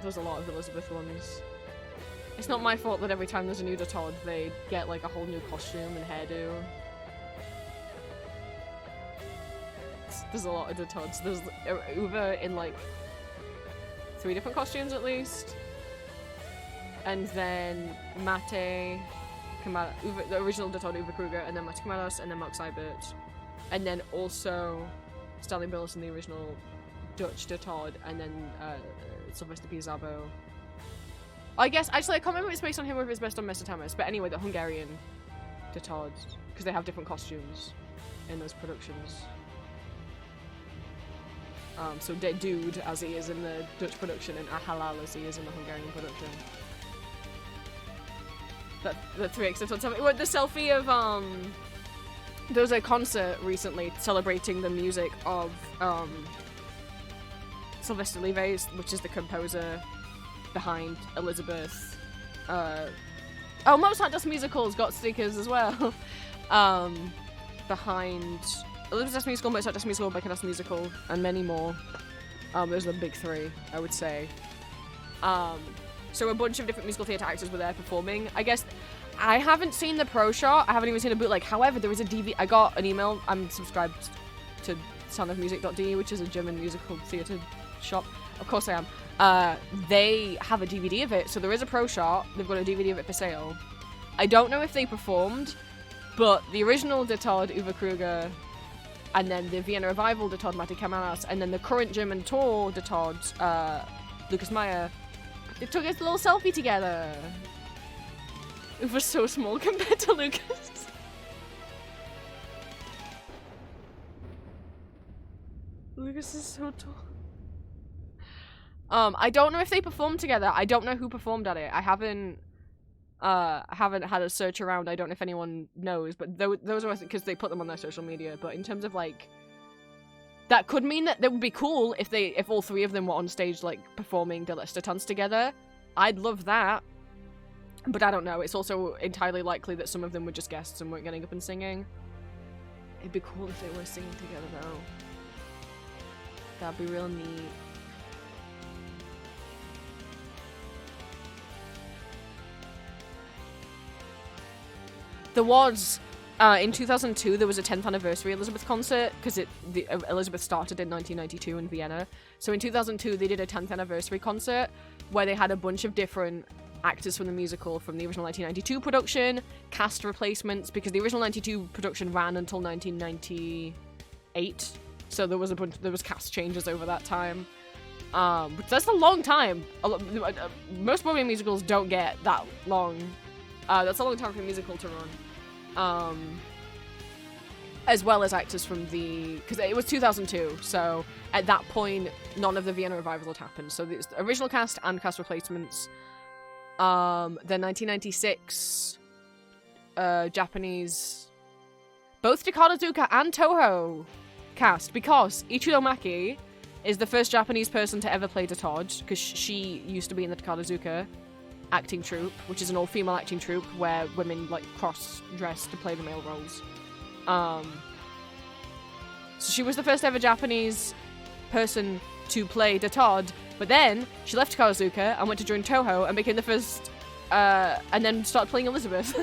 there's a lot of Elizabeth ones. It's not my fault that every time there's a new Todd, they get like a whole new costume and hairdo. There's a lot of Tods. There's Uwe in like 3 different costumes at least. And then Mate, Uwe, the original Todd, Uwe Kruger, and then Mate Kamalos, and then Mark Seibert. And then also Stanley Billis in the original Dutch Todd, and then Sylvester P. Szabo. I guess, actually, I can't remember if it's based on him or if it's based on Mr. Tamas, but anyway, the Hungarian Todd, because they have different costumes in those productions. So De Dude, as he is in the Dutch production, and Ahalal, as he is in the Hungarian production. The 3x17. Well, the selfie of, there was a concert recently celebrating the music of, Sylvester Leves, which is the composer behind Elizabeth. Oh, Mozart Does Musicals got stickers as well. Behind Elizabeth Does Musical, Mozart Does Musical, Becker Does Musical, and many more. Those are the big three, I would say. So a bunch of different musical theatre actors were there performing. I guess I haven't seen the pro shot. I haven't even seen a bootleg. However, there is a DVD. I got an email. I'm subscribed to soundofmusic.de, which is a German musical theatre shop. Of course I am. They have a DVD of it, so there is a pro shot. They've got a DVD of it for sale. I don't know if they performed, but the original De Todd, Uwe Kruger, and then the Vienna Revival De Todd, Matti Kamaras, and then the current German tour De Todd, Lucas Meyer, they took a little selfie together. It was so small compared to Lucas. Lucas is so tall. I don't know if they performed together. I don't know who performed at it. I haven't had a search around. I don't know if anyone knows, but those are because they put them on their social media. But in terms of like, that could mean that would be cool if all three of them were on stage like performing the Listertons together. I'd love that. But I don't know. It's also entirely likely that some of them were just guests and weren't getting up and singing. It'd be cool if they were singing together though. That'd be real neat. There was, in 2002, there was a 10th anniversary Elizabeth concert, because Elizabeth started in 1992 in Vienna. So in 2002, they did a 10th anniversary concert, where they had a bunch of different actors from the musical, from the original 1992 production, cast replacements, because the original 92 production ran until 1998. So there was cast changes over that time. But that's a long time. Most Broadway musicals don't get that long. That's a long time for a musical to run. As well as actors from because it was 2002, so at that point, none of the Vienna Revival had happened. So the original cast and cast replacements. The 1996 Japanese, both Takarazuka and Toho cast, because Ichiro Maki is the first Japanese person to ever play De Todd, because she used to be in the Takarazuka acting troupe, which is an all-female acting troupe where women like cross-dress to play the male roles. So she was the first ever Japanese person to play De Todd, but then she left Takarazuka and went to join Toho and became the first, and then started playing Elizabeth.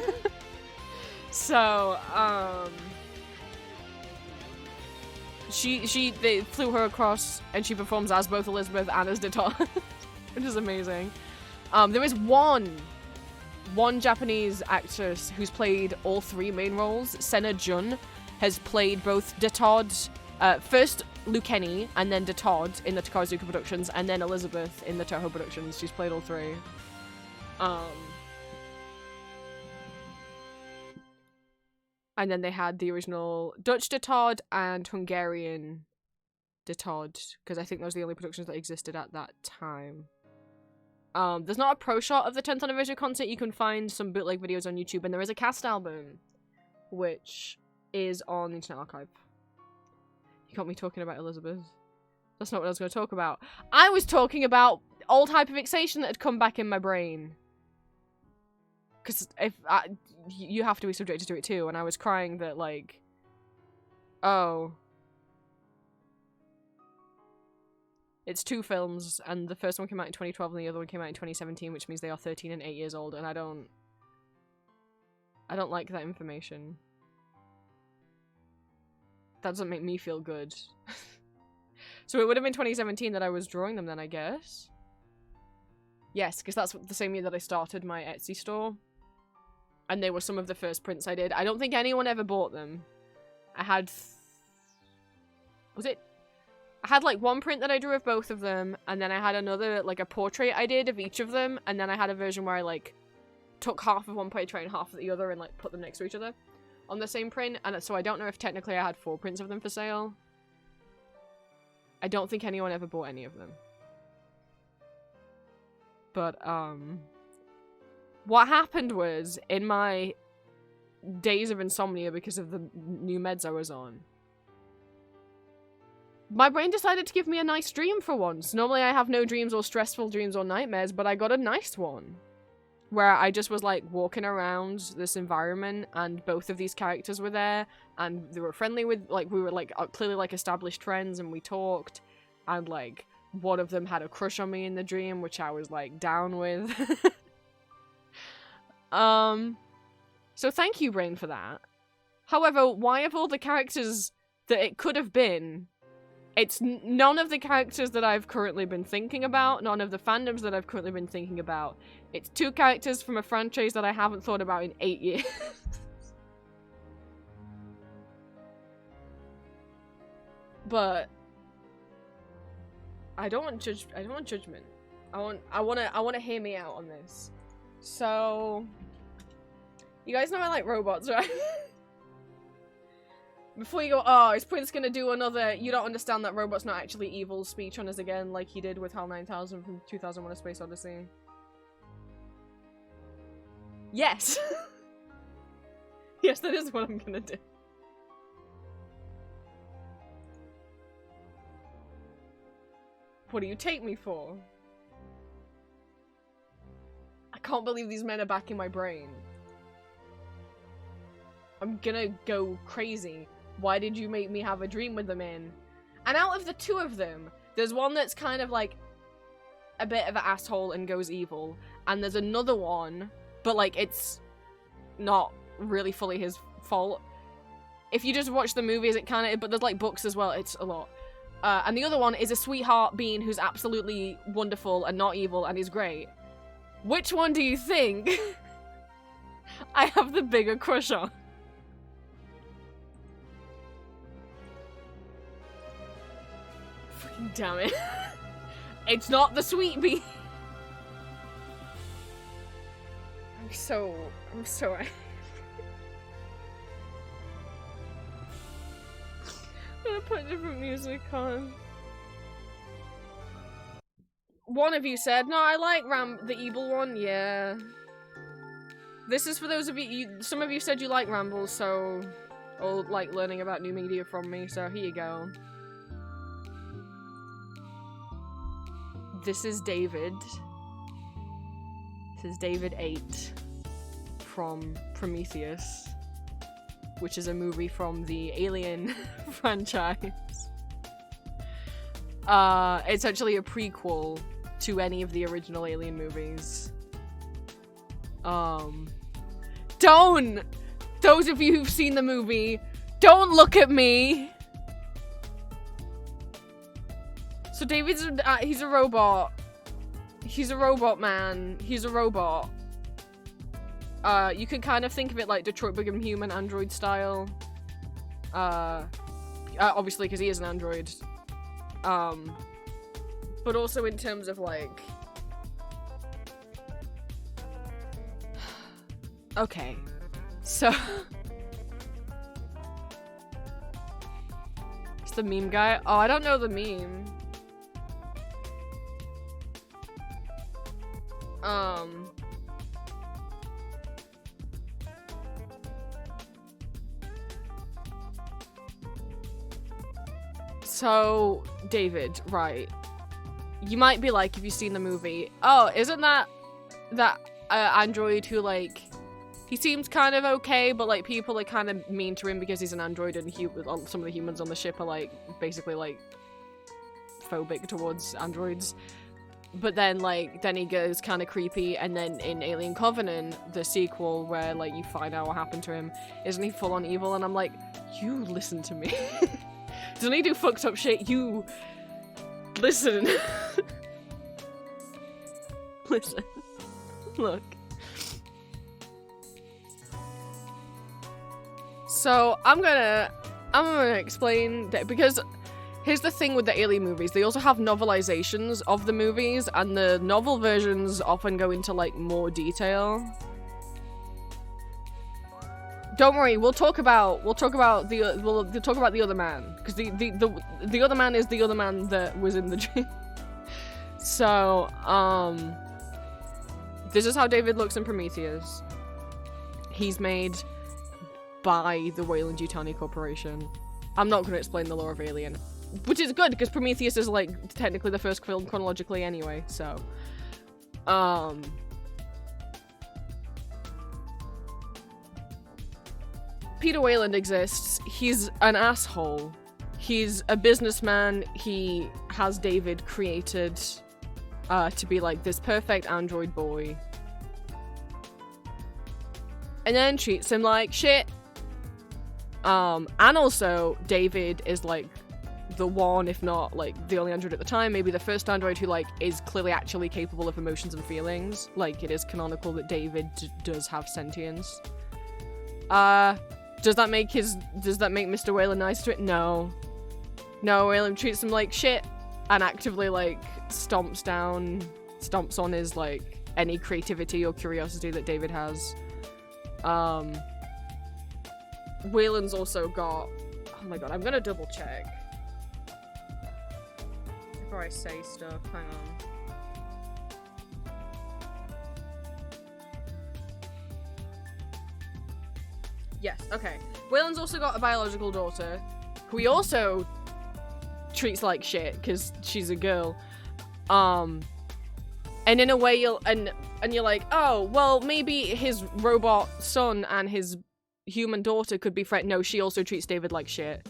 So, they flew her across and she performs as both Elizabeth and as De Todd, which is amazing. There is one Japanese actress who's played all three main roles. Sena Jun has played both De Todd, first Lucchini, and then De Todd in the Takarazuka productions, and then Elizabeth in the Toho productions. She's played all three. And then they had the original Dutch De Todd and Hungarian De Todd, because I think those are the only productions that existed at that time. There's not a pro shot of the 10th anniversary concert. You can find some bootleg videos on YouTube, and there is a cast album, which is on the Internet Archive. You got me talking about Elizabeth. That's not what I was going to talk about. I was talking about old hyperfixation that had come back in my brain. Because you have to be subjected to it too, and I was crying that, like, oh, it's two films, and the first one came out in 2012 and the other one came out in 2017, which means they are 13 and 8 years old, and I don't like that information. That doesn't make me feel good. So it would have been 2017 that I was drawing them then, I guess? Yes, because that's the same year that I started my Etsy store. And they were some of the first prints I did. I don't think anyone ever bought them. I had... I had, like, one print that I drew of both of them, and then I had another, like, a portrait I did of each of them, and then I had a version where I, like, took half of one portrait and half of the other and, like, put them next to each other on the same print, and so I don't know if technically I had 4 prints of them for sale. I don't think anyone ever bought any of them. But, what happened was, in my days of insomnia because of the new meds I was on, my brain decided to give me a nice dream for once. Normally I have no dreams or stressful dreams or nightmares, but I got a nice one. Where I just was, like, walking around this environment, and both of these characters were there, and they were friendly with, like, we were, like, clearly, like, established friends, and we talked, and, like, one of them had a crush on me in the dream, which I was, like, down with. So thank you, brain, for that. However, why of all the characters that it could have been, it's none of the characters that I've currently been thinking about, none of the fandoms that I've currently been thinking about. It's 2 characters from a franchise that I haven't thought about in 8 years. But I don't want judgment. I want to hear me out on this. So you guys know I like robots, right? Before you go, oh, is Prince gonna do another you don't understand that robot's not actually evil speech on us again, like he did with HAL 9000 from 2001: A Space Odyssey? Yes! Yes, that is what I'm gonna do. What do you take me for? I can't believe these men are back in my brain. I'm gonna go crazy. Why did you make me have a dream with them in? And out of the 2 of them, there's one that's kind of like a bit of an asshole and goes evil. And there's another one, but like it's not really fully his fault. If you just watch the movies, it kind of, but there's like books as well, it's a lot. And the other one is a sweetheart being who's absolutely wonderful and not evil and is great. Which one do you think I have the bigger crush on? Fucking damn it. It's not the sweet bee. I'm so I'm gonna put different music on. One of you said, no, I like the evil one, yeah. This is for those of you, some of you said you like rambles, so, or like learning about new media from me, so here you go. This is David. This is David 8 from Prometheus, which is a movie from the Alien franchise. It's actually a prequel to any of the original Alien movies. Don't! Those of you who've seen the movie, don't look at me! So David's, he's a robot. He's a robot man. He's a robot. You can kind of think of it like Detroit Become Human android style. Obviously because he is an android. But also in terms of like... Okay. So... It's the meme guy? Oh, I don't know the meme. So, David, right. You might be like, if you've seen the movie, oh, isn't that android who, like, he seems kind of okay, but, like, people are kind of mean to him because he's an android and some of the humans on the ship are, like, basically, like, phobic towards androids. But then, like, then he goes kind of creepy, and then in Alien Covenant, the sequel, where, like, you find out what happened to him, isn't he full-on evil? And I'm like, you listen to me. Doesn't he do fucked up shit? You... Listen. Listen. Look. So, I'm gonna explain that, because here's the thing with the Alien movies. They also have novelizations of the movies, and the novel versions often go into, like, more detail. Don't worry, we'll talk about the other man, because the other man is the other man that was in the dream. So, this is how David looks in Prometheus. He's made by the Weyland-Yutani Corporation. I'm not going to explain the lore of Alien, which is good because Prometheus is like technically the first film chronologically anyway. So, Peter Weyland exists. He's an asshole. He's a businessman. He has David created to be like this perfect android boy. And then treats him like shit. And also, David is like the one, if not like the only android at the time, maybe the first android who like is clearly actually capable of emotions and feelings. Like, it is canonical that David does have sentience. Does that make Mr. Weyland nice to it? No. No, Weyland treats him like shit and actively like stomps on his like any creativity or curiosity that David has. Weyland's also got, oh my god, I'm gonna double check before I say stuff. Hang on. Yes, okay. Weyland's also got a biological daughter, who he also treats like shit, because she's a girl. And in a way you're like, oh, well, maybe his robot son and his human daughter could be friends. No, she also treats David like shit.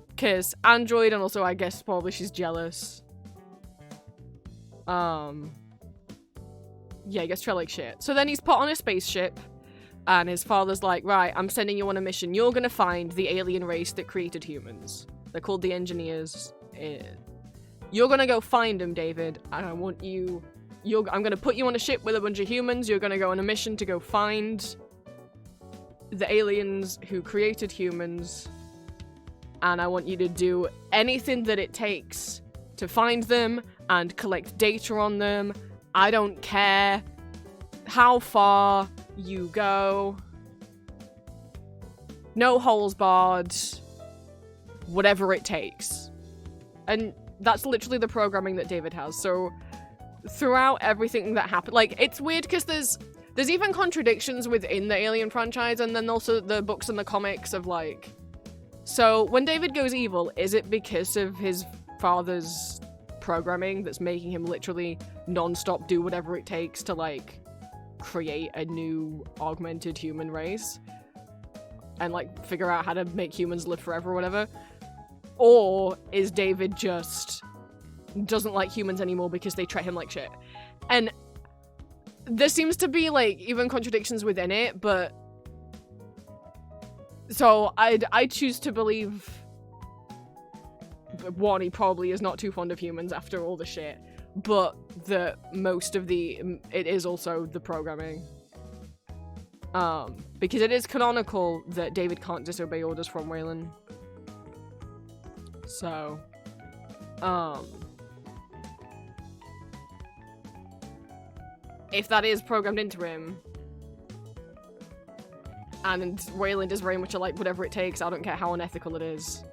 Because android, and also I guess probably she's jealous. Yeah, he gets treated like shit. So then he's put on a spaceship, and his father's like, right, I'm sending you on a mission. You're gonna find the alien race that created humans. They're called the Engineers. You're gonna go find them, David, and I want you... I'm gonna put you on a ship with a bunch of humans. You're gonna go on a mission to go find the aliens who created humans, and I want you to do anything that it takes to find them and collect data on them. I don't care how far you go. No holes barred. Whatever it takes. And that's literally the programming that David has. So throughout everything that happened, like, it's weird because there's even contradictions within the Alien franchise, and then also the books and the comics of like, so when David goes evil, is it because of his father's programming that's making him literally non-stop do whatever it takes to like create a new augmented human race and like figure out how to make humans live forever or whatever? Or is David just doesn't like humans anymore because they treat him like shit? And there seems to be like even contradictions within it, but so I choose to believe, one, he probably is not too fond of humans after all the shit, but that most of it is also the programming. Because it is canonical that David can't disobey orders from Weyland. So, if that is programmed into him, and Weyland is very much like, whatever it takes, I don't care how unethical it is.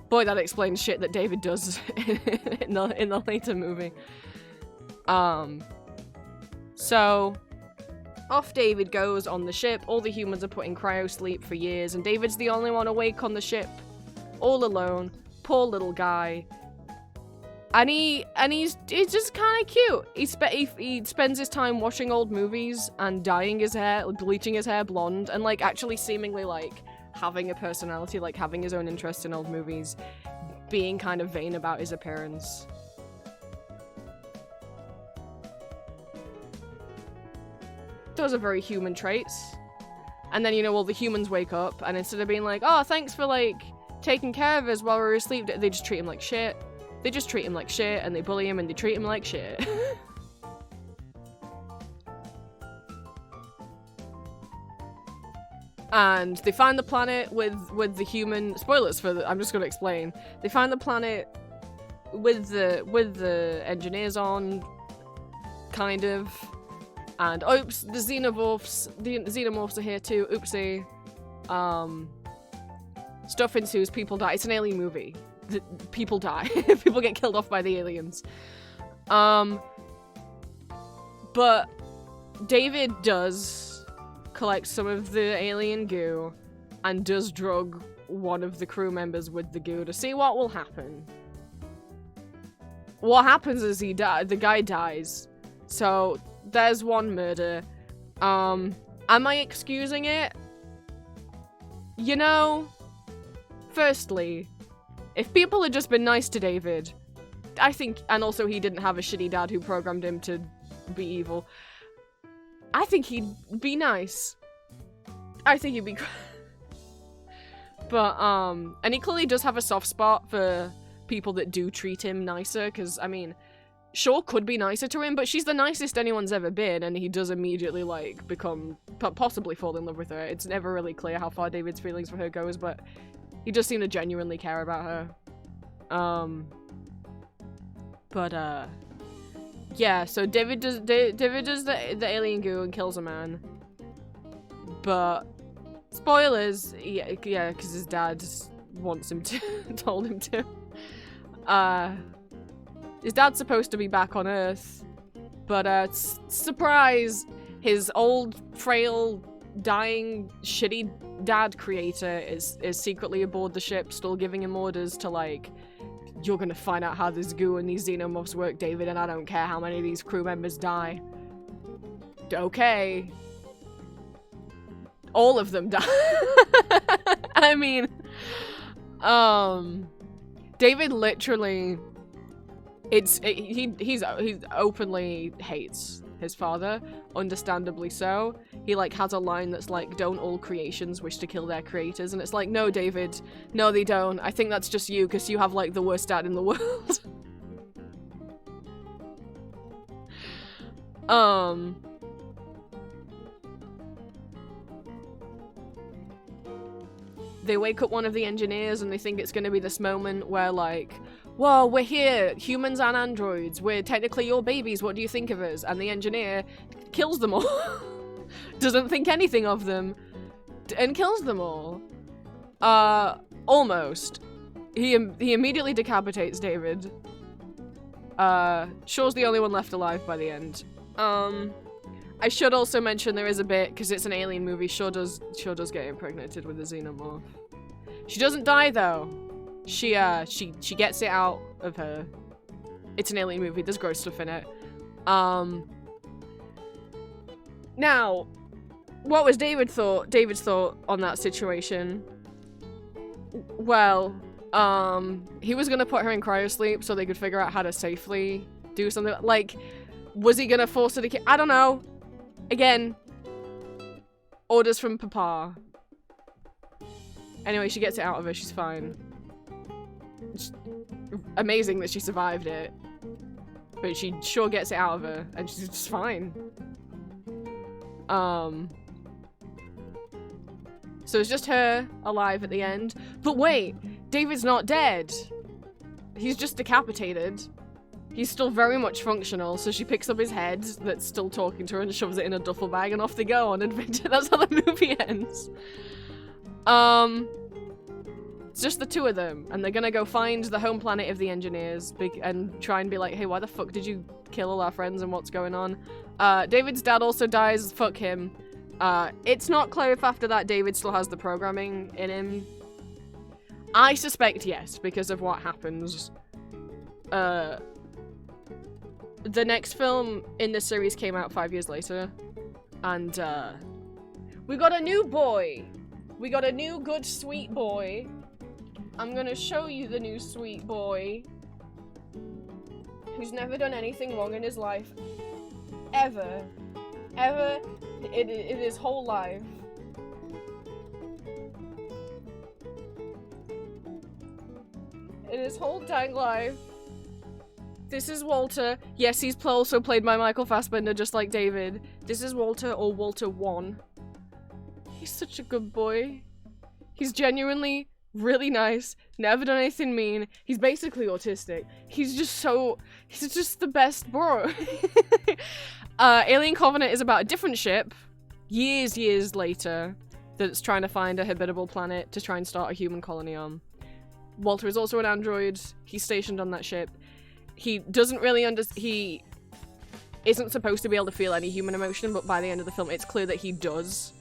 Boy, that explains shit that David does in the later movie. So, off David goes on the ship. All the humans are put in cryosleep for years, and David's the only one awake on the ship, all alone. Poor little guy. And he's just kind of cute. He spends his time watching old movies and dyeing his hair, bleaching his hair blonde, and like actually seemingly like having a personality, like having his own interests in old movies, being kind of vain about his appearance. Those are very human traits. And then, you know, all the humans wake up, and instead of being like, oh, thanks for like taking care of us while we were asleep, they just treat him like shit. They just treat him like shit, and they bully him, and they treat him like shit. And they find the planet with the human... Spoilers for the... I'm just gonna explain. They find the planet with the engineers on, kind of. And oops, the xenomorphs are here too. Oopsie. Stuff ensues, people die. It's an alien movie. People die. People get killed off by the aliens. But David does collect some of the alien goo and does drug one of the crew members with the goo to see what will happen. What happens is the guy dies. So there's one murder. Am I excusing it? You know, firstly, if people had just been nice to David, I think, and also he didn't have a shitty dad who programmed him to be evil, I think he'd be nice. I think he'd be but, and he clearly does have a soft spot for people that do treat him nicer, because, I mean, Shaw could be nicer to him, but she's the nicest anyone's ever been, and he does immediately, like, possibly fall in love with her. It's never really clear how far David's feelings for her goes, but he does seem to genuinely care about her. Yeah, so David does the alien goo and kills a man. But, spoilers, yeah, because his dad wants him to, told him to. His dad's supposed to be back on Earth, but, surprise, his old, frail, dying, shitty dad creator is secretly aboard the ship, still giving him orders to, like, you're gonna find out how this goo and these xenomorphs work, David, and I don't care how many of these crew members die. Okay. All of them die. I mean, David literally, he openly hates his father, understandably so. He, like, has a line that's like, don't all creations wish to kill their creators? And it's like, no, David, no, they don't. I think that's just you, because you have, like, the worst dad in the world. They wake up one of the engineers and they think it's gonna be this moment where, like, whoa, we're here, humans and androids, we're technically your babies, what do you think of us? And the engineer kills them all. Doesn't think anything of them. And kills them all. Almost. He immediately decapitates David. Shaw's the only one left alive by the end. I should also mention there is a bit, because it's an alien movie, Shaw does get impregnated with a xenomorph. She doesn't die though. She gets it out of her. It's an alien movie, there's gross stuff in it. Now, what was David's thought on that situation? Well, he was gonna put her in cryosleep so they could figure out how to safely do something. Like, was he gonna force her to I don't know. Again, orders from Papa. Anyway, she gets it out of her, she's fine. It's amazing that she survived it. But she sure gets it out of her, and she's just fine. So it's just her alive at the end. But wait, David's not dead. He's just decapitated. He's still very much functional, so she picks up his head that's still talking to her and shoves it in a duffel bag, and off they go on adventure. That's how the movie ends. It's just the two of them, and they're gonna go find the home planet of the engineers and try and be like, hey, why the fuck did you kill all our friends and what's going on? David's dad also dies, fuck him. It's not clear if after that David still has the programming in him. I suspect yes, because of what happens. The next film in this series came out 5 years later, and we got a new boy. We got a new good sweet boy. I'm gonna show you the new sweet boy, who's never done anything wrong in his life. Ever. In his whole life. In his whole dang life. This is Walter. Yes, he's also played by Michael Fassbender, just like David. This is Walter, or Walter 1. He's such a good boy. He's genuinely really nice, never done anything mean. He's basically autistic. He's just the best bro. Alien Covenant is about a different ship, years later, that's trying to find a habitable planet to try and start a human colony on. Walter is also an android. He's stationed on that ship. He doesn't really he isn't supposed to be able to feel any human emotion, but by the end of the film, it's clear that he does.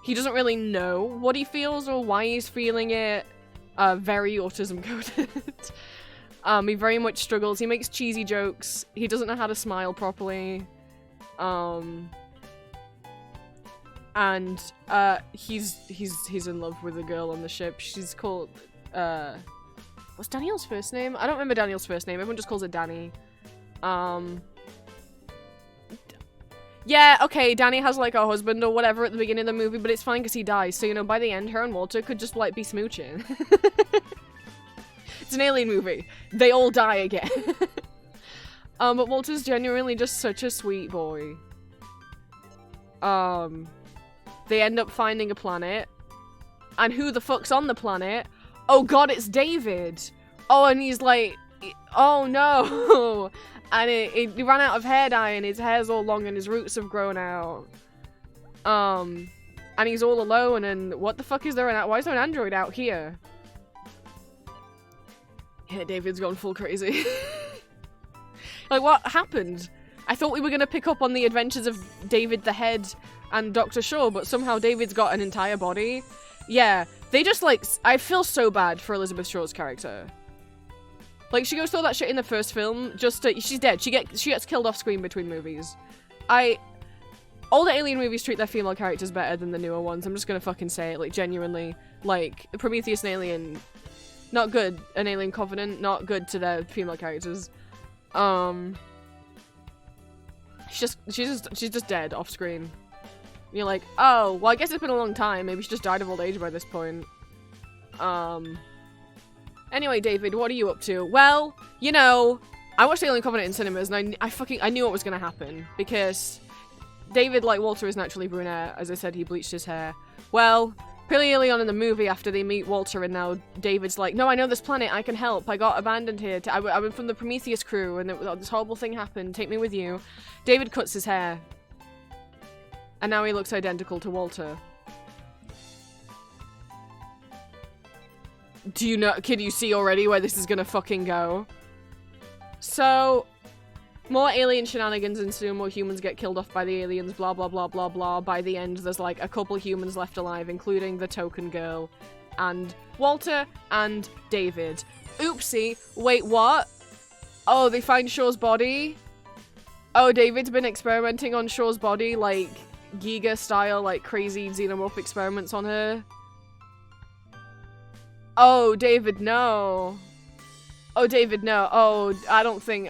He doesn't really know what he feels or why he's feeling it. Very autism coded. He very much struggles. He makes cheesy jokes. He doesn't know how to smile properly. And he's in love with a girl on the ship. She's called what's Daniel's first name? I don't remember Daniel's first name. Everyone just calls her Danny. Yeah, okay, Danny has like a husband or whatever at the beginning of the movie, but it's fine because he dies. So, you know, by the end, her and Walter could just like be smooching. It's an alien movie. They all die again. But Walter's genuinely just such a sweet boy. They end up finding a planet. And who the fuck's on the planet? Oh god, it's David! Oh, and he's like, oh no! And he ran out of hair dye and his hair's all long and his roots have grown out. And he's all alone and what the fuck is there why is there an android out here? Yeah, David's gone full crazy. Like, what happened? I thought we were gonna pick up on the adventures of David the Head and Dr. Shaw, but somehow David's got an entire body. Yeah, they just like, I feel so bad for Elizabeth Shaw's character. Like, she goes through all that shit in the first film, she's dead. She gets killed off screen between movies. All the Alien movies treat their female characters better than the newer ones. I'm just gonna fucking say it, like, genuinely. Like, Prometheus and Alien, not good. An Alien Covenant, not good to their female characters. She's just dead off screen. You're like, oh, well, I guess it's been a long time. Maybe she just died of old age by this point. Anyway, David, what are you up to? Well, you know, I watched Alien Covenant in cinemas, and I knew what was gonna happen, because David, like Walter, is naturally brunette. As I said, he bleached his hair. Well, pretty early on in the movie, after they meet Walter, and now David's like, no, I know this planet, I can help. I got abandoned here. I went from the Prometheus crew, and this horrible thing happened. Take me with you. David cuts his hair. And now he looks identical to Walter. Can you see already where this is gonna fucking go? So, more alien shenanigans ensue, more humans get killed off by the aliens, blah blah blah blah blah. By the end, there's like a couple humans left alive, including the token girl, and Walter, and David. Oopsie, wait, what? Oh, they find Shaw's body? Oh, David's been experimenting on Shaw's body, like, Giga style, like, crazy xenomorph experiments on her. Oh, David, no. Oh, David, no. Oh, I don't think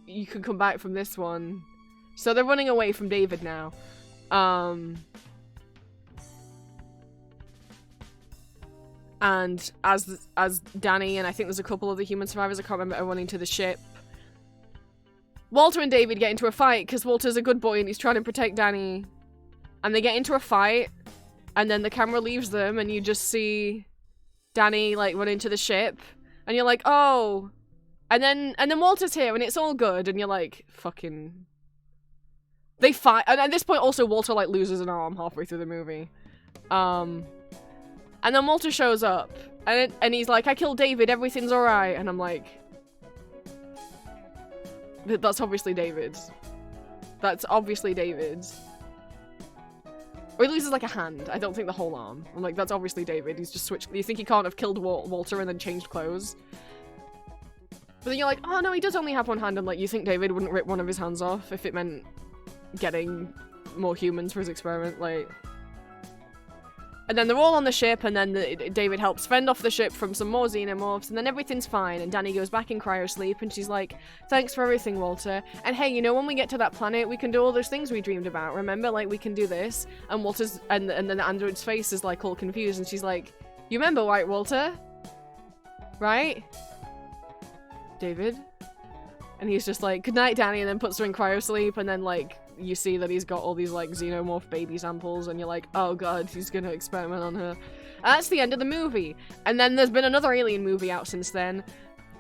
you can come back from this one. So they're running away from David now. And as Danny and I think there's a couple of the human survivors, I can't remember, are running to the ship. Walter and David get into a fight because Walter's a good boy and he's trying to protect Danny. And they get into a fight, and then the camera leaves them, and you just see Danny, like, run into the ship, and you're like, oh. And then Walter's here, and it's all good, and you're like, fucking. They fight, and at this point also Walter, like, loses an arm halfway through the movie. And then Walter shows up, and he's like, I killed David, everything's alright, and I'm like, that's obviously David's. That's obviously David's. Or he loses like a hand. I don't think the whole arm. I'm like, that's obviously David. He's just switched. You think he can't have killed Walter and then changed clothes? But then you're like, oh no, he does only have one hand. And like, you think David wouldn't rip one of his hands off if it meant getting more humans for his experiment? Like, and then they're all on the ship, and then David helps fend off the ship from some more xenomorphs, and then everything's fine, and Danny goes back in cryosleep, and she's like, thanks for everything, Walter. And hey, you know, when we get to that planet, we can do all those things we dreamed about, remember? Like, we can do this. And Walter's, and then the android's face is, like, all confused, and she's like, you remember, right, Walter? Right? David? And he's just like, good night, Danny, and then puts her in cryosleep, and then, like, you see that he's got all these, like, xenomorph baby samples, and you're like, oh god, he's gonna experiment on her. And that's the end of the movie. And then there's been another Alien movie out since then.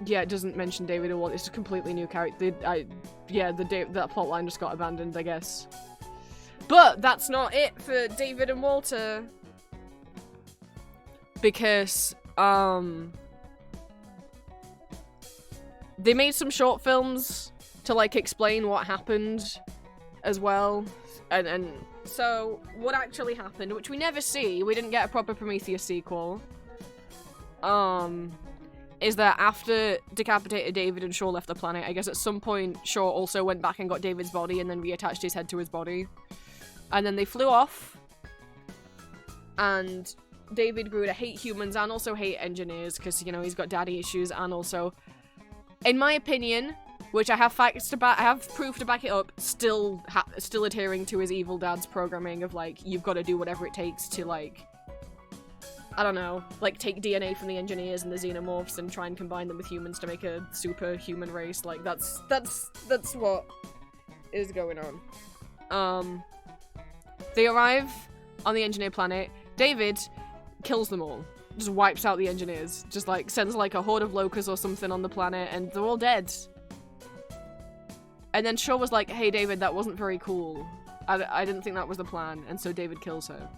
Yeah, it doesn't mention David or Walter. It's a completely new character. That plotline just got abandoned, I guess. But that's not it for David and Walter. Because, they made some short films to, like, explain what happened as well. And so, what actually happened, which we never see, we didn't get a proper Prometheus sequel, is that after decapitated David and Shaw left the planet, I guess at some point Shaw also went back and got David's body and then reattached his head to his body. And then they flew off, and David grew to hate humans and also hate engineers because, you know, he's got daddy issues, and also, in my opinion, which I have facts to back, I have proof to back it up, still adhering to his evil dad's programming of, like, you've got to do whatever it takes to, like, I don't know, like, take DNA from the engineers and the xenomorphs and try and combine them with humans to make a superhuman race. Like, that's what is going on. They arrive on the engineer planet. David kills them all. Just wipes out the engineers. Just, like, sends, like, a horde of locusts or something on the planet, and they're all dead. And then Shaw was like, hey, David, that wasn't very cool. I didn't think that was the plan. And so David kills her.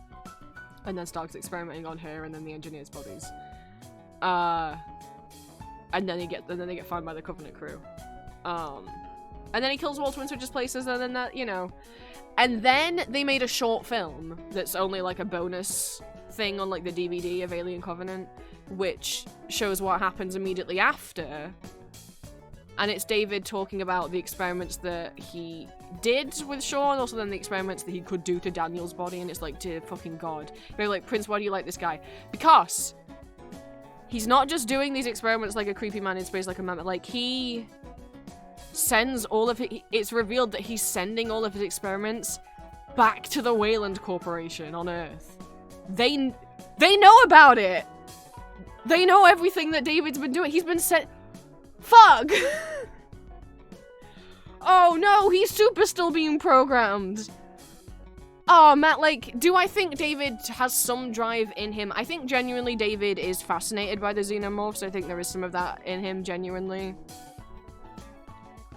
And then starts experimenting on her and then the engineers' bodies. And then they get found by the Covenant crew. And then he kills Walter and switches places, and then that, you know. And then they made a short film that's only, like, a bonus thing on, like, the DVD of Alien Covenant, which shows what happens immediately after. And it's David talking about the experiments that he did with Shaw, and also then the experiments that he could do to Daniel's body, and it's like, dear fucking god. They're like, Prince, why do you like this guy? Because he's not just doing these experiments like a creepy man in space, like a mammoth. Like, he sends all of it. It's revealed that he's sending all of his experiments back to the Wayland Corporation on Earth. They know about it. They know everything that David's been doing. He's been sent. Fuck! Oh no, he's super still being programmed. Oh, Matt, like, do I think David has some drive in him? I think genuinely David is fascinated by the xenomorphs. I think there is some of that in him, genuinely.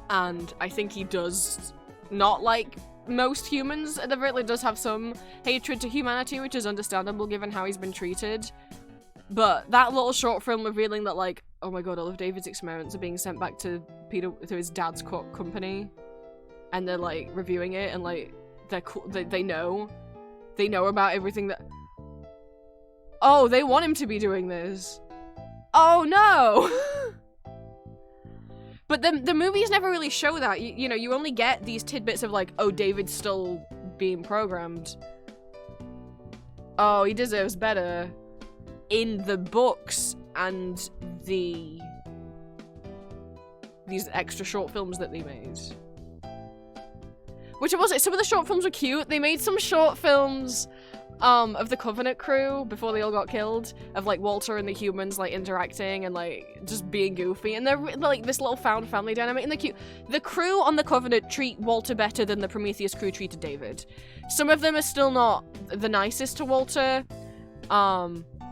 And I think he does not like most humans. At the very least, does have some hatred to humanity, which is understandable given how he's been treated. But that little short film revealing that, like, oh my god, all of David's experiments are being sent back to his dad's company, and they're, like, reviewing it, and, like, they're cool. They know about everything that. Oh, they want him to be doing this. Oh no. But the movies never really show that. You know, you only get these tidbits of, like, oh, David's still being programmed. Oh, he deserves better. In the books and these extra short films that they made. Which was it? Some of the short films were cute. They made some short films of the Covenant crew before they all got killed, of, like, Walter and the humans, like, interacting and, like, just being goofy, and they're like this little found family dynamic, and they're cute. The crew on the Covenant treat Walter better than the Prometheus crew treated David. Some of them are still not the nicest to Walter,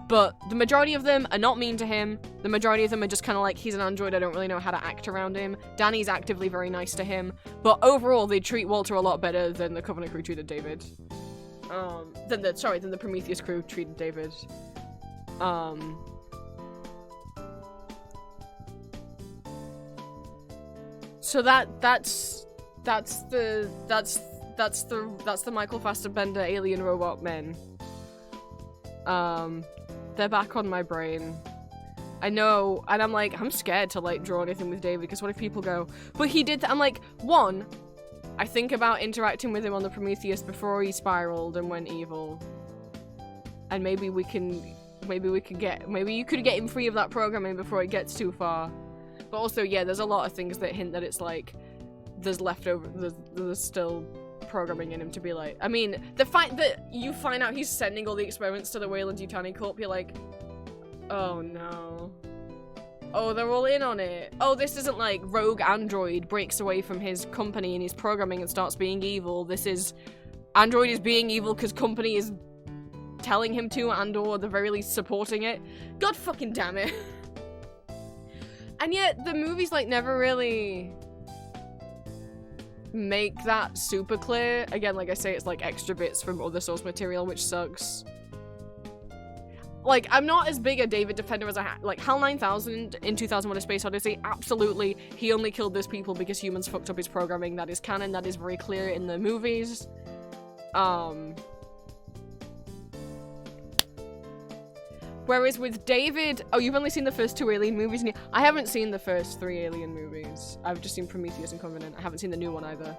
but the majority of them are not mean to him. The majority of them are just kind of like, he's an android, I don't really know how to act around him. Danny's actively very nice to him, but overall they treat Walter a lot better than the Covenant crew treated David. Than the Prometheus crew treated David. So that's the Michael Fassbender alien robot men. They're back on my brain. I know, and I'm like, I'm scared to, like, draw anything with David, because what if people go, but he did I'm like, one, I think about interacting with him on the Prometheus before he spiraled and went evil. And maybe you could get him free of that programming before it gets too far. But also, yeah, there's a lot of things that hint that it's like, there's still programming in him to be like, I mean, the fact that you find out he's sending all the experiments to the Wayland-Yutani Corp, you're like, oh no. Oh, they're all in on it. Oh, this isn't like rogue android breaks away from his company and his programming and starts being evil. This is android is being evil because company is telling him to, and or at the very least supporting it. God fucking damn it. And yet the movies like never really make that super clear. Again, like I say, it's like extra bits from other source material, which sucks. Like, I'm not as big a David defender as like HAL 9000 in 2001: A Space Odyssey. Absolutely, he only killed those people because humans fucked up his programming. That is canon. That is very clear in the movies. Whereas with David, oh, you've only seen the first 2 Alien movies, and I haven't seen the first 3 Alien movies. I've just seen Prometheus and Covenant. I haven't seen the new one either.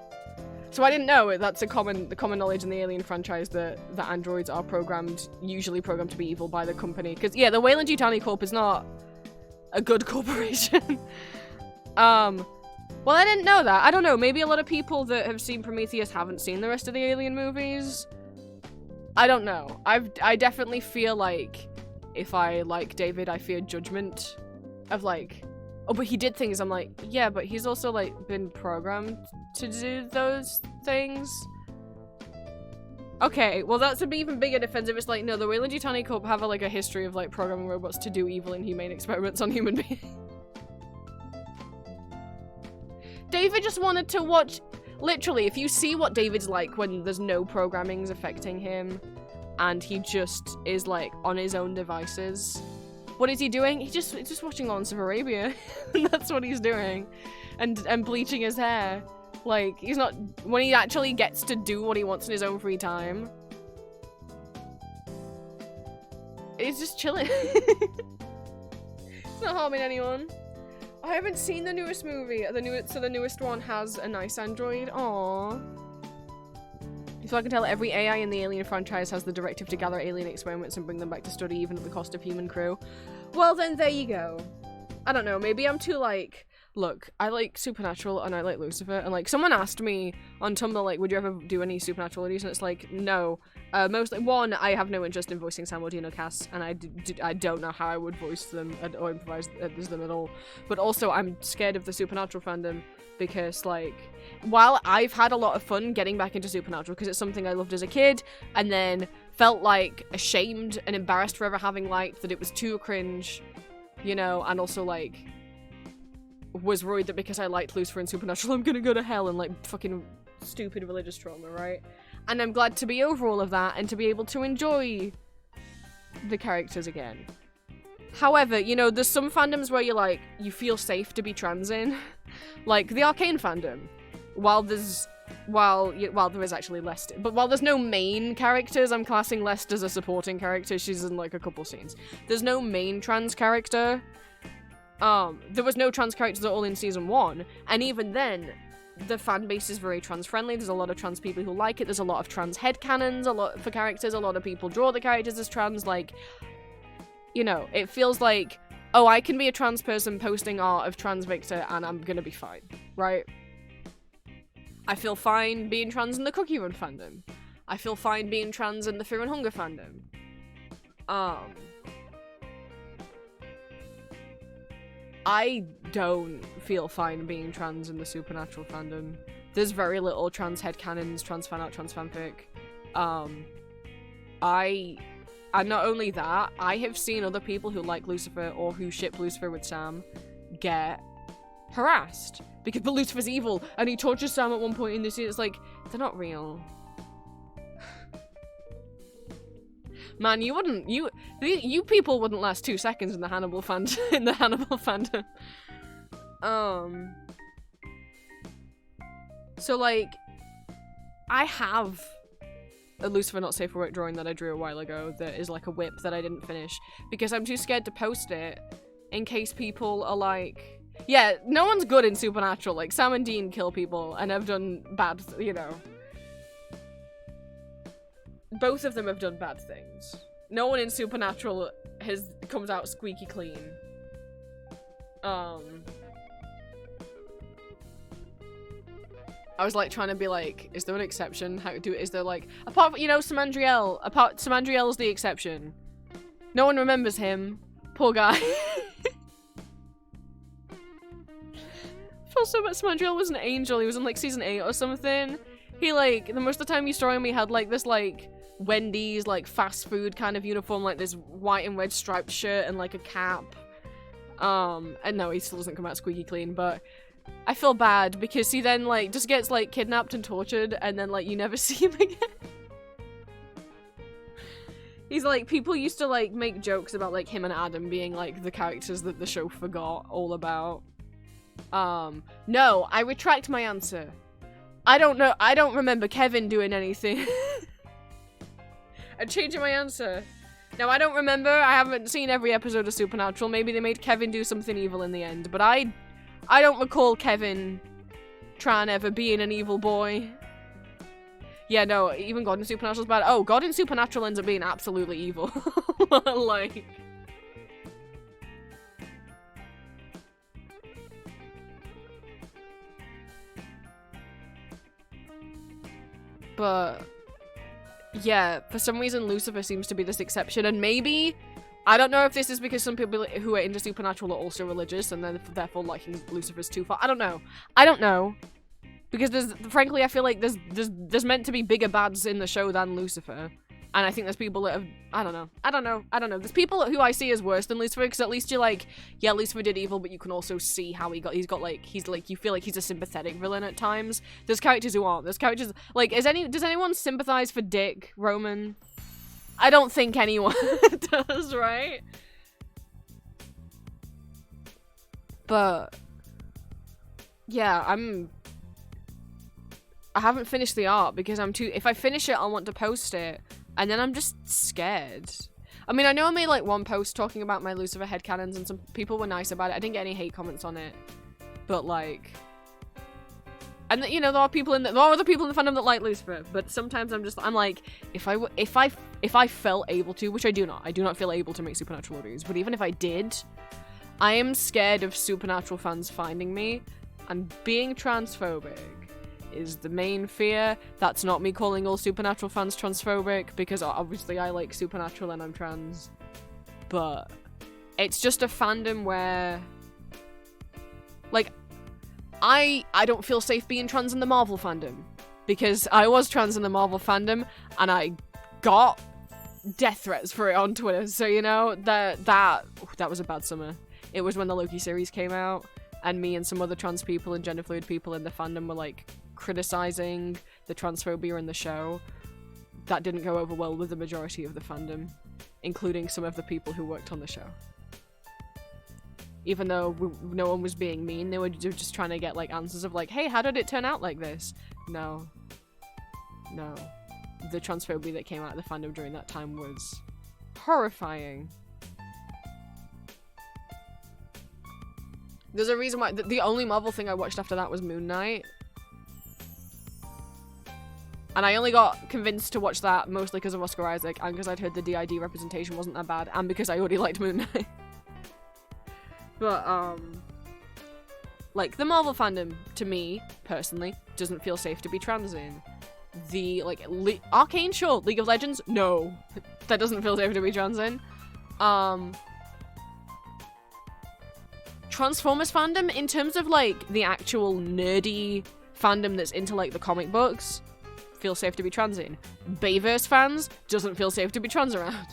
So I didn't know that's the common knowledge in the Alien franchise that androids are usually programmed to be evil by the company. Because yeah, the Weyland-Yutani Corp is not a good corporation. Well, I didn't know that. I don't know. Maybe a lot of people that have seen Prometheus haven't seen the rest of the Alien movies. I don't know. I definitely feel like if I like David, I fear judgment of like, oh, but he did things. I'm like, yeah, but he's also like been programmed to do those things. Okay, well that's an even bigger defense if it's like, no, the Weyland-Yutani Corp have like a history of like programming robots to do evil and humane experiments on human beings. David just wanted to watch, literally, if you see what David's like when there's no programmings affecting him and he just is like on his own devices. What is he doing? He's just watching Lawrence of Arabia. And that's what he's doing. And bleaching his hair. Like, he's not, when he actually gets to do what he wants in his own free time. He's just chilling. It's not harming anyone. I haven't seen the newest movie. So the newest one has a nice android. Aww. So I can tell every AI in the Alien franchise has the directive to gather alien experiments and bring them back to study, even at the cost of human crew. Well then, there you go. I don't know, maybe I'm too like, look, I like Supernatural and I like Lucifer, and like someone asked me on Tumblr, like, would you ever do any Supernatural audios? And it's like, no. Mostly, one, I have no interest in voicing Sam Ordino Cass, and I don't know how I would voice them or improvise as them at all. But also, I'm scared of the Supernatural fandom because, like, while I've had a lot of fun getting back into Supernatural because it's something I loved as a kid, and then felt like ashamed and embarrassed for ever having liked that it was too cringe, you know, and also like was worried that because I liked Lucifer and Supernatural I'm gonna go to hell and like fucking stupid religious trauma, right? And I'm glad to be over all of that and to be able to enjoy the characters again. However, you know, there's some fandoms where you're like, you feel safe to be trans in. Like the Arcane fandom. While there is actually Lest, but while there's no main characters, I'm classing Lest as a supporting character. She's in like a couple scenes. There's no main trans character. There was no trans characters at all in season 1, and even then, the fan base is very trans friendly. There's a lot of trans people who like it. There's a lot of trans headcanons, a lot for characters. A lot of people draw the characters as trans. Like, you know, it feels like, oh, I can be a trans person posting art of trans Victor, and I'm gonna be fine, right? I feel fine being trans in the Cookie Run fandom. I feel fine being trans in the Fear and Hunger fandom. I don't feel fine being trans in the Supernatural fandom. There's very little trans headcanons, trans fanart, trans fanfic. And not only that, I have seen other people who like Lucifer or who ship Lucifer with Sam get harassed. But Lucifer's evil, and he tortures Sam at one point in the series. It's like, they're not real. Man, you people wouldn't last 2 seconds in the Hannibal fandom. So like, I have a Lucifer Not Safe for Work drawing that I drew a while ago that is like a whip that I didn't finish because I'm too scared to post it in case people are like, yeah, no one's good in Supernatural. Like, Sam and Dean kill people and have done bad, you know. Both of them have done bad things. No one in Supernatural comes out squeaky clean. I was like trying to be like, is there an exception? Is there like, apart from, you know, Samandriel's the exception. No one remembers him. Poor guy. also Smudgel was an angel. He was in like season 8 or something. He like, the most of the time you saw him, he had like this like Wendy's like fast food kind of uniform, like this white and red striped shirt and like a cap. And no, he still doesn't come out squeaky clean, but I feel bad because he then like just gets like kidnapped and tortured and then like you never see him again. He's like, people used to like make jokes about like him and Adam being like the characters that the show forgot all about. No, I retract my answer. I don't know, I don't remember Kevin doing anything. I'm changing my answer. Now, I don't remember, I haven't seen every episode of Supernatural. Maybe they made Kevin do something evil in the end, but I don't recall Kevin trying ever being an evil boy. Yeah, no, even God in Supernatural's bad. Oh, God in Supernatural ends up being absolutely evil. Like... But... yeah, for some reason Lucifer seems to be this exception, and maybe... I don't know if this is because some people who are into Supernatural are also religious, and then therefore liking Lucifer's too far. I don't know. I don't know. Because frankly, I feel like there's meant to be bigger bads in the show than Lucifer. And I think there's people that have, I don't know. There's people who I see as worse than Lucifer, because at least you're like, yeah, Lucifer did evil, but you can also see how you feel like he's a sympathetic villain at times. There's characters who aren't. There's characters, like, does anyone sympathize for Dick, Roman? I don't think anyone does, right? But, yeah, I haven't finished the art because if I finish it, I'll want to post it. And then I'm just scared. I mean, I know I made like one post talking about my Lucifer headcanons and some people were nice about it. I didn't get any hate comments on it. But like... and you know, there are other people in the fandom that like Lucifer. But sometimes I'm like, if I felt able to, which I do not feel able to make Supernatural reviews. But even if I did, I am scared of Supernatural fans finding me and being transphobic. Is the main fear. That's not me calling all Supernatural fans transphobic, because obviously I like Supernatural and I'm trans. But it's just a fandom where, like, I don't feel safe being trans in the Marvel fandom. Because I was trans in the Marvel fandom, and I got death threats for it on Twitter. So, you know, that was a bad summer. It was when the Loki series came out, and me and some other trans people and gender fluid people in the fandom were, like, criticizing the transphobia in the show. That didn't go over well with the majority of the fandom, including some of the people who worked on the show. Even though no one was being mean, they were just trying to get like answers of like, hey, how did it turn out like this? No. The transphobia that came out of the fandom during that time was horrifying. There's a reason why the only Marvel thing I watched after that was Moon Knight. And I only got convinced to watch that mostly because of Oscar Isaac, and because I'd heard the DID representation wasn't that bad, and because I already liked Moon Knight. But, like, the Marvel fandom, to me, personally, doesn't feel safe to be trans in. The, like, Arcane, sure. League of Legends, no. That doesn't feel safe to be trans in. Transformers fandom, in terms of, like, the actual nerdy fandom that's into, like, the comic books, feel safe to be trans in. Bayverse fans, doesn't feel safe to be trans around.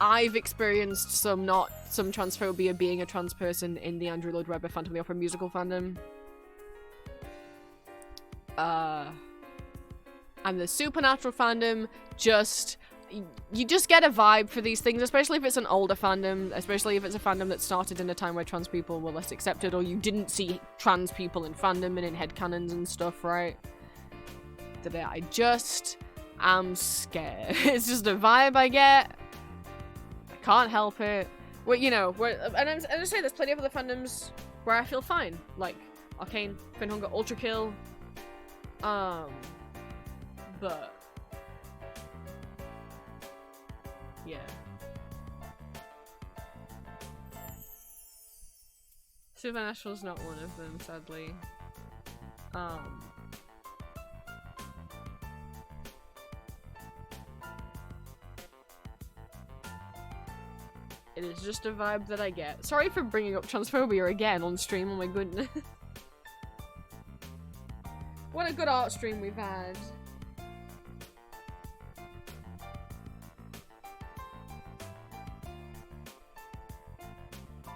I've experienced some transphobia being a trans person in the Andrew Lloyd Webber Phantom of the Opera musical fandom. And the Supernatural fandom, you just get a vibe for these things, especially if it's an older fandom, especially if it's a fandom that started in a time where trans people were less accepted, or you didn't see trans people in fandom and in headcanons and stuff, right? That I just am scared. It's just a vibe I get. I can't help it. Well, you know, and I'm just saying there's plenty of other fandoms where I feel fine, like Arcane, Finhunger, Ultra Kill, but yeah. Supernatural's not one of them, sadly. It is just a vibe that I get. Sorry for bringing up transphobia again on stream, oh my goodness. What a good art stream we've had.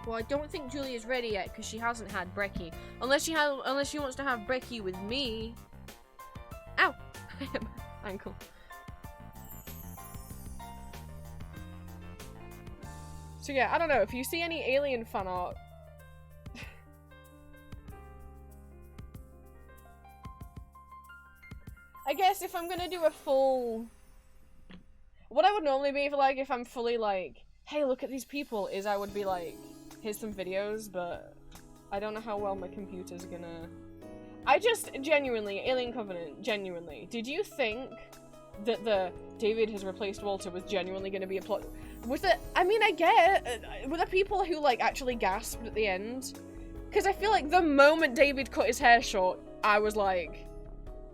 Well, I don't think Julia's ready yet because she hasn't had brekkie. Unless she wants to have brekkie with me. Ow! Ankle. So yeah, I don't know, if you see any alien fan art. I guess if I'm gonna do a full... What I would normally be like if I'm fully like, hey, look at these people, is I would be like, here's some videos, but I don't know how well my computer's gonna... I just genuinely, Alien Covenant, genuinely, did you think that the David has replaced Walter was genuinely gonna be a plot? Was it, I mean, I get, were there people who like actually gasped at the end? Because I feel like the moment David cut his hair short, I was like,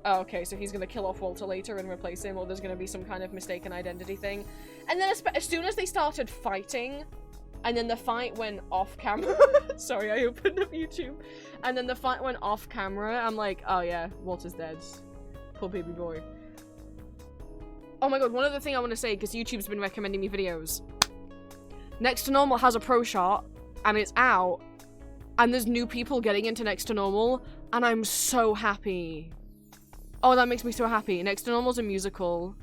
oh, okay, so he's gonna kill off Walter later and replace him, or there's gonna be some kind of mistaken identity thing. And then as soon as they started fighting, and then the fight went off camera. Sorry, I opened up YouTube. And then the fight went off camera. I'm like, oh yeah, Walter's dead. Poor baby boy. Oh my god, one other thing I want to say, because YouTube's been recommending me videos. Next to Normal has a pro shot, and it's out, and there's new people getting into Next to Normal, and I'm so happy. Oh, that makes me so happy. Next to Normal's a musical.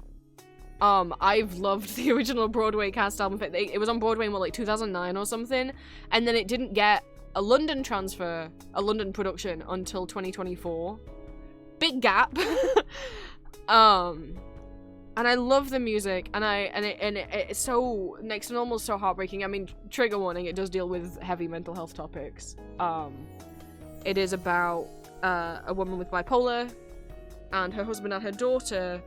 I've loved the original Broadway cast album. It was on Broadway in, what, like 2009 or something? And then it didn't get a London transfer, a London production, until 2024. Big gap. And I love the music, and it's so, Next to Normal's so heartbreaking. I mean, trigger warning, it does deal with heavy mental health topics. It is about a woman with bipolar, and her husband and her daughter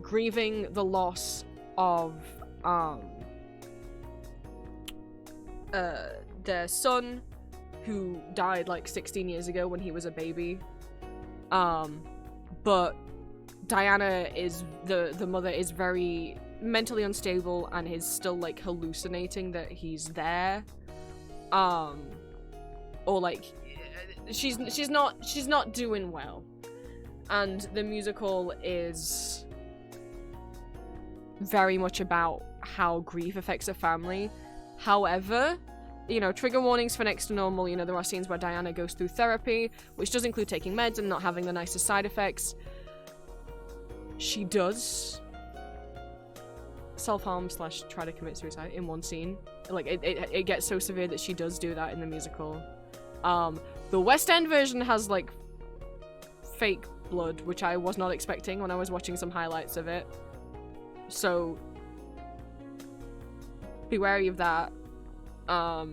grieving the loss of their son, who died like 16 years ago when he was a baby. But Diana is, the mother is very mentally unstable and is still like hallucinating that he's there. Or like she's not doing well. And the musical is very much about how grief affects a family. However, you know, trigger warnings for Next to Normal, you know, there are scenes where Diana goes through therapy, which does include taking meds and not having the nicest side effects. She does self-harm / try to commit suicide in one scene. Like, it gets so severe that she does do that in the musical. The West End version has, like, fake blood, which I was not expecting when I was watching some highlights of it. So, be wary of that. I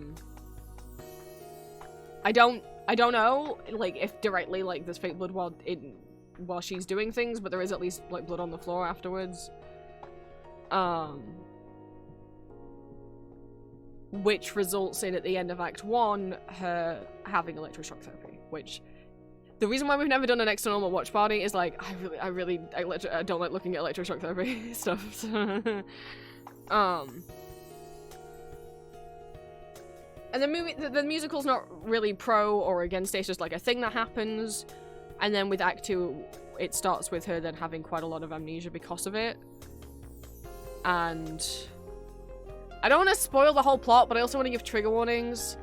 don't know, like, if directly, like, there's fake blood while she's doing things, but there is at least, like, blood on the floor afterwards. Which results in, at the end of Act 1, her having electroshock therapy, which... The reason why we've never done an Next to Normal watch party is, like, I don't like looking at electroshock therapy stuff, so... And the musical's not really pro or against it, it's just like a thing that happens. And then with Act 2, it starts with her then having quite a lot of amnesia because of it. And I don't want to spoil the whole plot, but I also want to give trigger warnings.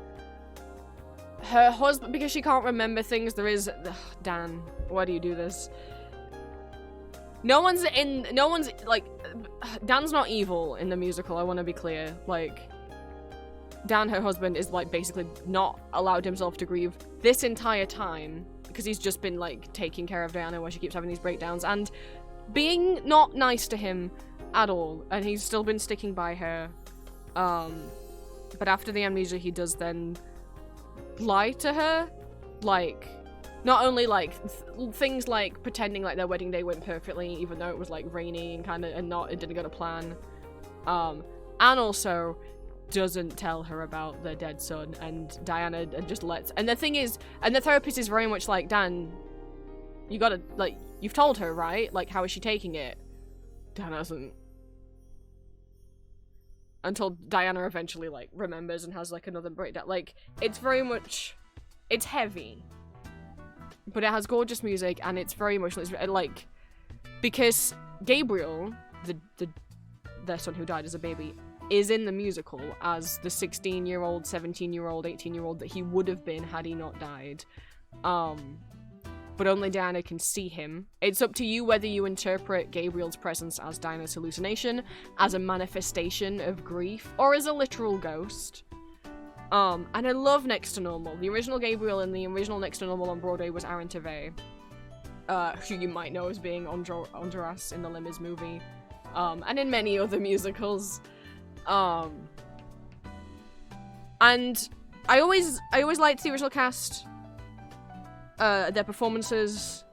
Her husband, because she can't remember things, there is... Ugh, Dan, why do you do this? No one's, like... Dan's not evil in the musical, I want to be clear. Like... Dan, her husband, is, like, basically not allowed himself to grieve this entire time because he's just been, like, taking care of Diana while she keeps having these breakdowns and being not nice to him at all, and he's still been sticking by her. But after the amnesia, he does then lie to her, like, not only, like, things like pretending like their wedding day went perfectly, even though it was, like, rainy and it didn't go to plan, and also doesn't tell her about the dead son, and Diana just lets... And the thing is, and the therapist is very much like, Dan, you gotta, like, you've told her, right? Like, how is she taking it? Dan hasn't. until Diana eventually, like, remembers and has, like, another breakdown. Like, it's very much... It's heavy. But it has gorgeous music, and it's very emotional. It's, like... Because Gabriel, their son who died as a baby, is in the musical as the 16-year-old, 17-year-old, 18-year-old that he would have been had he not died. But only Diana can see him. It's up to you whether you interpret Gabriel's presence as Diana's hallucination, as a manifestation of grief, or as a literal ghost. And I love Next to Normal. The original Gabriel in the original Next to Normal on Broadway was Aaron Tveit, who you might know as being Honduras in the Les Mis movie, and in many other musicals. And I always liked the original cast. Their performances.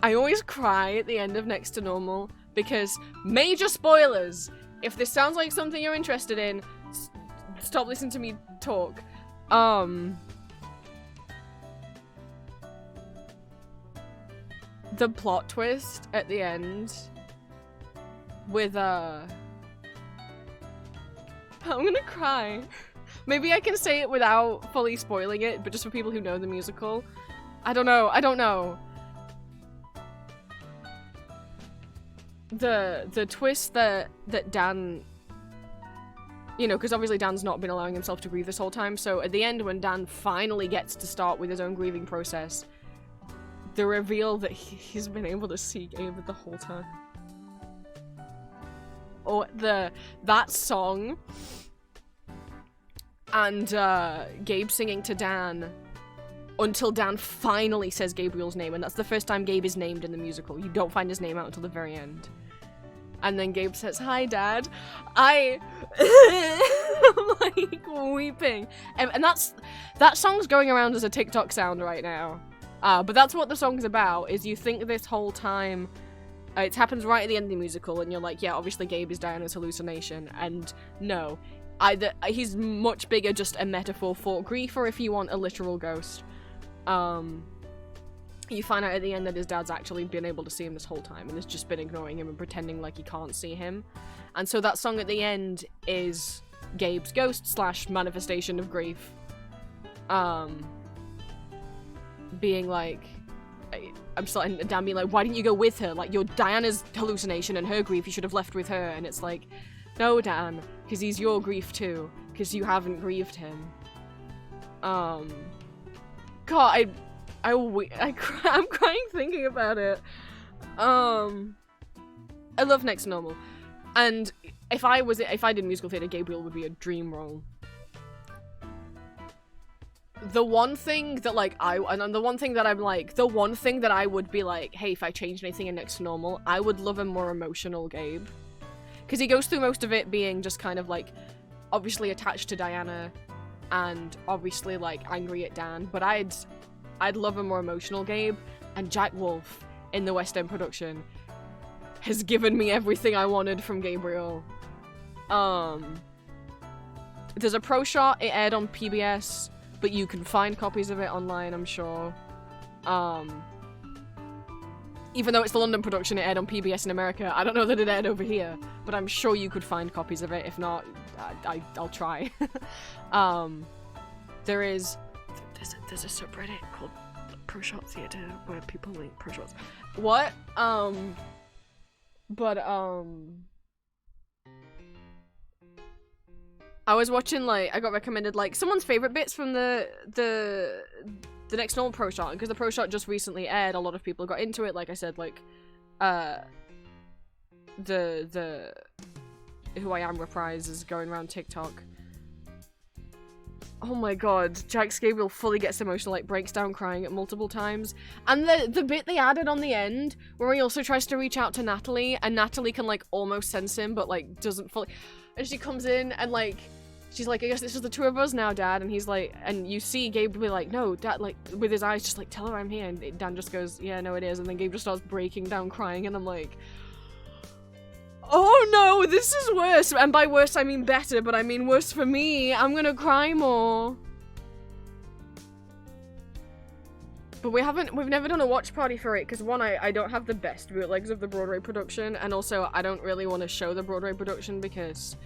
I always cry at the end of Next to Normal because major spoilers. If this sounds like something you're interested in, stop listening to me talk. The plot twist at the end with I'm gonna cry. Maybe I can say it without fully spoiling it, but just for people who know the musical. I don't know. The twist that Dan, you know, because obviously Dan's not been allowing himself to grieve this whole time, so at the end when Dan finally gets to start with his own grieving process, the reveal that he's been able to see Gabe the whole time. Or that song, and Gabe singing to Dan until Dan finally says Gabriel's name, and that's the first time Gabe is named in the musical. You don't find his name out until the very end. And then Gabe says, "Hi, Dad." I'm like weeping. And that song's going around as a TikTok sound right now. But that's what the song's about, is you think this whole time, it happens right at the end of the musical, and you're like, yeah, obviously Gabe is Diana's hallucination, and no. He's much bigger, just a metaphor for grief, or if you want, a literal ghost. You find out at the end that his dad's actually been able to see him this whole time, and has just been ignoring him and pretending like he can't see him. And so that song at the end is Gabe's ghost / manifestation of grief. Being like, I'm starting, Dan being like, why didn't you go with her? Like, you're Diana's hallucination and her grief, you should have left with her. And it's like, no, Dan, because he's your grief too, because you haven't grieved him. God, I'm crying thinking about it. I love Next to Normal, and if I did musical theatre, Gabriel would be a dream role. The one thing that the one thing that I would be like, hey, if I changed anything in Next to Normal, I would love a more emotional Gabe. Because he goes through most of it being just kind of like, obviously attached to Diana, and obviously like angry at Dan, but I'd love a more emotional Gabe, and Jack Wolf in the West End production has given me everything I wanted from Gabriel. There's a pro shot, it aired on PBS, but you can find copies of it online, I'm sure. Even though it's the London production, it aired on PBS in America. I don't know that it aired over here, but I'm sure you could find copies of it. If not, I'll try. There's a subreddit called Pro Shot Theatre where people link pro shots. What? I was watching, like, I got recommended, like, someone's favorite bits from the Next Normal Pro Shot, because the Pro Shot just recently aired, a lot of people got into it, like I said, like, the Who I Am reprise is going around TikTok. Oh my god, Jax Gabriel fully gets emotional, like, breaks down crying at multiple times. And the bit they added on the end, where he also tries to reach out to Natalie, and Natalie can, like, almost sense him, but, like, doesn't fully... And she comes in, and, like, she's like, I guess it's just the two of us now, Dad. And he's like, and you see Gabe be like, no, Dad, like, with his eyes, just like, tell her I'm here. And Dan just goes, yeah, no, it is. And then Gabe just starts breaking down crying, and I'm like, oh no, this is worse. And by worse, I mean better, but I mean worse for me. I'm gonna cry more. But we've never done a watch party for it, because one, I don't have the best bootlegs of the Broadway production, and also I don't really want to show the Broadway production because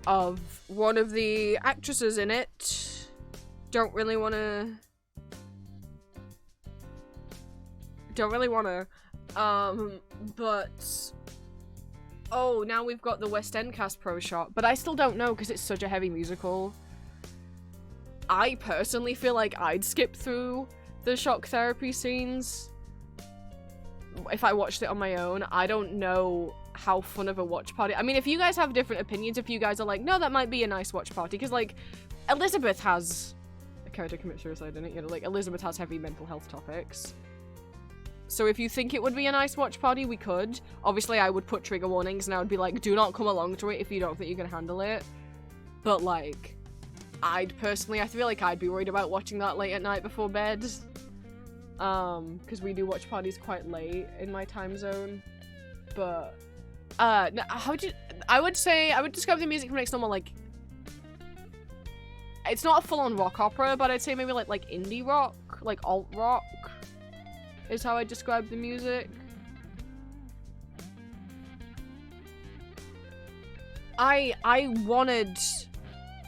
of one of the actresses in it. Don't really want to. But oh, now we've got the West End Cast Pro shot, but I still don't know because it's such a heavy musical. I personally feel like I'd skip through the shock therapy scenes if I watched it on my own. I don't know how fun of a watch party. I mean, if you guys have different opinions, if you guys are like, no, that might be a nice watch party, because like Elizabeth has a character commit suicide in it, you know, like Elizabeth has heavy mental health topics. So if you think it would be a nice watch party, we could. Obviously, I would put trigger warnings and I would be like, do not come along to it if you don't think you can handle it. But like, I feel like I'd be worried about watching that late at night before bed. Because we do watch parties quite late in my time zone. But, I would describe the music from Next Normal like, it's not a full-on rock opera, but I'd say maybe like indie rock, like alt rock, is how I describe the music. I wanted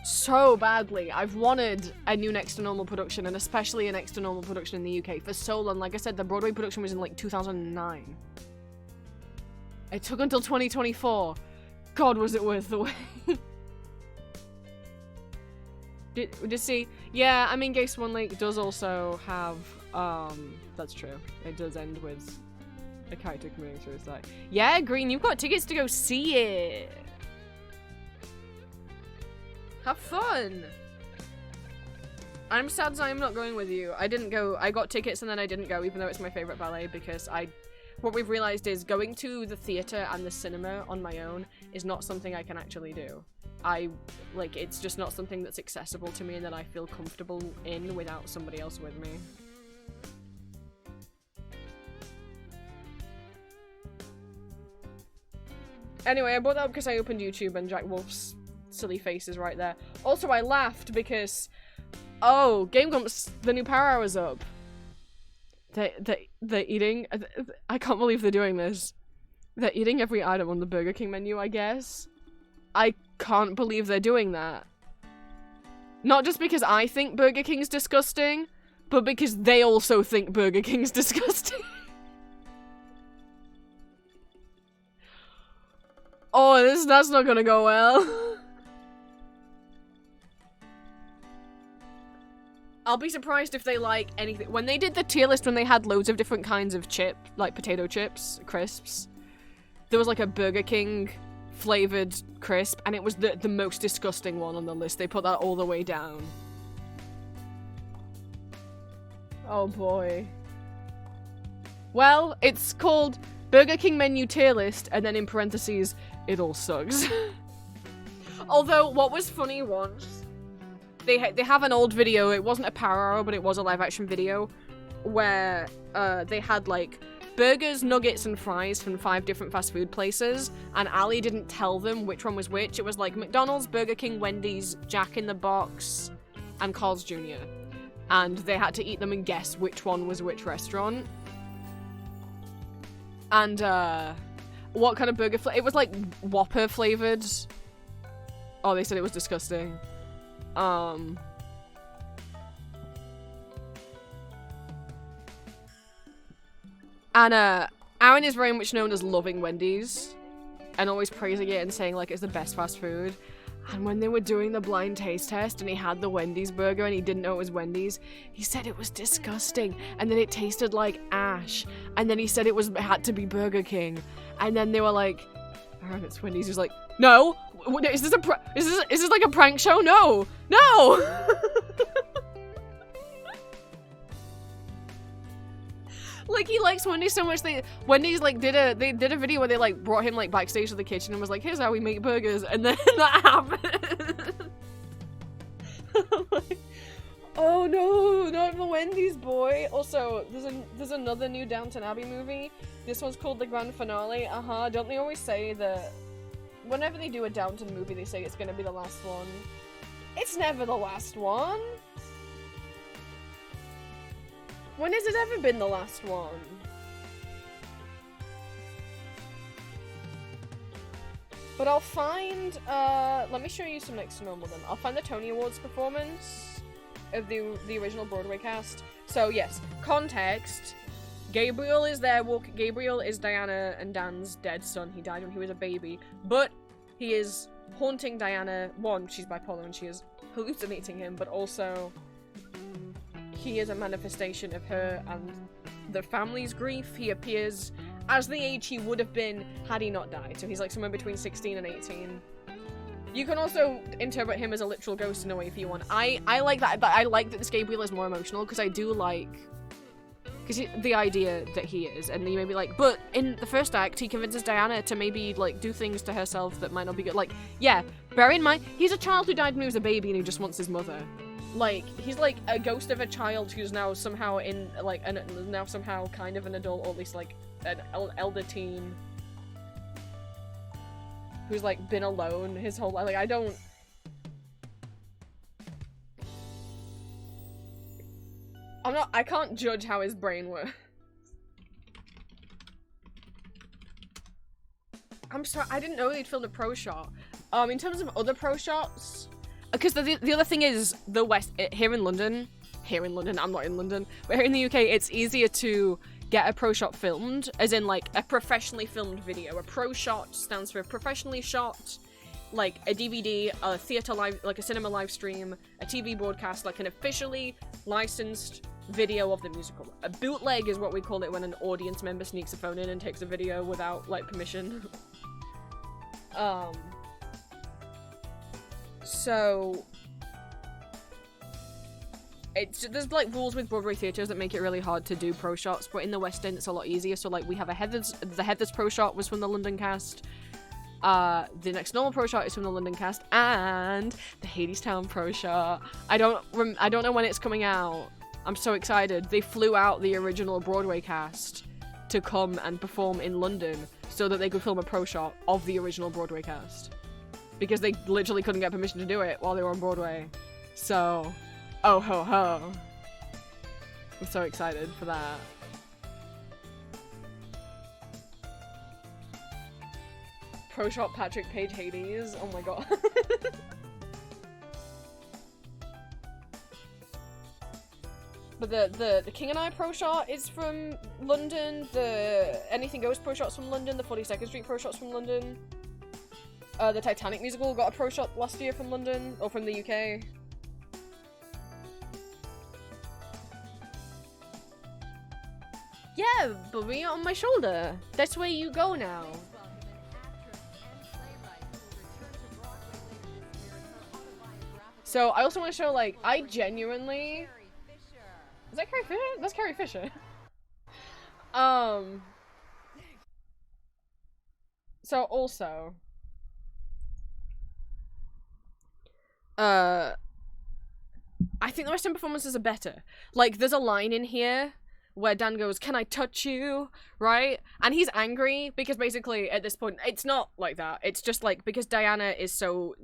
so badly. I've wanted a new Next to Normal production, and especially a Next to Normal production in the UK for so long. Like I said, the Broadway production was in like 2009. It took until 2024. God, was it worth the wait. Did see? Yeah, I mean, Gay Swan Lake does also have, that's true. It does end with a character committing suicide. Yeah, Green, you've got tickets to go see it. Have fun! I'm sad I'm not going with you. I didn't go. I got tickets and then I didn't go, even though it's my favorite ballet, because what we've realized is going to the theater and the cinema on my own is not something I can actually do. It's just not something that's accessible to me and that I feel comfortable in without somebody else with me. Anyway, I brought that up because I opened YouTube and Jack Wolf's silly face is right there. Also, I laughed because, oh, Game Grumps, the new Power Hour's up. They're eating, I can't believe they're doing this. They're eating every item on the Burger King menu, I guess. I can't believe they're doing that. Not just because I think Burger King's disgusting, but because they also think Burger King's disgusting. Oh, that's not gonna go well. I'll be surprised if they like anything. When they did the tier list, when they had loads of different kinds of chip, like potato chips, crisps, there was like a Burger King flavored crisp, and it was the most disgusting one on the list. They put that all the way down. Oh boy. Well, it's called Burger King menu tier list, and then in parentheses, it all sucks. Although, what was funny once, they have an old video, it wasn't a Power Hour, but it was a live action video, where they had like burgers, nuggets, and fries from 5 different fast food places, and Ali didn't tell them which one was which. It was like McDonald's, Burger King, Wendy's, Jack in the Box, and Carl's Jr. And they had to eat them and guess which one was which restaurant. And what kind of burger flavor? It was like Whopper flavored. Oh, they said it was disgusting. And Aaron is very much known as loving Wendy's and always praising it and saying like it's the best fast food. And when they were doing the blind taste test and he had the Wendy's burger and he didn't know it was Wendy's, he said it was disgusting, and then it tasted like ash, and then he said it had to be Burger King, and then they were like, Aaron, it's Wendy's. He's like, no, is this like a prank show? No. Like, he likes Wendy's so much. Wendy's like did a video where they like brought him like backstage to the kitchen and was like, here's how we make burgers, and then that happened. Like, oh no, not the Wendy's boy. Also, there's another new Downton Abbey movie. This one's called The Grand Finale. Don't they always say that whenever they do a Downton movie, they say it's gonna be the last one? It's never the last one. When has it ever been the last one? But I'll find, let me show you some next to normal then. I'll find the Tony Awards performance of the original Broadway cast. So yes, context. Gabriel is there. Gabriel is Diana and Dan's dead son. He died when he was a baby. But he is haunting Diana. One, she's bipolar and she is hallucinating him, but also he is a manifestation of her and the family's grief. He appears as the age he would have been had he not died. So he's like somewhere between 16 and 18. You can also interpret him as a literal ghost in a way if you want. I like that, but I like that this Gabriel is more emotional because I do like... Because the idea that he is, and you may be like, but in the first act, he convinces Diana to maybe, like, do things to herself that might not be good. Like, yeah, bear in mind, he's a child who died when he was a baby and he just wants his mother. Like, he's like a ghost of a child who's now somehow in, like, now somehow kind of an adult, or at least, like, an elder teen. Who's, like, been alone his whole life. Like, I can't judge how his brain works. I'm sorry, I didn't know they'd filmed a pro shot. In terms of other pro shots, because the other thing is, here in London, I'm not in London, but here in the UK, it's easier to get a pro shot filmed, as in, like, a professionally filmed video. A pro shot stands for professionally shot, like, a DVD, a theatre live, like a cinema live stream, a TV broadcast, like an officially licensed video of the musical. A bootleg is what we call it when an audience member sneaks a phone in and takes a video without, like, permission. So there's like rules with Broadway theatres that make it really hard to do pro shots, but in the West End it's a lot easier. So like we have the Heathers pro shot was from the London cast. The next normal pro shot is from the London cast, and the Hadestown pro shot. I don't know when it's coming out. I'm so excited. They flew out the original Broadway cast to come and perform in London so that they could film a pro shot of the original Broadway cast. Because they literally couldn't get permission to do it while they were on Broadway. So, oh ho ho. I'm so excited for that. Pro shot Patrick Page Hades. Oh my god. But the King and I pro shot is from London. The Anything Goes pro shot's from London. The 42nd Street pro shot's from London. The Titanic musical got a pro shot last year from London, or from the UK. Yeah, Maria on my shoulder. That's where you go now. So I also want to show, like, I genuinely... Is that Carrie Fisher? That's Carrie Fisher. So also... I think the West End performances are better. Like, there's a line in here where Dan goes, "Can I touch you?" Right? And he's angry because basically at this point, it's not like that. It's just like, because Diana is so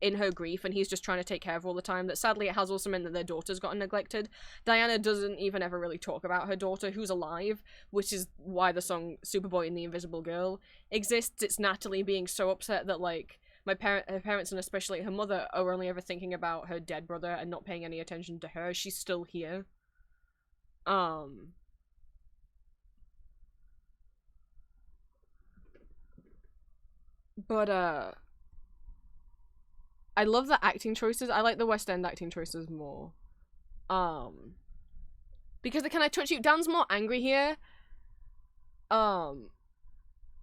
in her grief and he's just trying to take care of her all the time that sadly it has also meant that their daughter's gotten neglected. Diana doesn't even ever really talk about her daughter who's alive, which is why the song Superboy and the Invisible Girl exists. It's Natalie being so upset that, like, her parents and especially her mother are only ever thinking about her dead brother and not paying any attention to her. She's still here. But I love the acting choices. I like the West End acting choices more. Because the Can I Touch You? Dan's more angry here.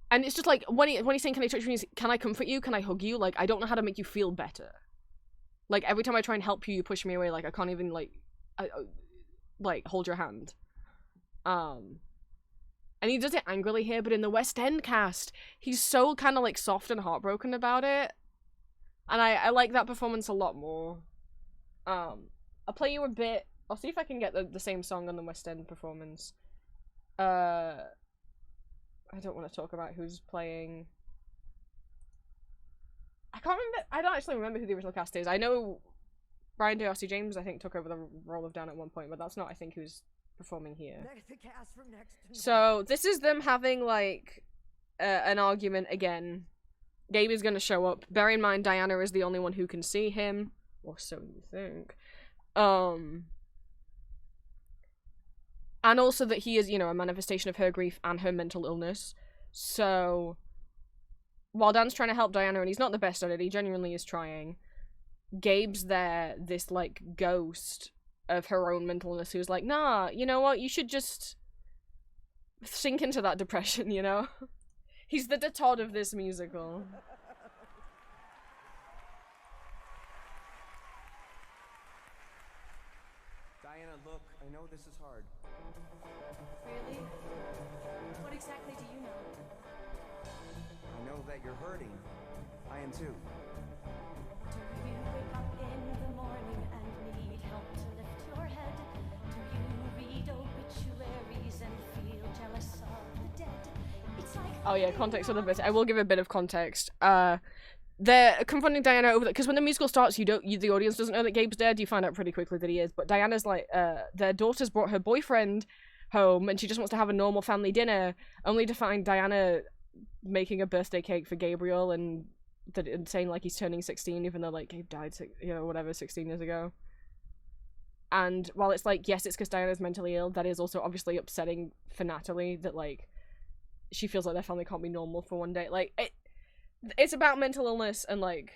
And it's just like, when he's saying, "Can I touch you?" "Can I comfort you? Can I hug you?" Like, I don't know how to make you feel better. Like, every time I try and help you, you push me away. Like, I can't even, like, hold your hand. And he does it angrily here, but in the West End cast, he's so kind of, like, soft and heartbroken about it. And I like that performance a lot more. I'll play you a bit. I'll see if I can get the same song on the West End performance. I don't want to talk about who's playing. I can't remember. I don't actually remember who the original cast is. I know Brian D'Arcy James, I think, took over the role of Dan at one point, but that's not, I think, who's performing here. The cast from next to So this is them having like an argument again. Gabe is gonna show up. Bear in mind, Diana is the only one who can see him, or so you think. And also that he is, you know, a manifestation of her grief and her mental illness. So while Dan's trying to help Diana, and he's not the best at it, he genuinely is trying. Gabe's there, this like ghost of her own mental illness, who's like, nah, you know what? You should just sink into that depression, you know? He's the Todd of this musical. Diana, look, I know this is hard. Really? What exactly do you know? I know that you're hurting. I am too. Do you wake up in the morning and need help to lift your head? Do you read obituaries and feel jealous of the dead? It's like Oh yeah, context of the bit. I will give a bit of context. They're confronting Diana over because when the musical starts, the audience doesn't know that Gabe's dead. You find out pretty quickly that he is. But Diana's like, their daughter's brought her boyfriend home, and she just wants to have a normal family dinner, only to find Diana making a birthday cake for Gabriel and saying like he's turning 16, even though like Gabe died, 16 years ago. And while it's like, yes, it's because Diana's mentally ill, that is also obviously upsetting for Natalie that like she feels like their family can't be normal for one day. Like it's about mental illness and like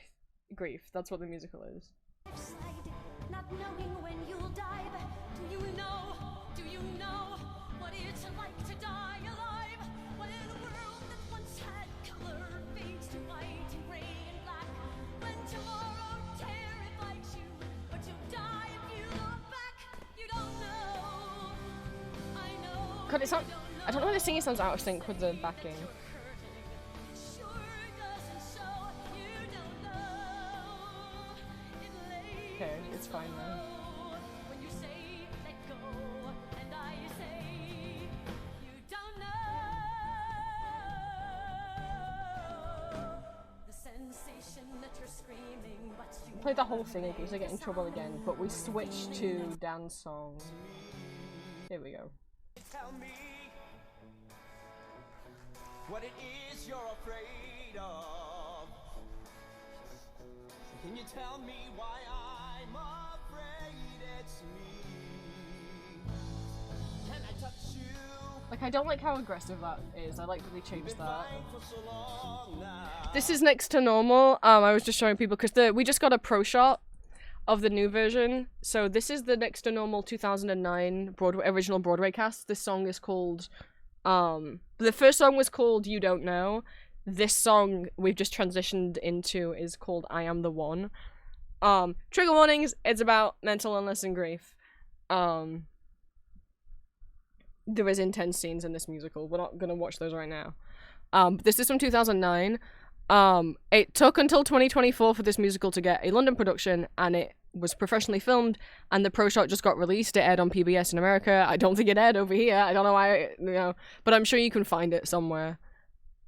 grief. That's what the musical is. side, not knowing when you'll die. But do you know what it's like to die alive? When a world that once had color fades to white and gray and black. When tomorrow terrifies you, but you'll die if you look back. You don't know. I know. God, it's not. I don't know why the singing sounds out of sync with the backing. Sure doesn't show. You don't know. It lays Okay, it's fine then. when you say let go, and I say you don't know the sensation that you're screaming, but you Played the whole thing in case I get in trouble again, but we switched to Dan's song. Here we go. Tell me what it is you're afraid of. Can you tell me why I'm afraid it's me? Can I touch you? Like, I don't like how aggressive that is. I like that they changed that. Flying for so long now. This is next to normal. I was just showing people because we just got a pro shot of the new version. So this is the next to normal 2009 original Broadway cast. This song is called the first song was called You Don't Know. This song we've just transitioned into is called I Am the One. Trigger warnings, it's about mental illness and grief. There is intense scenes in this musical. We're not gonna watch those right now. This is from 2009. It took until 2024 for this musical to get a London production, and it was professionally filmed, and the pro shot just got released. It aired on PBS in America. I don't think it aired over here. I don't know why, but I'm sure you can find it somewhere.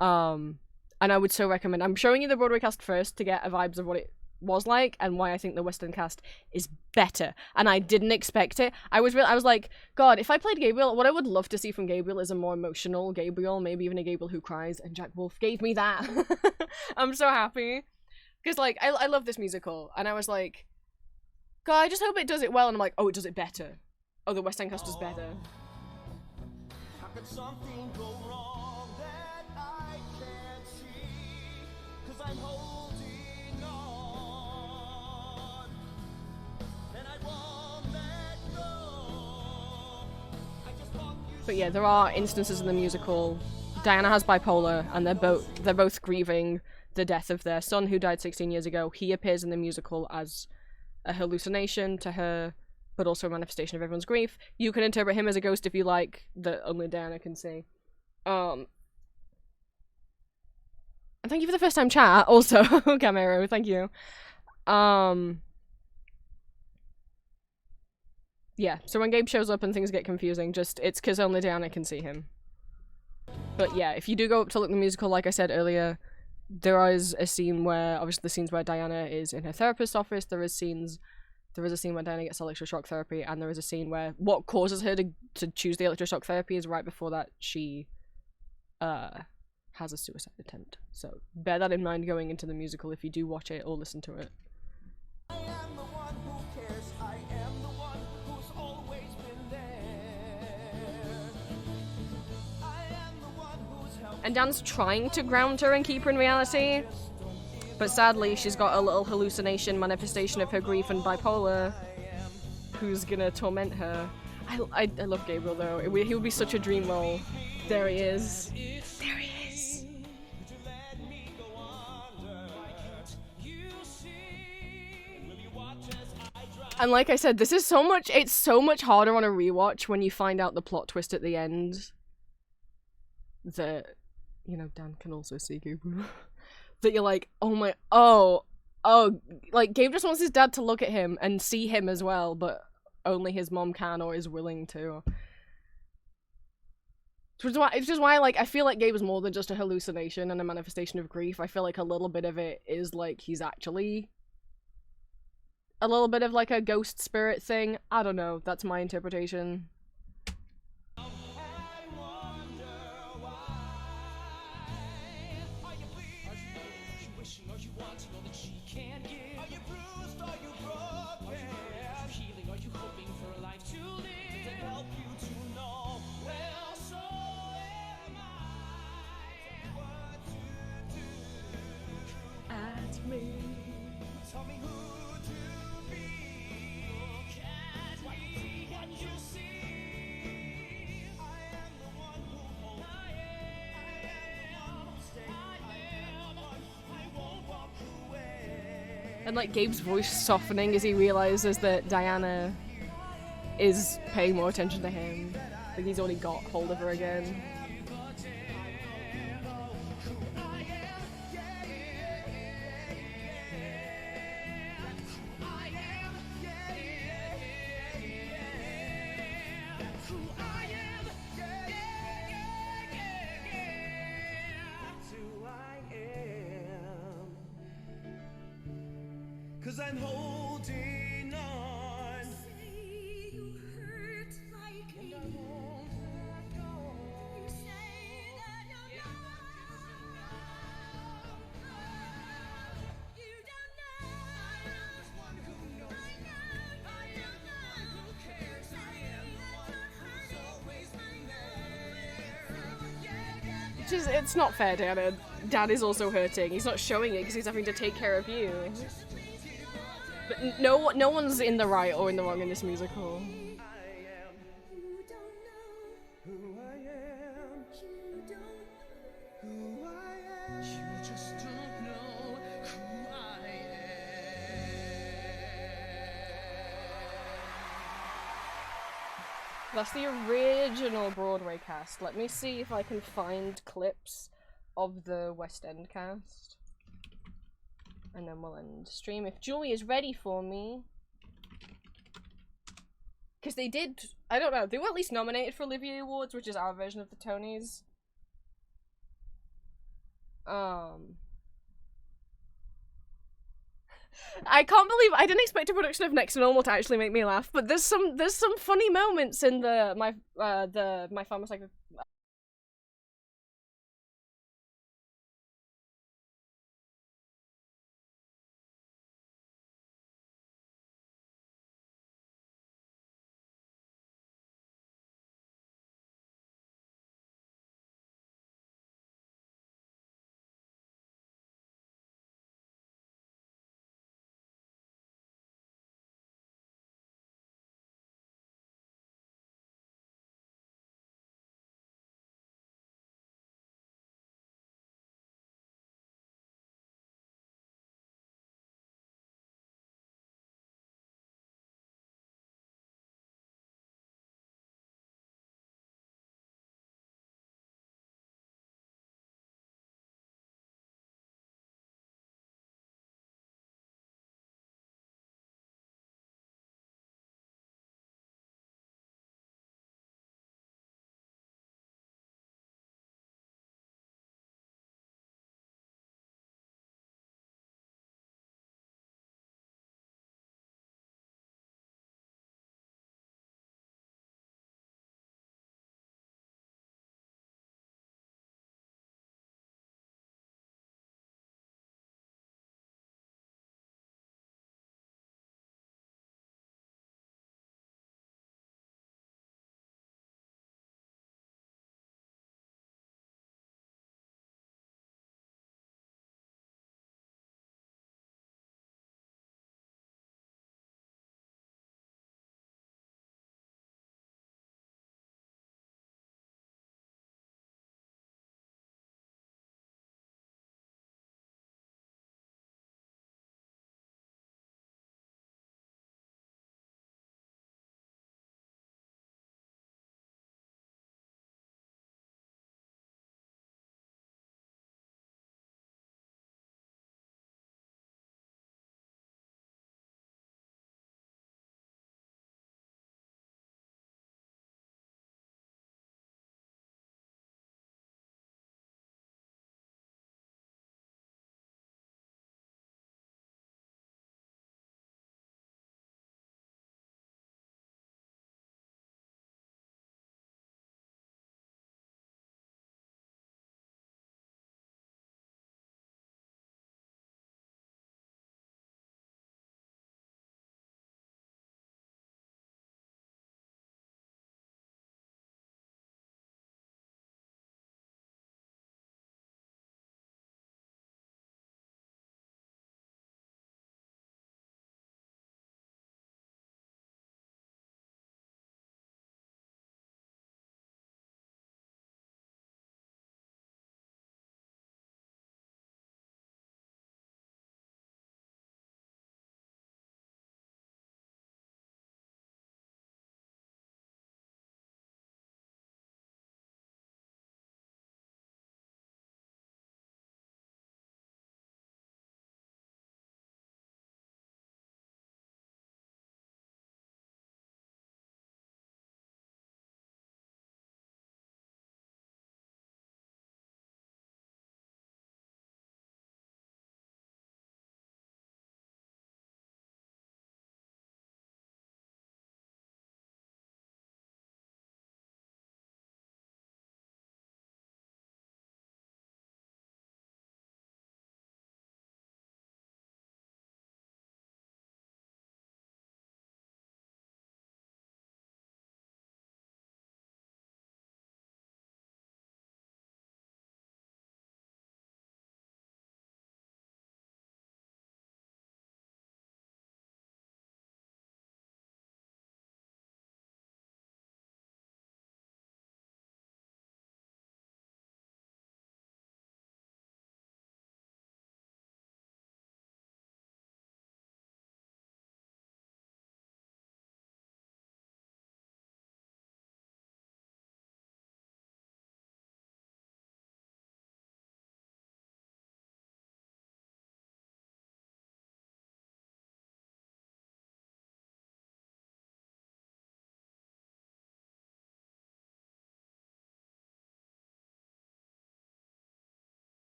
And I would so recommend. I'm showing you the Broadway cast first to get a vibes of what it was like and why I think the West End cast is better. And I didn't expect it. I was like, God, if I played Gabriel, what I would love to see from Gabriel is a more emotional Gabriel, maybe even a Gabriel who cries, and Jack Wolf gave me that. I'm so happy. Because, like, I love this musical, and I was like, God, I just hope it does it well, and I'm like, oh, it does it better. Oh, the West End cast does better. How could something go wrong that I can't see? 'Cause I'm holding on, and I won't let go. I just want you. But yeah, there are instances in the musical. Diana has bipolar, and they're both grieving the death of their son who died 16 years ago. He appears in the musical as a hallucination to her, but also a manifestation of everyone's grief. You can interpret him as a ghost if you like, that only Diana can see. And thank you for the first time chat, also, Camero, thank you. Yeah, so when Gabe shows up and things get confusing, it's because only Diana can see him. But yeah, if you do go up to look at the musical, like I said earlier, there is a scene where, obviously the scenes where Diana is in her therapist's office, there is scenes There is a scene where Diana gets electroshock therapy, and there is a scene where what causes her to choose the electroshock therapy is right before that she has a suicide attempt. So bear that in mind going into the musical if you do watch it or listen to it. I am the one who cares. I am the one who's always been there. I am the one who's helped. And Dan's trying to ground her and keep her in reality, but sadly she's got a little hallucination manifestation of her grief and bipolar who's gonna torment her. I love Gabriel though. He would be such a dream role. There he is. There he is. And like I said, this is so much, it's so much harder on a rewatch when you find out the plot twist at the end. That, you know, Dan can also see Gabriel. That you're like, oh, like Gabe just wants his dad to look at him and see him as well, but only his mom can or is willing to. It's just why, like, I feel like Gabe is more than just a hallucination and a manifestation of grief. I feel like a little bit of it is like he's actually a little bit of like a ghost spirit thing. I don't know. That's my interpretation. And like Gabe's voice softening as he realizes that Diana is paying more attention to him. Like he's already got hold of her again. Cause I'm holding on. Say you hurt like me. You say that you're you don't know. I'm one who knows. I don't know. Who cares? I am the one who's always been there. It's not fair, Dad. Dad is also hurting. He's not showing it because he's having to take care of you. But no one's in the right or in the wrong in this musical. You don't know Who I am, you don't know. who I am. You just don't know who I That's the original Broadway cast. Let me see if I can find clips of the West End cast. And then we'll end stream if Julie is ready for me. Because they did, I don't know, they were at least nominated for Olivier Awards, which is our version of the Tonys. I can't believe I didn't expect a production of Next to Normal to actually make me laugh, but there's some funny moments in the My Pharmacycle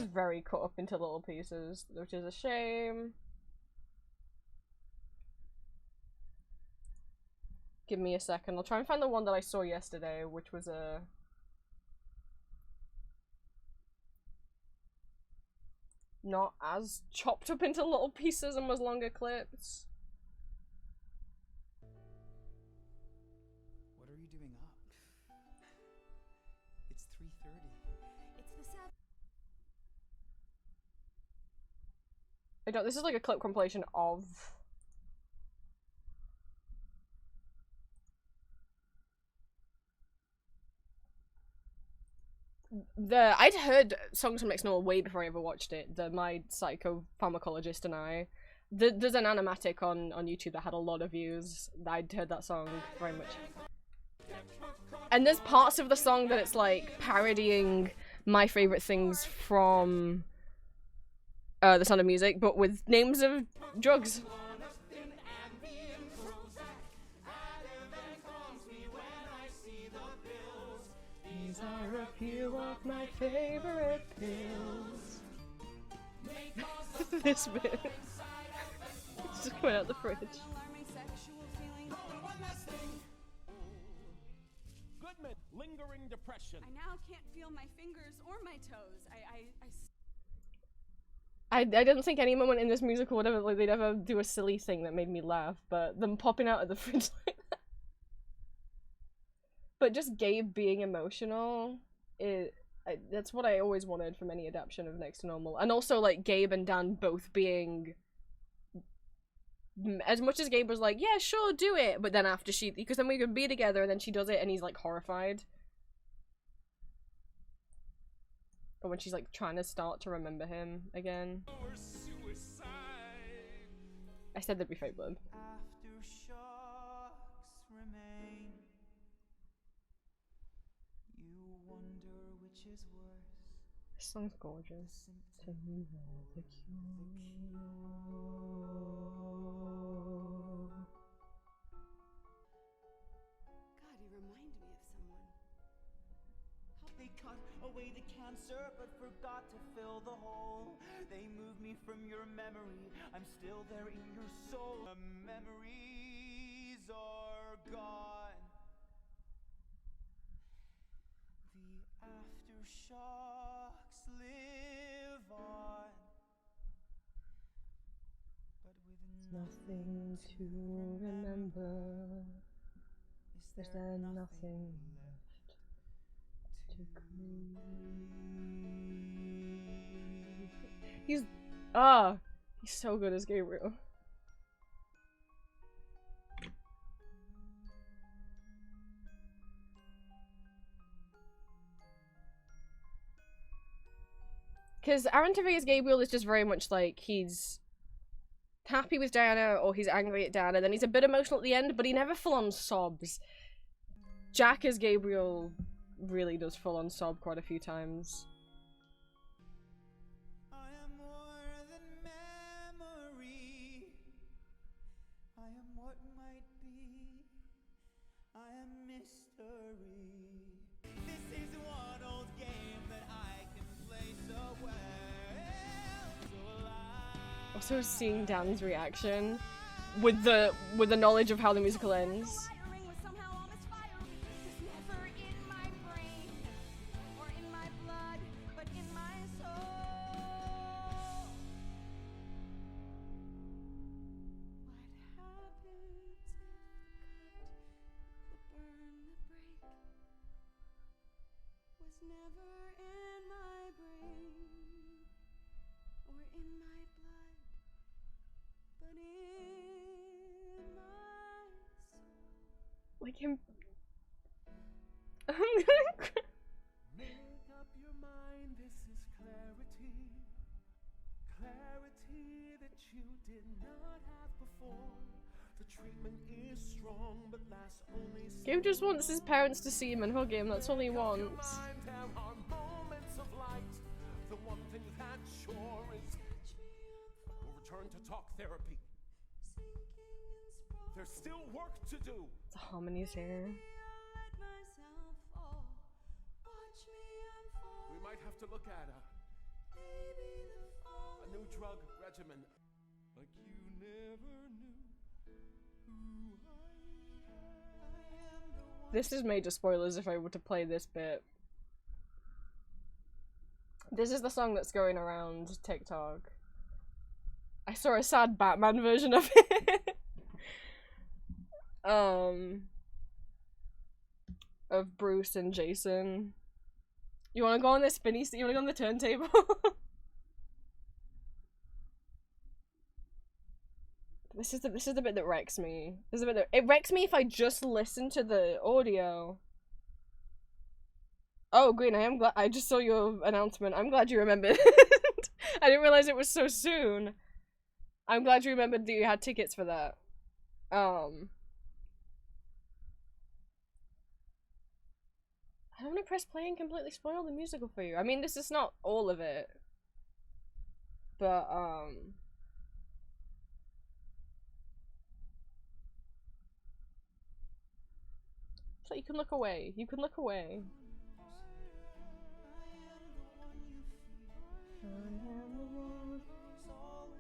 just very cut up into little pieces, which is a shame. Give me a second. I'll try and find the one that I saw yesterday, which was a... not as chopped up into little pieces and was longer clips. What are you doing up? It's 3:30. It's the Sabbath. I don't. This is like a clip compilation of. I'd heard Songs from Next Normal way before I ever watched it. My psychopharmacologist and I. There's an animatic on YouTube that had a lot of views. I'd heard that song very much. And there's parts of the song that it's like parodying my favorite things from The Sound of Music, but with names of drugs. These are a few of my favorite pills. This bit. It's just coming out the fridge. Goodman, lingering depression. I now can't feel my fingers or my toes. I didn't think any moment in this musical would ever, like, they'd ever do a silly thing that made me laugh, but them popping out of the fridge like that. But just Gabe being emotional, that's what I always wanted from any adaptation of Next to Normal. And also, like, Gabe and Dan both being... As much as Gabe was like, yeah, sure, do it, but then after because then we could be together, and then she does it, and he's, like, horrified. Or when she's, like, trying to start to remember him again. I said there'd be fake blood. Aftershocks remain. You wonder which is worse. This song's gorgeous. To me, the God, you remind me of someone. They cut away the cancer but forgot to fill the hole. They moved me from your memory. I'm still there in your soul. The memories are gone. The aftershocks live on. But with nothing to remember. Is there nothing left to grieve? He's so good as Gabriel. Because Aaron Tvei's Gabriel is just very much like he's happy with Diana or he's angry at Diana, then he's a bit emotional at the end, but he never full-on sobs. Jack as Gabriel really does full-on sob quite a few times. I am more than memory. I am what might be. I am mystery. This is one old game that I can play so well. So alive. Also seeing Dan's reaction with the knowledge of how the musical ends. Wiring was somehow almost fiery. It's never in my brain or in my blood, but in my soul. What happens if the burn, the break was never in my brain or in my blood, but in my soul. Like him. I'm gonna cry. Make up your mind, this is clarity. Clarity that you did not have before. The treatment is strong, but lasts only Gabe just wants his parents to see him and hug him, that's all he wants. mind. There are moments of light. The one thing that sure is we'll return to talk therapy. There's still work to do. The harmonies here. We might have to look at A new drug regimen. Like you never knew who I am. This is major spoilers if I were to play this bit. This is the song that's going around TikTok. I saw a sad Batman version of it. Of Bruce and Jason. You wanna go on this spinny you wanna go on the turntable? This is the bit that wrecks me. This is the bit that it wrecks me if I just listen to the audio. Oh, Green, I am glad I just saw your announcement. I'm glad you remembered. I didn't realize it was so soon. I'm glad you remembered that you had tickets for that. I don't want to press play and completely spoil the musical for you. I mean, this is not all of it. But, so you can look away. You can look away.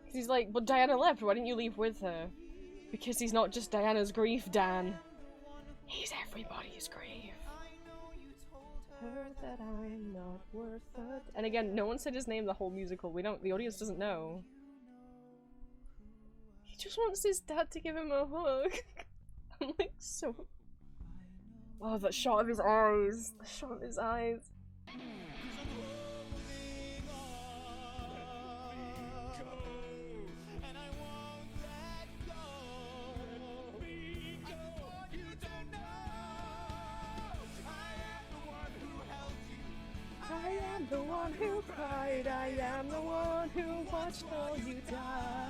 He's like, but Diana left, why didn't you leave with her? Because he's not just Diana's grief, Dan. He's everybody's grief. Heard that I'm not worth it. And again, no one said his name the whole musical. The audience doesn't know. He just wants his dad to give him a hug. I'm like, so... Oh, that shot of his eyes. The shot of his eyes. I am the one who cried, I am the one who watched all you die.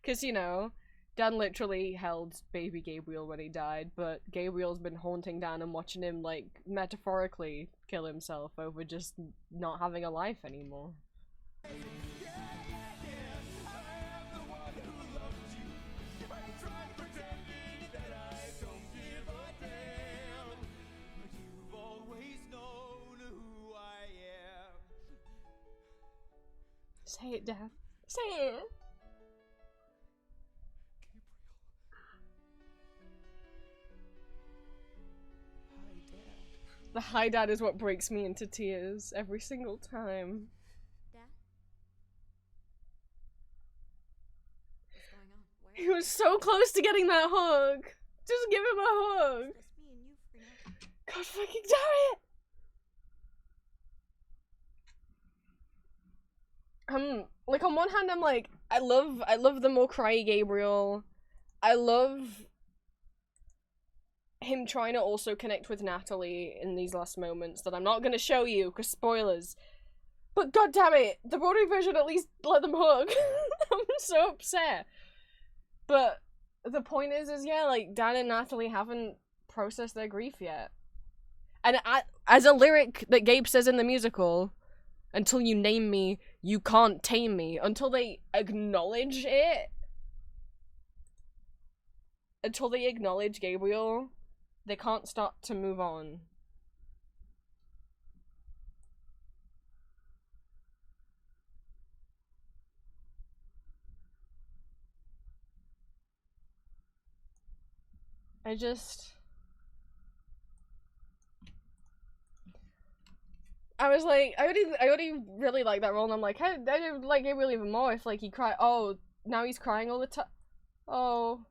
Cause you know, Dan literally held baby Gabriel when he died, but Gabriel's been haunting Dan and watching him, like, metaphorically kill himself over just not having a life anymore. Say it, Dan. Say it! The hi dad is what breaks me into tears every single time. Dad? What's going on? Where? He was so close to getting that hug. Just give him a hug. It's just me and you for now. God fucking damn it! Like on one hand I'm like, I love the more cry Gabriel. I love him trying to also connect with Natalie in these last moments that I'm not gonna show you because spoilers. But god damn it, the Broadway version at least let them hug. I'm so upset. But the point is yeah, like Dan and Natalie haven't processed their grief yet. And as a lyric that Gabe says in the musical, until you name me, you can't tame me. Until they acknowledge it. Until they acknowledge Gabriel, they can't start to move on. I was like, I already really like that role, and I'm like, I like Gabriel even more if, like, he cried. Oh, now he's crying all the time. Oh. I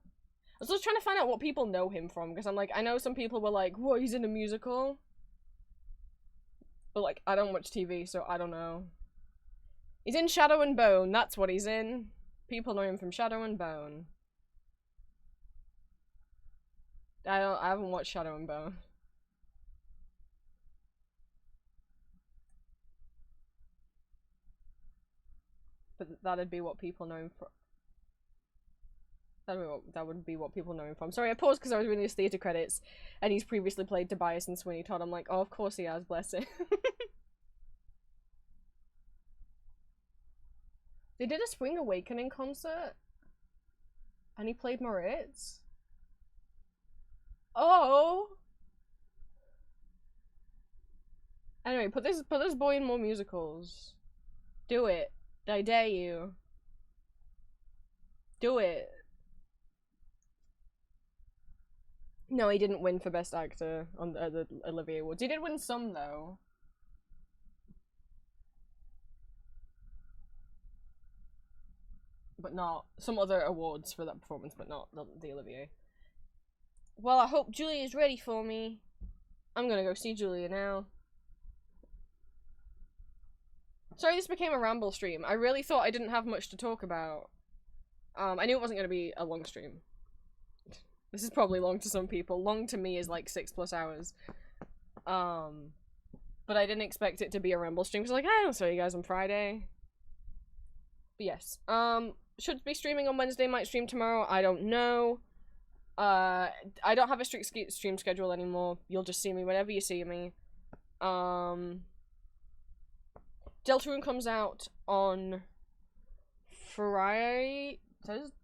was just trying to find out what people know him from, because I'm like, I know some people were like, whoa, he's in a musical. But, like, I don't watch TV, so I don't know. He's in Shadow and Bone, that's what he's in. People know him from Shadow and Bone. I haven't watched Shadow and Bone. But that'd be what people know him from. That would be what people know him from. Sorry, I paused because I was reading his theatre credits, and he's previously played Tobias in Sweeney Todd. I'm like, oh, of course he has, bless him. They did a Spring Awakening concert, and he played Moritz. Oh. Anyway, put this boy in more musicals. Do it. I dare you. Do it. No, he didn't win for Best Actor on the Olivier Awards. He did win some, though. But not some other awards for that performance, but not the Olivier. Well, I hope Julia's ready for me. I'm gonna go see Julia now. Sorry this became a ramble stream. I really thought I didn't have much to talk about. I knew it wasn't gonna be a long stream. This is probably long to some people. Long to me is like 6+ hours. But I didn't expect it to be a ramble stream, because like, I'll show you guys on Friday. But yes. Should be streaming on Wednesday, might stream tomorrow, I don't know. I don't have a strict stream schedule anymore. You'll just see me whenever you see me. Deltarune comes out on Friday? Thursday.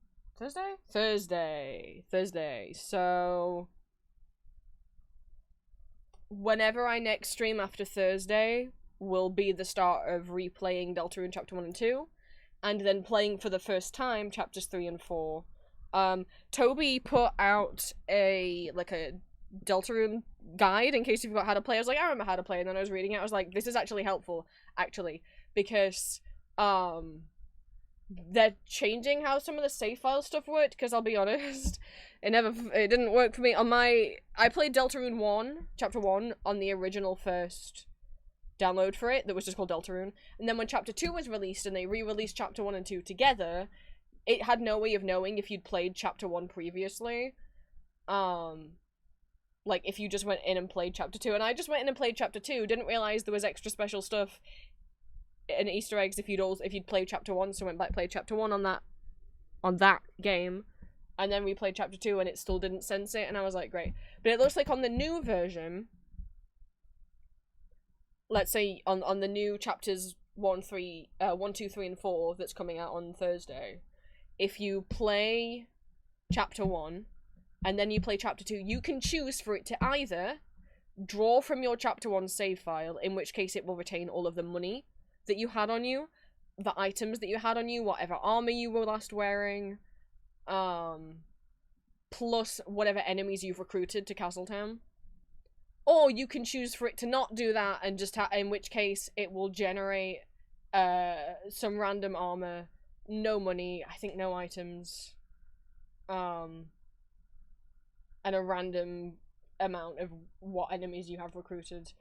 So whenever I next stream after Thursday will be the start of replaying Deltarune Chapter 1 and 2. And then playing for the first time Chapters 3 and 4. Toby put out a Deltarune guide in case you forgot how to play. I was like, I remember how to play, and then I was reading it, I was like, this is actually helpful, because they're changing how some of the save file stuff worked, because I'll be honest, it didn't work for me. I played Deltarune 1, Chapter 1, on the original first download for it that was just called Deltarune, and then when Chapter 2 was released and they re-released Chapter 1 and 2 together, it had no way of knowing if you'd played Chapter 1 previously. Like if you just went in and played Chapter 2, and I just went in and played Chapter 2, didn't realize there was extra special stuff and Easter eggs if you'd played Chapter 1, so went back played Chapter 1 on that game, and then replayed Chapter 2 and it still didn't sense it, and I was like, great. But it looks like on the new version, let's say on the new chapters 1, 2, 3, and 4 that's coming out on Thursday, if you play Chapter 1 and then you play Chapter 2, you can choose for it to either draw from your Chapter 1 save file, in which case it will retain all of the money that you had on you, the items that you had on you, whatever armor you were last wearing, plus whatever enemies you've recruited to Castletown. Or you can choose for it to not do that, and just in which case it will generate some random armor, no money, I think no items, and a random amount of what enemies you have recruited.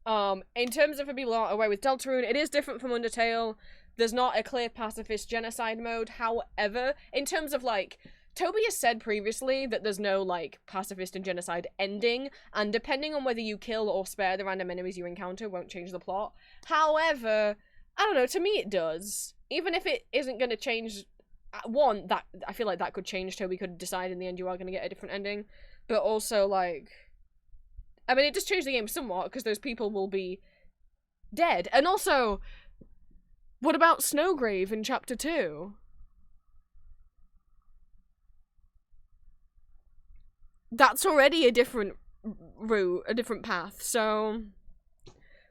In terms of, for people who aren't aware with Deltarune, it is different from Undertale. There's not a clear pacifist genocide mode. However, in terms of like, Toby has said previously that there's no, like, pacifist and genocide ending, and depending on whether you kill or spare the random enemies you encounter won't change the plot. However, I don't know, to me it does. Even if it isn't going to change, one, that I feel like that could change. Toby could decide in the end you are going to get a different ending, but also, like, I mean, it does change the game somewhat, because those people will be dead. And also, what about Snowgrave in Chapter 2? That's already a different route, a different path, so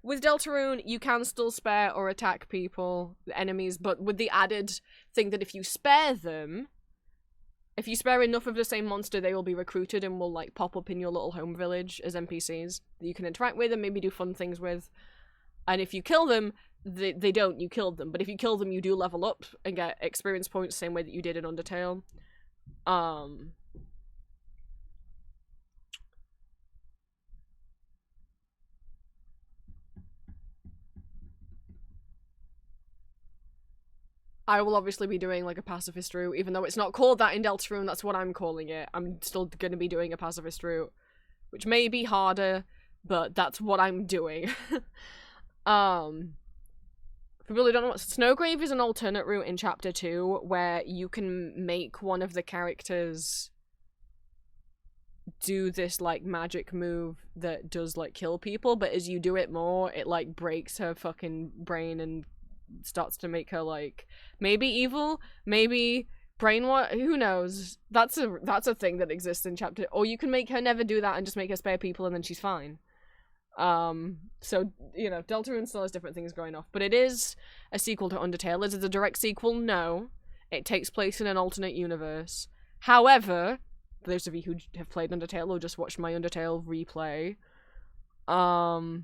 with Deltarune, you can still spare or attack people, the enemies, but with the added thing that if you spare them, if you spare enough of the same monster, they will be recruited and will, like, pop up in your little home village as NPCs that you can interact with and maybe do fun things with. And if you kill them, they don't, you killed them. But if you kill them, you do level up and get experience points, same way that you did in Undertale. I will obviously be doing, like, a pacifist route, even though it's not called that in Deltarune, that's what I'm calling it. I'm still going to be doing a pacifist route, which may be harder, but that's what I'm doing. For people who don't know what Snowgrave is, an alternate route in Chapter 2, where you can make one of the characters do this, like, magic move that does, like, kill people, but as you do it more, it, like, breaks her fucking brain and starts to make her, like, maybe evil, maybe brainwash, who knows. That's a thing that exists in Chapter, or you can make her never do that and just make her spare people and then she's fine. So, you know, Deltarune still has different things going off, but it is a sequel to Undertale. Is it a direct sequel? No. It takes place in an alternate universe. However, for those of you who have played Undertale or just watched my Undertale replay, Undertale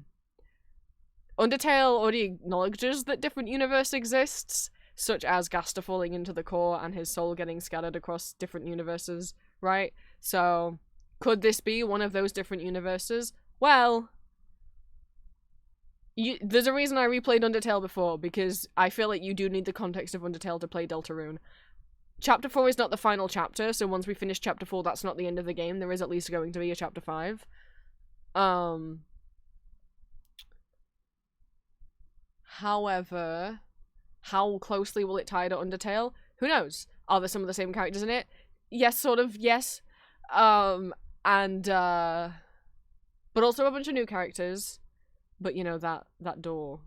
already acknowledges that different universe exists, such as Gaster falling into the core and his soul getting scattered across different universes, right? So, could this be one of those different universes? Well, there's a reason I replayed Undertale before, because I feel like you do need the context of Undertale to play Deltarune. Chapter 4 is not the final chapter, so once we finish Chapter 4, that's not the end of the game. There is at least going to be a Chapter 5. However, how closely will it tie to Undertale? Who knows? Are there some of the same characters in it? Yes, sort of, yes. But also a bunch of new characters. But, you know, that door.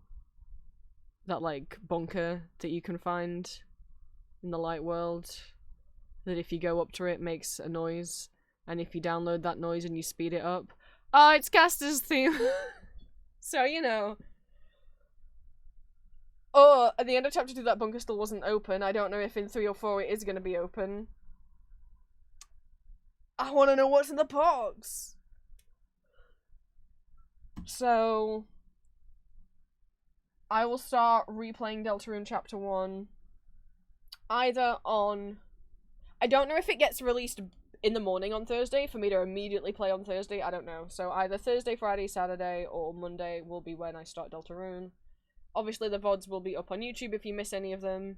That, like, bunker that you can find in the light world. That if you go up to it, makes a noise. And if you download that noise and you speed it up... Oh, it's Gaster's theme! So, you know... Oh, at the end of Chapter 2, that bunker still wasn't open. I don't know if in 3 or 4 it is going to be open. I want to know what's in the box! So, I will start replaying Deltarune Chapter 1 either on... I don't know if it gets released in the morning on Thursday for me to immediately play on Thursday, I don't know. So either Thursday, Friday, Saturday, or Monday will be when I start Deltarune. Obviously the VODs will be up on YouTube if you miss any of them.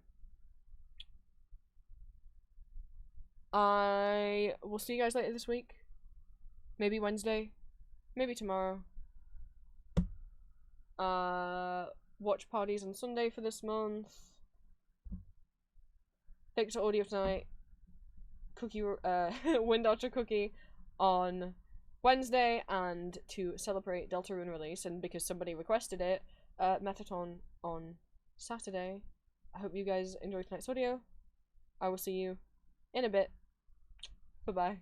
I will see you guys later this week. Maybe Wednesday. Maybe tomorrow. Watch parties on Sunday for this month. Victor Audio tonight. Cookie, Wind Archer Cookie on Wednesday, and to celebrate Deltarune release, and because somebody requested it, Metaton on Saturday. I hope you guys enjoyed tonight's audio. I will see you in a bit. Bye-bye.